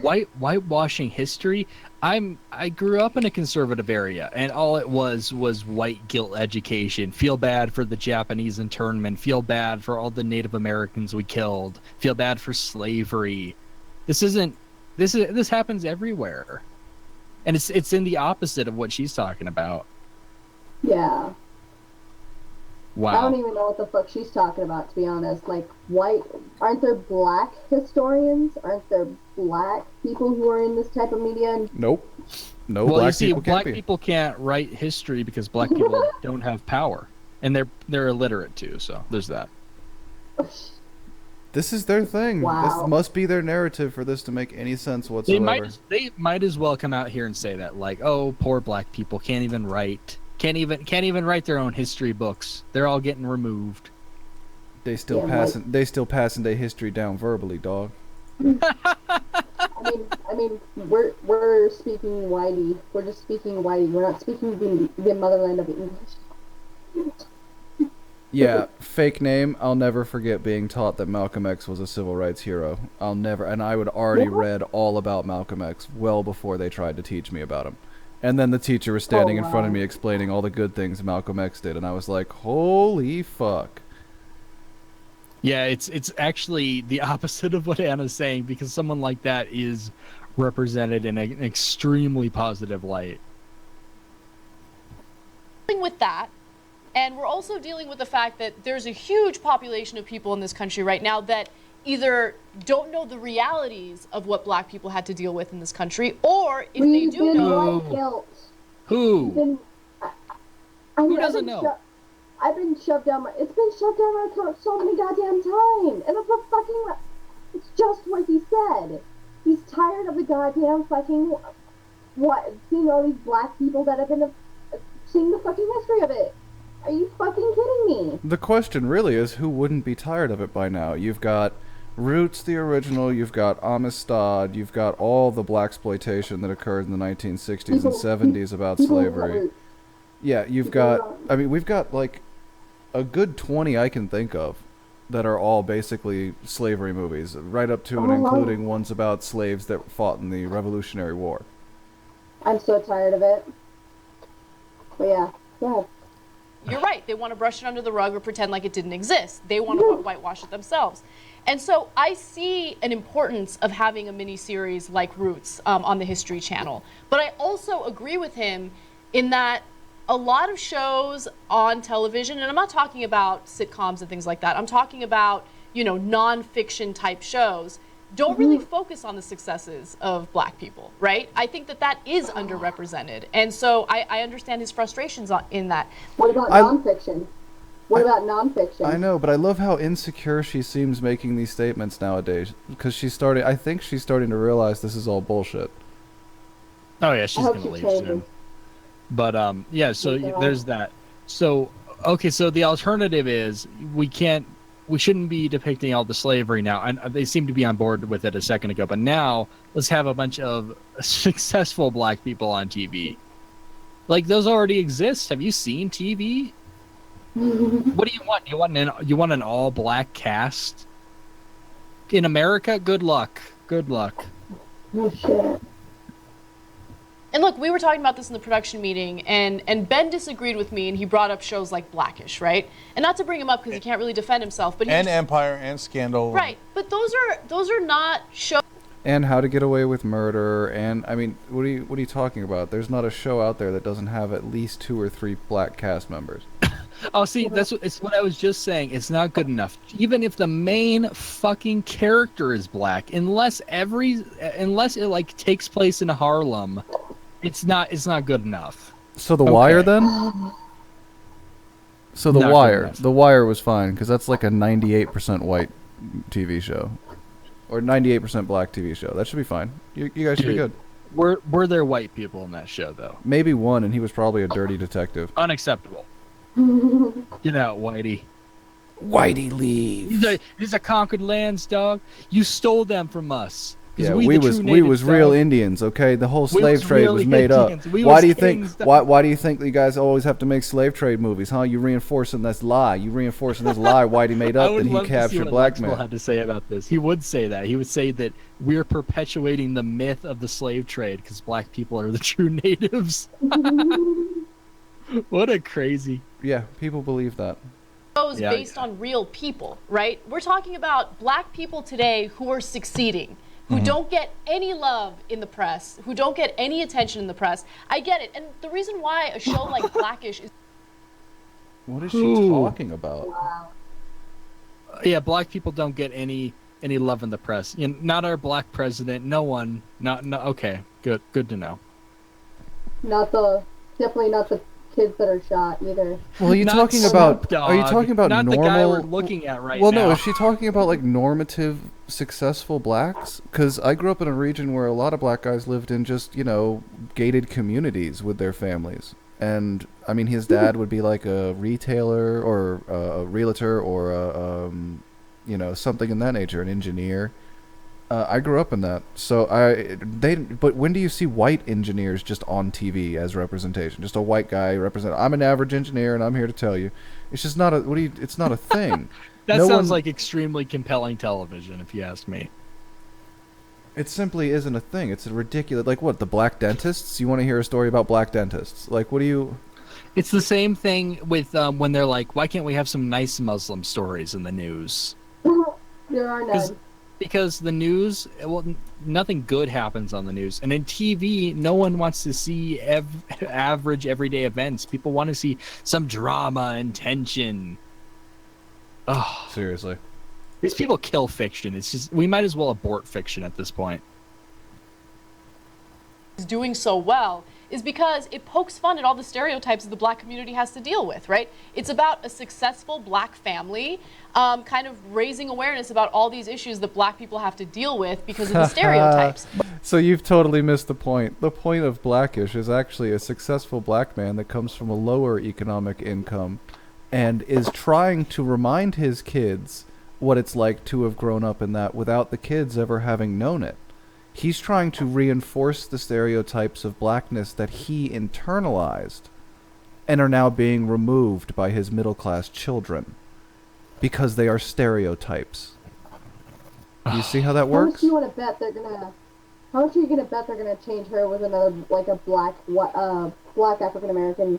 Whitewashing history? I grew up in a conservative area, and all it was white guilt education. Feel bad for the Japanese internment. Feel bad for all the Native Americans we killed. Feel bad for slavery. This happens everywhere. And it's in the opposite of what she's talking about. Yeah. Wow. I don't even know what the fuck she's talking about, to be honest. Like, aren't there black historians? Aren't there black people who are in this type of media? Nope. No, well, black you see, people black can't be. people can't write history because black people don't have power, and they're illiterate too. So there's that. This is their thing. Wow. This must be their narrative for this to make any sense whatsoever. They might as well come out here and say that, like, oh, poor black people can't even write their own history books. They're all getting removed. They still passing their history down verbally, dog. I mean, we're speaking Whitey. We're just speaking Whitey. We're not speaking the motherland of English. Yeah, fake name. I'll never forget being taught that Malcolm X was a civil rights hero. And I would already read all about Malcolm X well before they tried to teach me about him. And then the teacher was standing in front of me explaining all the good things Malcolm X did, and I was like, holy fuck. Yeah, it's actually the opposite of what Anna's saying, because someone like that is represented in an extremely positive light. With that, and we're also dealing with the fact that there's a huge population of people in this country right now that either don't know the realities of what black people had to deal with in this country, or if they do know... Who doesn't know? I've been shoved down it's been shoved down my throat so many goddamn times. And it's just what he said. He's tired of the goddamn fucking, seeing all these black people that have been seeing the fucking history of it. Are you fucking kidding me? The question really is, who wouldn't be tired of it by now? You've got Roots, the original, you've got Amistad, you've got all the blaxploitation that occurred in the 1960s and 70s about slavery. Yeah, you've got, we've got like a good 20 I can think of that are all basically slavery movies, right up to and including ones about slaves that fought in the Revolutionary War. I'm so tired of it. But yeah, yeah. You're right. They want to brush it under the rug or pretend like it didn't exist. They want to whitewash it themselves. And so I see an importance of having a mini-series like Roots on the History Channel. But I also agree with him in that a lot of shows on television, and I'm not talking about sitcoms and things like that, I'm talking about, non-fiction type shows, don't really focus on the successes of black people, right? I think that is underrepresented. And so I understand his frustrations in that. What about nonfiction? What about nonfiction? I know, but I love how insecure she seems making these statements nowadays, because I think she's starting to realize this is all bullshit. Oh yeah, she's gonna leave soon. But yeah, so there's that. So okay, so the alternative is we shouldn't be depicting all the slavery now, and they seem to be on board with it a second ago. But now let's have a bunch of successful black people on TV. Like, those already exist. Have you seen TV? What do you want? You want an all black cast in America? Good luck. Good luck. Oh shit. And look, we were talking about this in the production meeting, and Ben disagreed with me, and he brought up shows like Blackish, right? And not to bring him up because he can't really defend himself, but Empire and Scandal. Right, but those are not shows. And How to Get Away with Murder, and what are you talking about? There's not a show out there that doesn't have at least 2 or 3 black cast members. Oh, see, it's what I was just saying. It's not good enough. Even if the main fucking character is black, unless it like takes place in Harlem, it's not good enough. So The Wire then? So The Wire was fine, because that's like a 98% white TV show. Or 98% black TV show. That should be fine. You guys should be good. Were there white people in that show, though? Maybe one, and he was probably a dirty detective. Unacceptable. Get out, Whitey. Whitey, leave. These are conquered lands, dog. You stole them from us. Yeah, we was real Indians, okay? The whole slave trade was made up. Why do you think you guys always have to make slave trade movies, huh? You reinforcing this lie. Whitey made up that he captured black men. Had to say about this. He would say that. He would say that we're perpetuating the myth of the slave trade because black people are the true natives. What a crazy. Yeah, people believe that. Based on real people, right? We're talking about black people today who are succeeding. who don't get any love in the press, who don't get any attention in the press. I get it. And the reason why a show like Blackish is... What is she talking about? Yeah, black people don't get any love in the press. You know, not our black president. No one. No. Okay, good to know. Definitely not the kids that are shot either. Well, are you talking about? Are you talking about not normal? the guy we're looking at right now. Well, no. Is she talking about like normative, successful blacks? Because I grew up in a region where a lot of black guys lived in just gated communities with their families, and I mean his dad would be like a retailer or a realtor or a something in that nature, an engineer. I grew up in that, so But when do you see white engineers just on TV as representation? Just a white guy represent. I'm an average engineer, and I'm here to tell you, it's just not a. It's not a thing. That sounds like extremely compelling television, if you ask me. It simply isn't a thing. It's a ridiculous. Like what? The black dentists? You want to hear a story about black dentists? Like what do you? It's the same thing with when they're like, why can't we have some nice Muslim stories in the news? There are none. Because the news, nothing good happens on the news. And in TV, no one wants to see average, everyday events. People want to see some drama and tension. Oh, seriously. These people kill fiction. It's just, we might as well abort fiction at this point. Is doing so well is because it pokes fun at all the stereotypes that the black community has to deal with, right? It's about a successful black family kind of raising awareness about all these issues that black people have to deal with because of the stereotypes. So you've totally missed the point. The point of Blackish is actually a successful black man that comes from a lower economic income and is trying to remind his kids what it's like to have grown up in that without the kids ever having known it. He's trying to reinforce the stereotypes of blackness that he internalized and are now being removed by his middle-class children because they are stereotypes. You see how that works? How much do you want to bet they're gonna? How much are you gonna bet they're gonna change her with another a black African American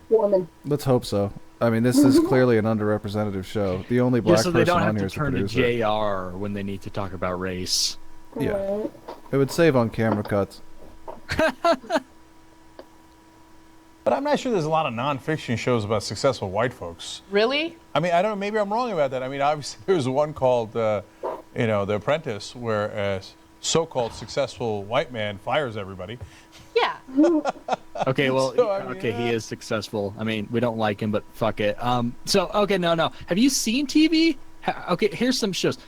woman? Let's hope so. I mean, this is clearly an underrepresented show. The only black so they person don't have on here to is the turn to producer. JR when they need to talk about race. Yeah, it would save on camera cuts. But I'm not sure there's a lot of nonfiction shows about successful white folks. Really? I mean, I don't know. Maybe I'm wrong about that. I mean, obviously there was one called, The Apprentice, where a so-called successful white man fires everybody. Yeah. Okay, well, So, he is successful. I mean, we don't like him, but fuck it. No. Have you seen TV? Okay, here's some shows.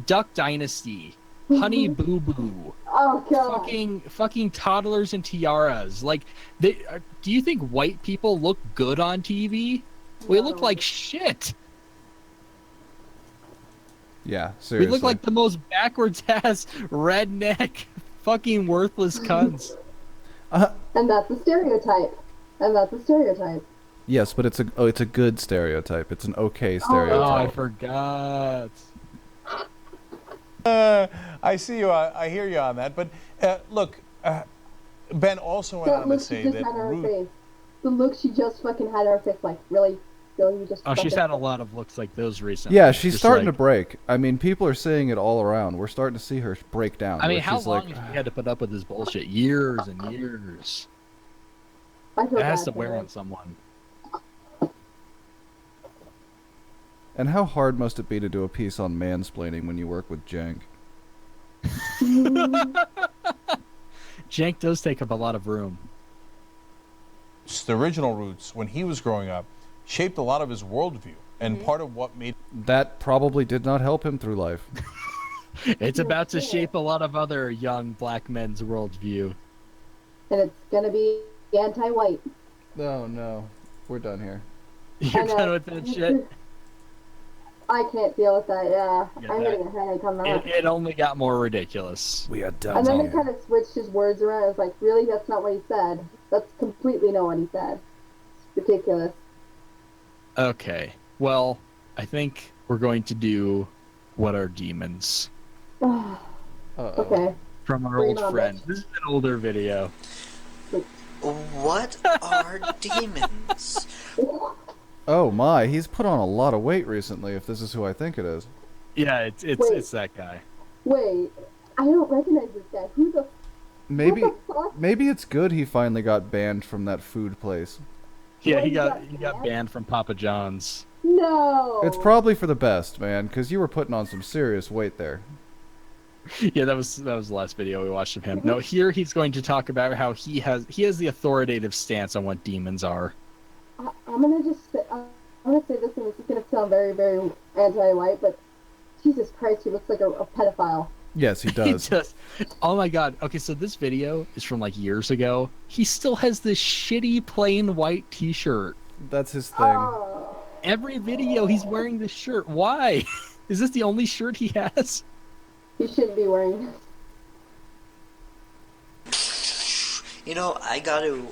Duck Dynasty, Honey Boo Boo. Oh god. Fucking toddlers and tiaras. Like, do you think white people look good on TV? We look like shit. Yeah, seriously. We look like the most backwards ass redneck fucking worthless cunts. And that's a stereotype. Yes, but it's a good stereotype. It's an okay stereotype. Oh, I forgot. I see you. I hear you on that. But look, Ben also went on to say that the look she just fucking had on her face, like really. You just she's had a lot of looks like those recently. Yeah, she's starting to break. I mean, people are seeing it all around. We're starting to see her break down. I mean, how long has she had to put up with this bullshit? Years and years. It has to wear on someone. And how hard must it be to do a piece on mansplaining when you work with Jank? Jank does take up a lot of room. The original roots, when he was growing up, shaped a lot of his worldview, and part of what made that probably did not help him through life. It's about to shape a lot of other young black men's worldview. And it's gonna be anti-white. Oh no, we're done here. You're done with that shit? I can't deal with that, yeah. I'm getting a headache on that. It only got more ridiculous. We are done. And then he kind of switched his words around. I was like, really? That's not what he said. That's completely not what he said. It's ridiculous. Okay, well, I think we're going to do What Are Demons? Okay. From our old friend. This is an older video. What are demons? Oh my, he's put on a lot of weight recently, if this is who I think it is. Yeah, it's that guy. Wait, I don't recognize this guy. Who the? Maybe What the fuck? maybe it's good he finally got banned from that food place. Yeah, What, he he got got banned from Papa John's. No. It's probably for the best, man, because you were putting on some serious weight there. Yeah, that was the last video we watched of him. No, here he's going to talk about how he has the authoritative stance on what demons are. I'm gonna say this, and this is gonna sound very, very anti-white, but Jesus Christ, he looks like a pedophile. Yes, he does. Oh my god. Okay, so this video is from like years ago. He still has this shitty plain white t-shirt. That's his thing. Every video he's wearing this shirt. Why? Is this the only shirt he has? He shouldn't be wearing it. You know, I gotta,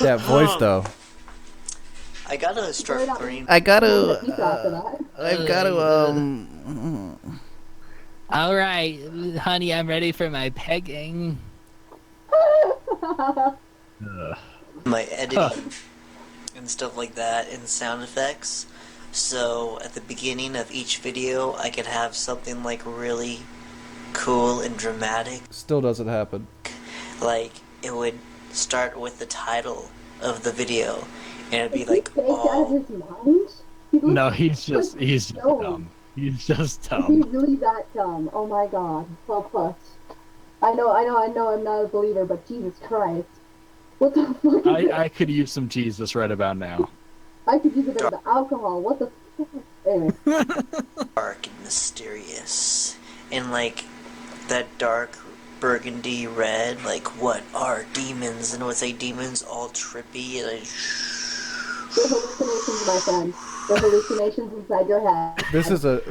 That voice, though. I gotta start learning. I've got to, All right, honey, I'm ready for my pegging. My editing and stuff like that, and sound effects. So at the beginning of each video, I could have something like really cool and dramatic. Still doesn't happen. Like, it would start with the title of the video, and it'd be like, out of his mind? No, he's just dumb. He's just dumb. He's really that dumb. Oh my god. Well put. I know, I'm not a believer, but Jesus Christ. What the fuck? I could use some Jesus right about now. I could use a bit of alcohol. What the fuck? Anyway. Dark and mysterious. And like, that dark burgundy red, like, what are demons? And it would say demons all trippy, and They're hallucinations, my friend. They're hallucinations inside your head.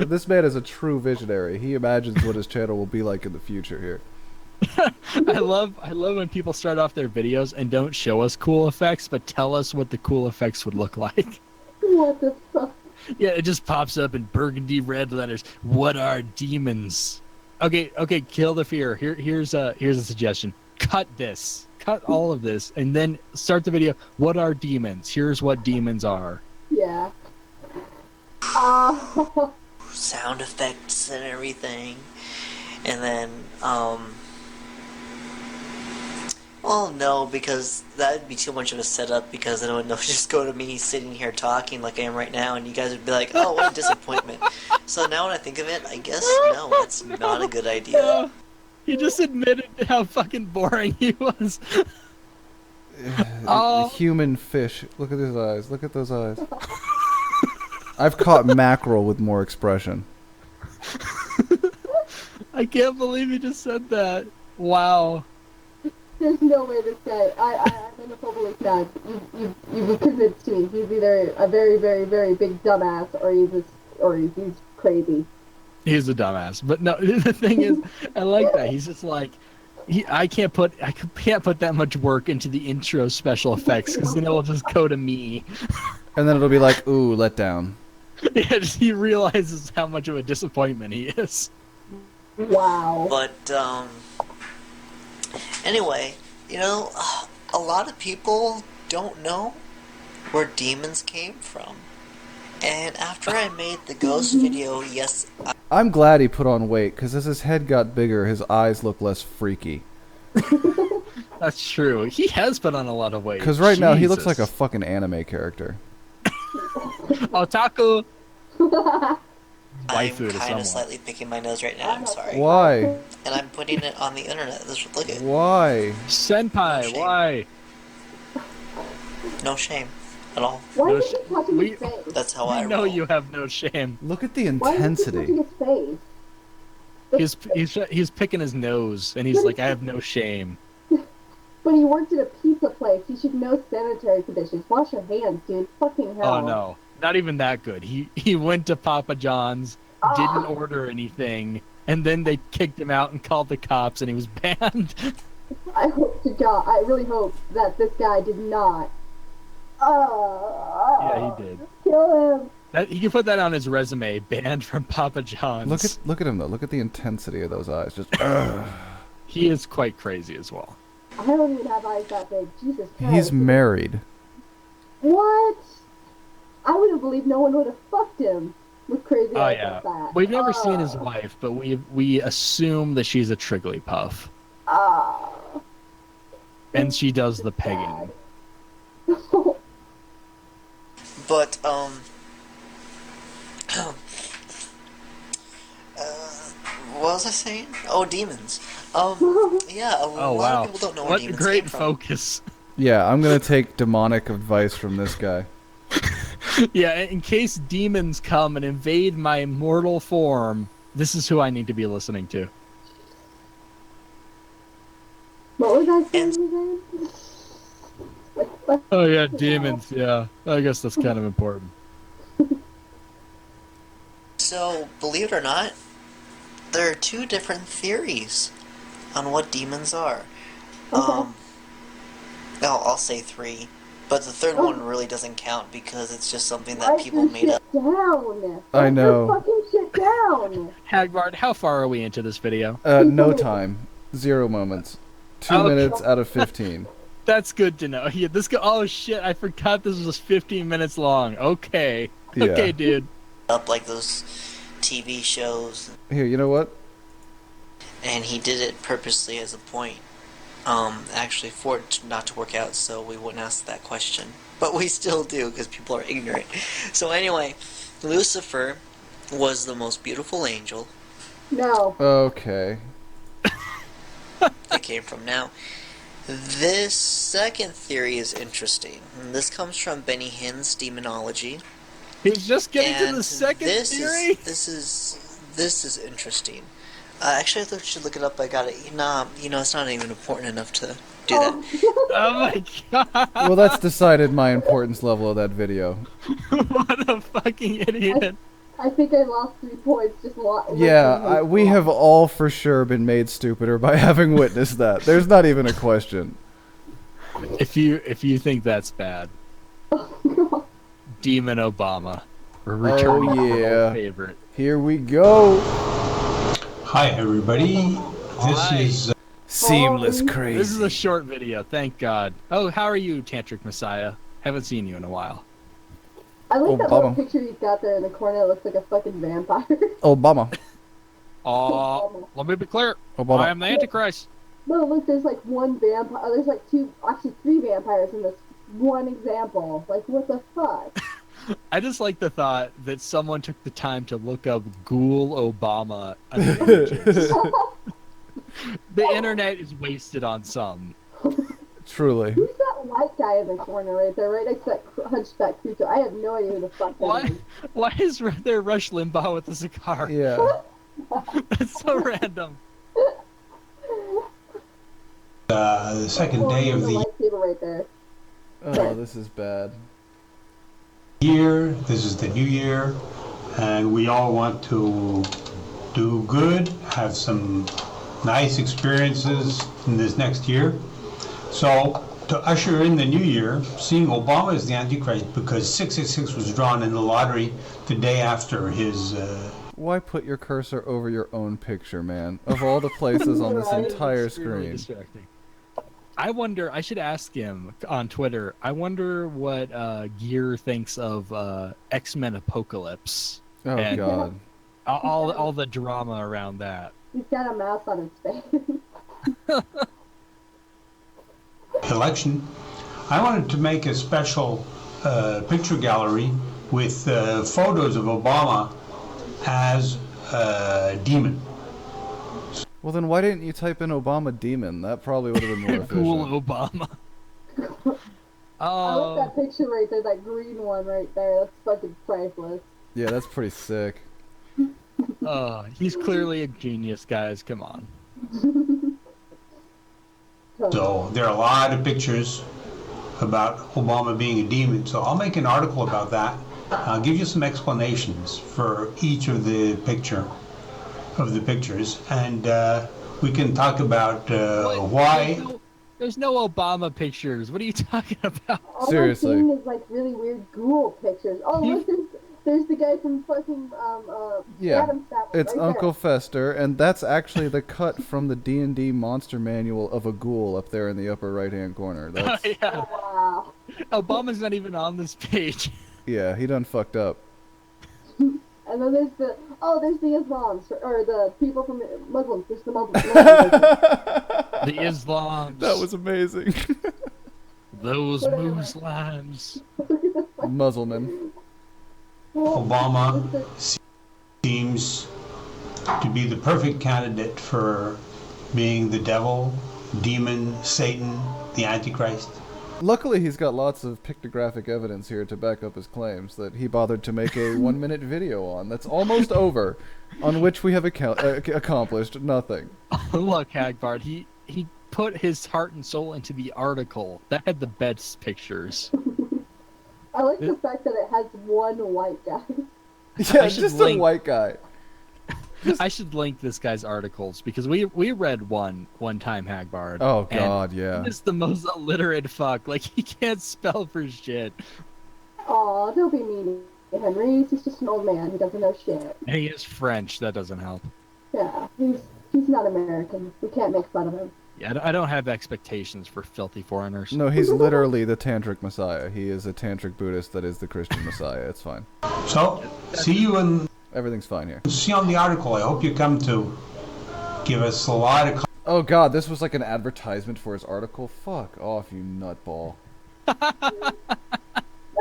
This man is a true visionary. He imagines what his channel will be like in the future here. I love when people start off their videos and don't show us cool effects, but tell us what the cool effects would look like. What the fuck? Yeah, it just pops up in burgundy red letters. What are demons? Okay, kill the fear. Here's a suggestion. Cut this. Cut all of this, and then start the video. What are demons? Here's what demons are. Yeah. sound effects and everything. And then, well, no, because that would be too much of a setup, because then it would just go to me sitting here talking like I am right now, and you guys would be like, oh, what a disappointment. So now when I think of it, I guess, no, that's not a good idea. He just admitted how fucking boring he was. Human fish. Look at his eyes. Look at those eyes. I've caught mackerel with more expression. I can't believe he just said that. Wow. There's no way this guy. I'm in a full belief that you've convinced me. He's either a very, very, very big dumbass, or he's crazy. He's a dumbass. But no, the thing is, I like that. He's just like, I can't put that much work into the intro special effects, because then it will just go to me. And then it'll be like, ooh, let down. Yeah, he realizes how much of a disappointment he is. Wow. But, anyway, you know, a lot of people don't know where demons came from. And after I made the ghost video, yes, I'm glad he put on weight, because as his head got bigger, his eyes look less freaky. That's true. He has put on a lot of weight. Because right now, he looks like a fucking anime character. Otaku! I'm kind of slightly picking my nose right now, I'm sorry. Why? And I'm putting it on the internet. Look at it. Why? Senpai, why? No shame at all. Why is he touching his face? That's how I roll. know you have no shame. Look at the Why is he intensity. touching his face? He's picking his nose, and he's like, I have no shame. But he worked at a pizza place. He should know sanitary conditions. Wash your hands, dude. Fucking hell. Oh no, not even that good. He went to Papa John's, didn't order anything, and then they kicked him out and called the cops, and he was banned. I hope to God. I really hope that this guy did not. Yeah, he did. Kill him. He can put that on his resume. Banned from Papa John's. Look at him though. Look at the intensity of those eyes. Just. He is quite crazy as well. I don't even have eyes that big. Jesus Christ. He's married. What? I would have believed no one would have fucked him. was crazy. Oh yeah, we've never seen his wife, but we assume that she's a Trigglypuff, and she does the pegging. But what was I saying? Oh, demons. Yeah, a lot of people don't know where demons What a great came from. focus. Yeah, I'm gonna take demonic advice from this guy. Yeah, in case demons come and invade my mortal form, this is who I need to be listening to. What was that saying again? Oh yeah, demons. Yeah, I guess that's kind of important. So, believe it or not, there are two different theories on what demons are. No, I'll say three, but the third one really doesn't count because it's just something that people made up. I know. Fucking shit down. Hagbard, how far are we into this video? No time. 0 moments. 2 minutes out of 15. That's good to know. Yeah, this go. Oh shit! I forgot this was 15 minutes long. Okay. Yeah. Okay, dude. Up like those TV shows. Here, you know what? And he did it purposely as a point. Actually for it not to work out, so we wouldn't ask that question. But we still do, because people are ignorant. So anyway, Lucifer was the most beautiful angel. No. Okay. That came from now. This second theory is interesting. And this comes from Benny Hinn's Demonology. He's just getting to the second theory? This is interesting. Actually, I thought you should look it up. I got it. Nah, it's not even important enough to do that. Oh my god. Well, that's decided my importance level of that video. What a fucking idiot. I think I lost 3 points just Yeah, we have all for sure been made stupider by having witnessed that. There's not even a question. If you think that's bad. Demon Obama. We're returning to our old favorite. Here we go. Hi everybody. This is Seamless Crazy. This is a short video, thank God. Oh, how are you, Tantric Messiah? Haven't seen you in a while. I like that little picture he's got there in the corner. It looks like a fucking vampire. Obama. Let me be clear. Obama. I am the Antichrist. No, look, there's like one vampire. There's like actually 3 vampires in this one example. Like, what the fuck? I just like the thought that someone took the time to look up Ghoul Obama under images. The internet is wasted on some. Truly. Who's that white guy in the corner right there, right next to that hunchback creature? I have no idea who the fuck that is. Why is there Rush Limbaugh with a cigar? Yeah. That's so random. the second day of the lightsaber right there. Oh, this is bad. year. This is the new year, and we all want to do good, have some nice experiences in this next year. So, to usher in the new year, seeing Obama as the Antichrist, because 666 was drawn in the lottery the day after his... Why put your cursor over your own picture, man? Of all the places on this entire screen. I wonder, I should ask him on Twitter, I wonder what Gear thinks of X-Men Apocalypse. Oh, and God. All the drama around that. He's got a mouse on his face. election, I wanted to make a special picture gallery with photos of Obama as a demon. Well, then why didn't you type in Obama demon? That probably would have been more efficient. Cool Obama. I like that picture right there, that green one right there. That's fucking priceless. Yeah, that's pretty sick. He's clearly a genius, guys. Come on. So there are a lot of pictures about Obama being a demon. So I'll make an article about that. I'll give you some explanations for each of the pictures, and we can talk about why. There's no Obama pictures. What are you talking about? All Seriously. I'm seeing is like really weird ghoul pictures. Oh, look, there's the guy from fucking Yeah, Adam's family. it's right Uncle Fester, and that's actually the cut from the D&D monster manual of a ghoul up there in the upper right-hand corner. That's, Yeah. there. Wow. Obama's not even on this page. yeah, he done fucked up. And And then there's the Islams or the people from Muslims. There's the Muslims. The Islams. That was amazing. Those Muslims. Muzzlemen. Obama seems to be the perfect candidate for being the devil, demon, Satan, the Antichrist. Luckily, he's got lots of pictographic evidence here to back up his claims that he bothered to make a 1-minute video on that's almost over, on which we have accomplished nothing. Look, Hagbard, he put his heart and soul into the article. That had the best pictures. I like the fact that it has one white guy. Yeah, just a white guy. I should link this guy's articles because we read one time, Hagbard. Oh God, yeah. He's the most illiterate fuck. Like he can't spell for shit. Aw, don't be mean to him, Reese. He's just an old man. He doesn't know shit. And he is French. That doesn't help. Yeah, he's not American. We can't make fun of him. Yeah, I don't have expectations for filthy foreigners. No, he's literally the tantric messiah. He is a tantric Buddhist that is the Christian messiah. It's fine. So, see you in... Everything's fine here. See on the article. I hope you come to give us a lot of... Oh God, this was like an advertisement for his article? Fuck off, you nutball. That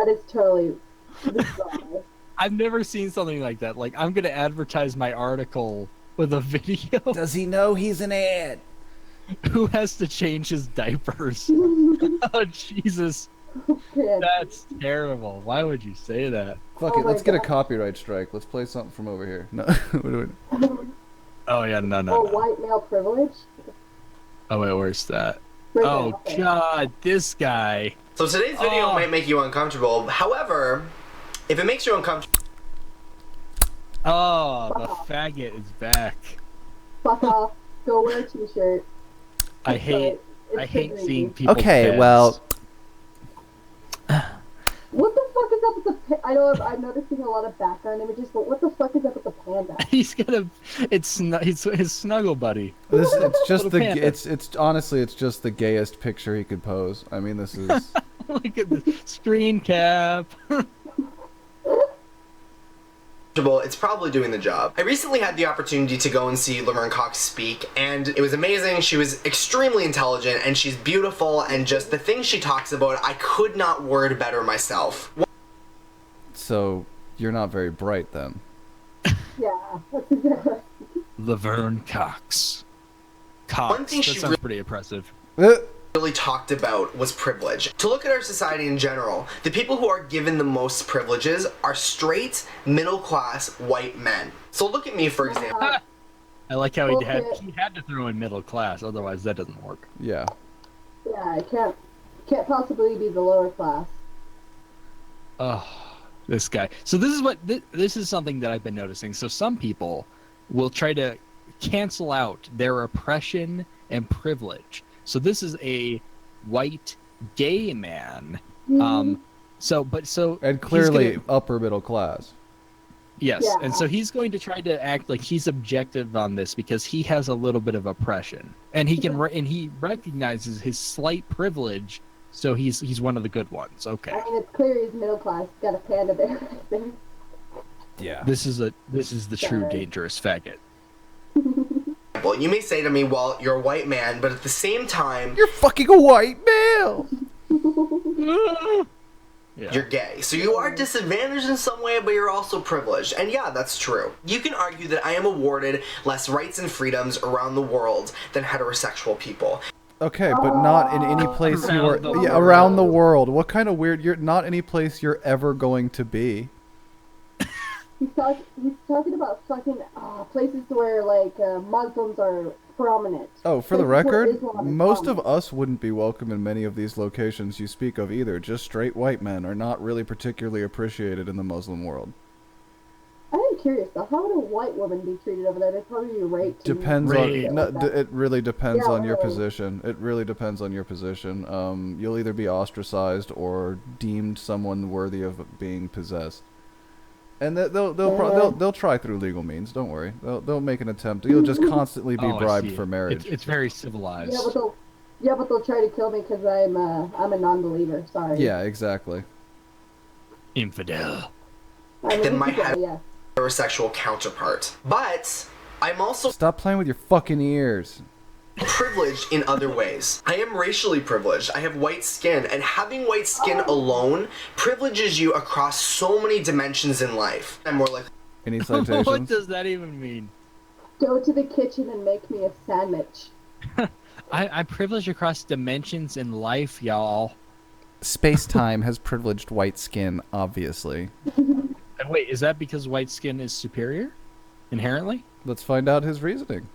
is totally bizarre. I've never seen something like that. Like, I'm gonna advertise my article with a video. Does he know he's an ad? Who has to change his diapers? Oh, Jesus. That's terrible. Why would you say that? Fuck it, let's get a copyright strike. Let's play something from over here. No, what do we... Oh, yeah, no. White male privilege? Oh, wait, where's that? Right oh, there. God, this guy. So today's video might make you uncomfortable. However, if it makes you uncomfortable... Oh, the faggot is back. Fuck off. Go wear a t-shirt. I hate seeing people. Okay, pissed. well... What the fuck is up with the I know I'm noticing a lot of background images, but what the fuck is up with the panda? He's got it's his snuggle buddy. It's just Little panda. it's honestly it's just the gayest picture he could pose. I mean, this is... Look at the screen cap. It's probably doing the job. I recently had the opportunity to go and see Laverne Cox speak, and it was amazing. She was extremely intelligent, and she's beautiful, and just the things she talks about, I could not word better myself. So, you're not very bright then. Yeah. Laverne Cox. One thing That she sounds pretty impressive. really talked about was privilege. To look at our society in general, the people who are given the most privileges are straight, middle-class, white men. So look at me, for example. I like how he had to throw in middle class, otherwise that doesn't work. Yeah. Yeah, it can't possibly be the lower class. Oh, this guy. So this is something that I've been noticing. So some people will try to cancel out their oppression and privilege. So this is a white gay man. And clearly upper middle class. Yes, Yeah. and so he's going to try to act like he's objective on this because he has a little bit of oppression, and he can and he recognizes his slight privilege, so he's one of the good ones. Okay. I mean, it's clear he's middle class. He's got a panda bear right there. Yeah. This is the true dangerous faggot. Well, you may say to me, well, you're a white man, but at the same time... You're fucking a white male! You're gay. So you are disadvantaged in some way, but you're also privileged. And yeah, that's true. You can argue that I am awarded less rights and freedoms around the world than heterosexual people. Okay, but not in any place around the world. What kind of weird... You're not any place you're ever going to be. He's talking about fucking places where like Muslims are prominent. Oh, for the Places where record, Islam is most prominent. of us wouldn't be welcome in many of these locations you speak of either. Just straight white men are not really particularly appreciated in the Muslim world. I am curious though. How would a white woman be treated over there? They'd probably be raped. and Depends shit on. like that. It really depends Yeah, on your really. position. It really depends on your position. You'll either be ostracized or deemed someone worthy of being possessed. And they'll try through legal means. Don't worry. They'll make an attempt. You'll just constantly be Oh, I bribed see. for marriage. It's very civilized. Yeah, but they'll try to kill me because I'm a non-believer. Sorry. Yeah, exactly. Infidel. I'm Then my yeah. heterosexual counterpart. But I'm also Stop playing with your fucking ears. privileged in other ways. I am racially privileged. I have white skin, and having white skin alone privileges you across so many dimensions in life. I'm more like... Any citations? What does that even mean? Go to the kitchen and make me a sandwich. I'm privileged across dimensions in life, y'all. Space-time has privileged white skin, obviously. And wait, is that because white skin is superior? Inherently? Let's find out his reasoning.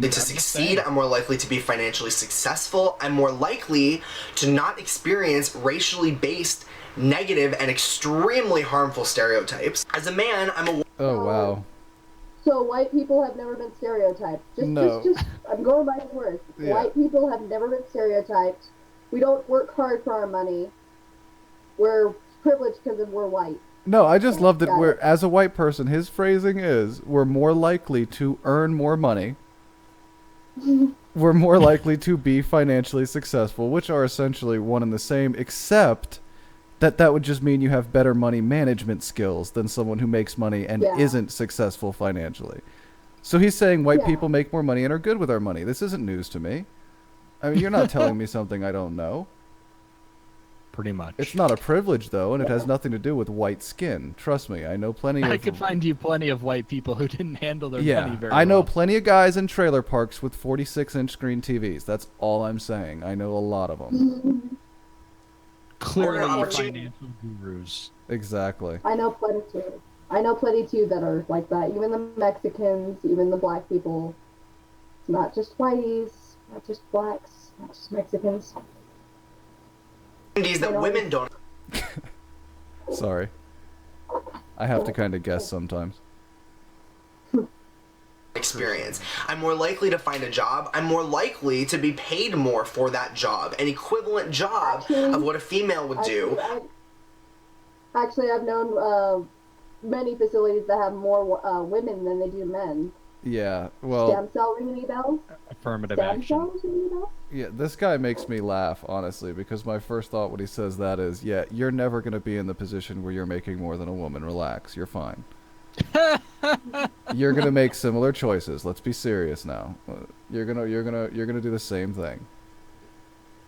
To succeed, I'm more likely to be financially successful. I'm more likely to not experience racially based, negative, and extremely harmful stereotypes. As a man, I'm a... Oh, wow. So white people have never been stereotyped. Just I'm going by his words. Yeah. White people have never been stereotyped. We don't work hard for our money. We're privileged because we're white. No, I just love that Got we're, it. as a white person, his phrasing is, we're more likely to earn more money. We're more likely to be financially successful, which are essentially one and the same, except that would just mean you have better money management skills than someone who makes money and isn't successful financially. So he's saying white people make more money and are good with our money. This isn't news to me. I mean, you're not telling me something I don't know. Pretty much. It's not a privilege, though, and it has nothing to do with white skin. Trust me, I know plenty of... I could find you plenty of white people who didn't handle their money very well. I know plenty of guys in trailer parks with 46-inch screen TVs. That's all I'm saying. I know a lot of them. Clearly financial gurus. Exactly. I know plenty too. I know plenty too that are like that. Even the Mexicans, even the black people. It's not just whiteys, not just blacks, not just Mexicans. That women don't Sorry. I have to kind of guess sometimes. experience. I'm more likely to find a job. I'm more likely to be paid more for that job. An equivalent job of what a female would do. Actually, I've known many facilities that have more women than they do men. Yeah, well... Stem cell ring any bells? Affirmative Stem action. cells ring any bells? Yeah, this guy makes me laugh, honestly, because my first thought when he says that is, yeah, you're never going to be in the position where you're making more than a woman. Relax, you're fine. You're going to make similar choices. Let's be serious now. You're going to do the same thing.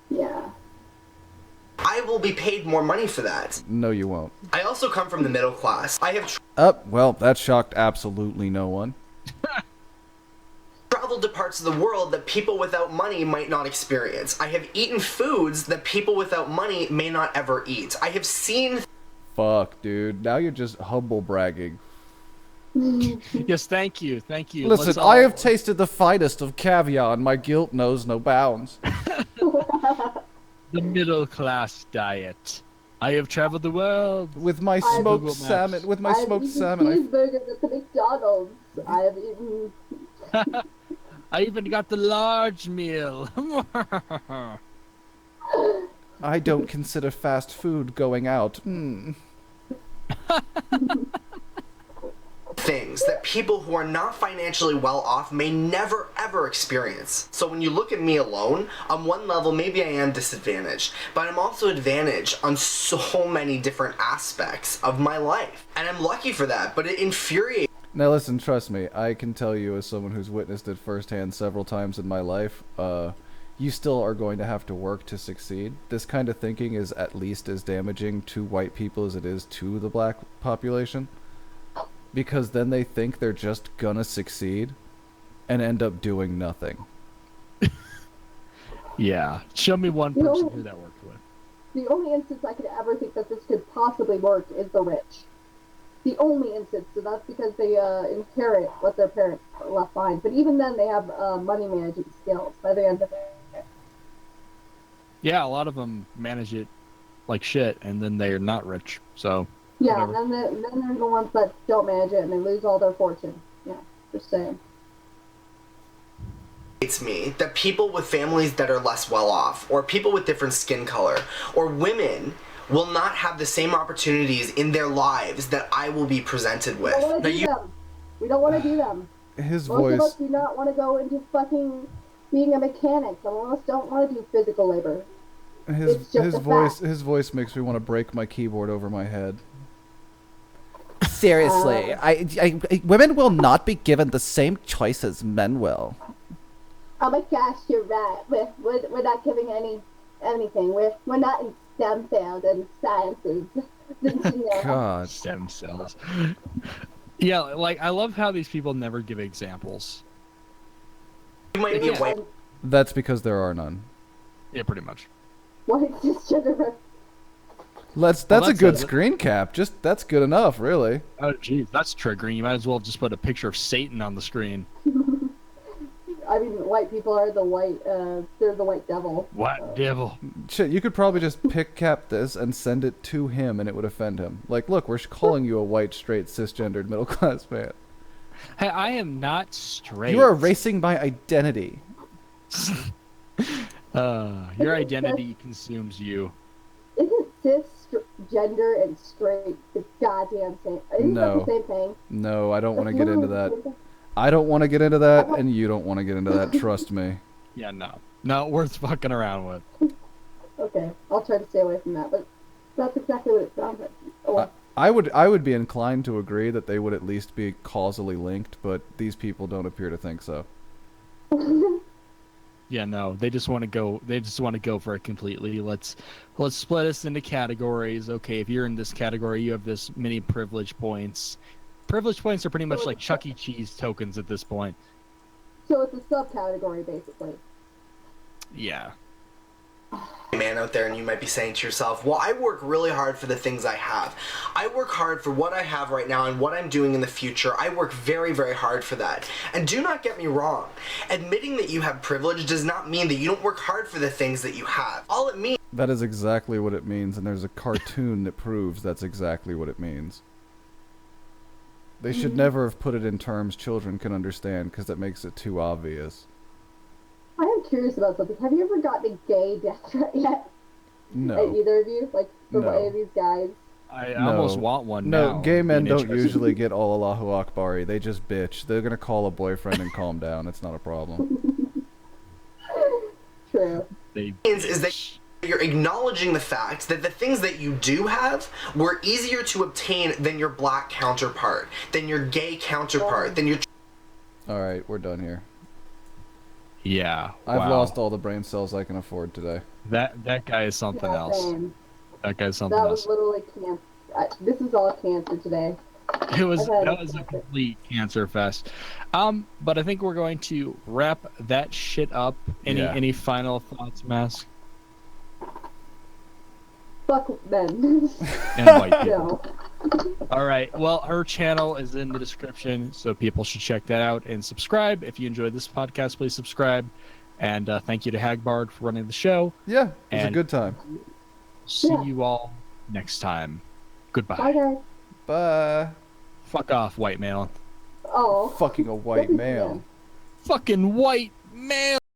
Yeah. I will be paid more money for that. No, you won't. I also come from the middle class. I have Well, that shocked absolutely no one. traveled to parts of the world that people without money might not experience. I have eaten foods that people without money may not ever eat. I have seen... Fuck, dude. Now you're just humble bragging. Yes, thank you. Thank you. Listen, I have tasted the finest of caviar, and my guilt knows no bounds. The middle class diet. I have traveled the world with my smoked salmon. With my smoked salmon. Cheeseburgers at the McDonald's. I have eaten. I even got the large meal. I don't consider fast food going out. Things that people who are not financially well off may never ever experience. So when you look at me alone, on one level maybe I am disadvantaged, but I'm also advantaged on so many different aspects of my life. And I'm lucky for that, but it infuriates. Now listen, trust me, I can tell you as someone who's witnessed it firsthand several times in my life, you still are going to have to work to succeed. This kind of thinking is at least as damaging to white people as it is to the black population. Because then they think they're just gonna succeed and end up doing nothing. Yeah. Show me one person who that worked with. The only instance I could ever think that this could possibly work is the rich. The only instance, so that's because they inherit what their parents left behind. But even then, they have money management skills by the end of it. Yeah, a lot of them manage it like shit, and then they're not rich. So. Yeah, and then there's the ones that don't manage it and they lose all their fortune. Yeah, just saying. It's me that people with families that are less well off, or people with different skin color, or women will not have the same opportunities in their lives that I will be presented with. We don't want to do them. His Most of us do not want to go into fucking being a mechanic. Some of us don't want to do physical labor. His voice makes me want to break my keyboard over my head. Seriously, women will not be given the same choice as men will. Oh my gosh, you're right. We're not giving anything. We're not in STEM field and sciences. God. Stem cells. Yeah, like I love how these people never give examples. You might be white. That's because there are none. Yeah, pretty much. White cisgender. That's a good screen cap. That's good enough, really. Oh, geez, that's triggering. You might as well just put a picture of Satan on the screen. I mean, white people are they're the white devil. White devil. Shit, you could probably just pick cap this and send it to him, and it would offend him. Like, look, we're calling you a white, straight, cisgendered, middle class man. Hey, I am not straight. You are erasing my identity. Your identity consumes you. Isn't cisgender and straight the goddamn same? Isn't that the same thing? No, I don't want to get into that. I don't want to get into that, and you don't want to get into that. Trust me. Yeah, no. Not worth fucking around with. Okay, I'll try to stay away from that, but that's exactly what it sounds like. Oh, well. I would be inclined to agree that they would at least be causally linked, but these people don't appear to think so. Yeah, no. They just want to go. They just want to go for it completely. Let's split us into categories. Okay, if you're in this category, you have this many privilege points. Privilege points are pretty much like Chuck E. Cheese tokens at this point. So it's a subcategory, basically. Yeah. Man out there, and you might be saying to yourself, well, I work really hard for the things I have. I work hard for what I have right now and what I'm doing in the future. I work very, very hard for that. And do not get me wrong. Admitting that you have privilege does not mean that you don't work hard for the things that you have. All it means... That is exactly what it means, and there's a cartoon that proves that's exactly what it means. They should never have put it in terms children can understand, because that makes it too obvious. I am curious about something. Have you ever gotten a gay death threat yet? No. Either of you? Like, from any of these guys? I almost want one now. No, gay men don't usually get all Allahu Akbari. They just bitch. They're going to call a boyfriend and calm down. It's not a problem. True. Is that you're acknowledging the fact that the things that you do have were easier to obtain than your black counterpart, than your gay counterpart, than your... Alright, we're done here. Yeah. I've lost all the brain cells I can afford today. That guy is something else. Same. That guy's something That else. was literally cancer. This is all cancer today. That was a complete cancer fest. But I think we're going to wrap that shit up. Any final thoughts, Mask? Fuck men. And white people. No. All right. Well, her channel is in the description, so people should check that out and subscribe. If you enjoyed this podcast, please subscribe. And thank you to Hagbard for running the show. Yeah, it was a good time. See you all next time. Goodbye. Bye, guys. Bye. Fuck off, white male. Oh. Fucking a white male. Fucking white male.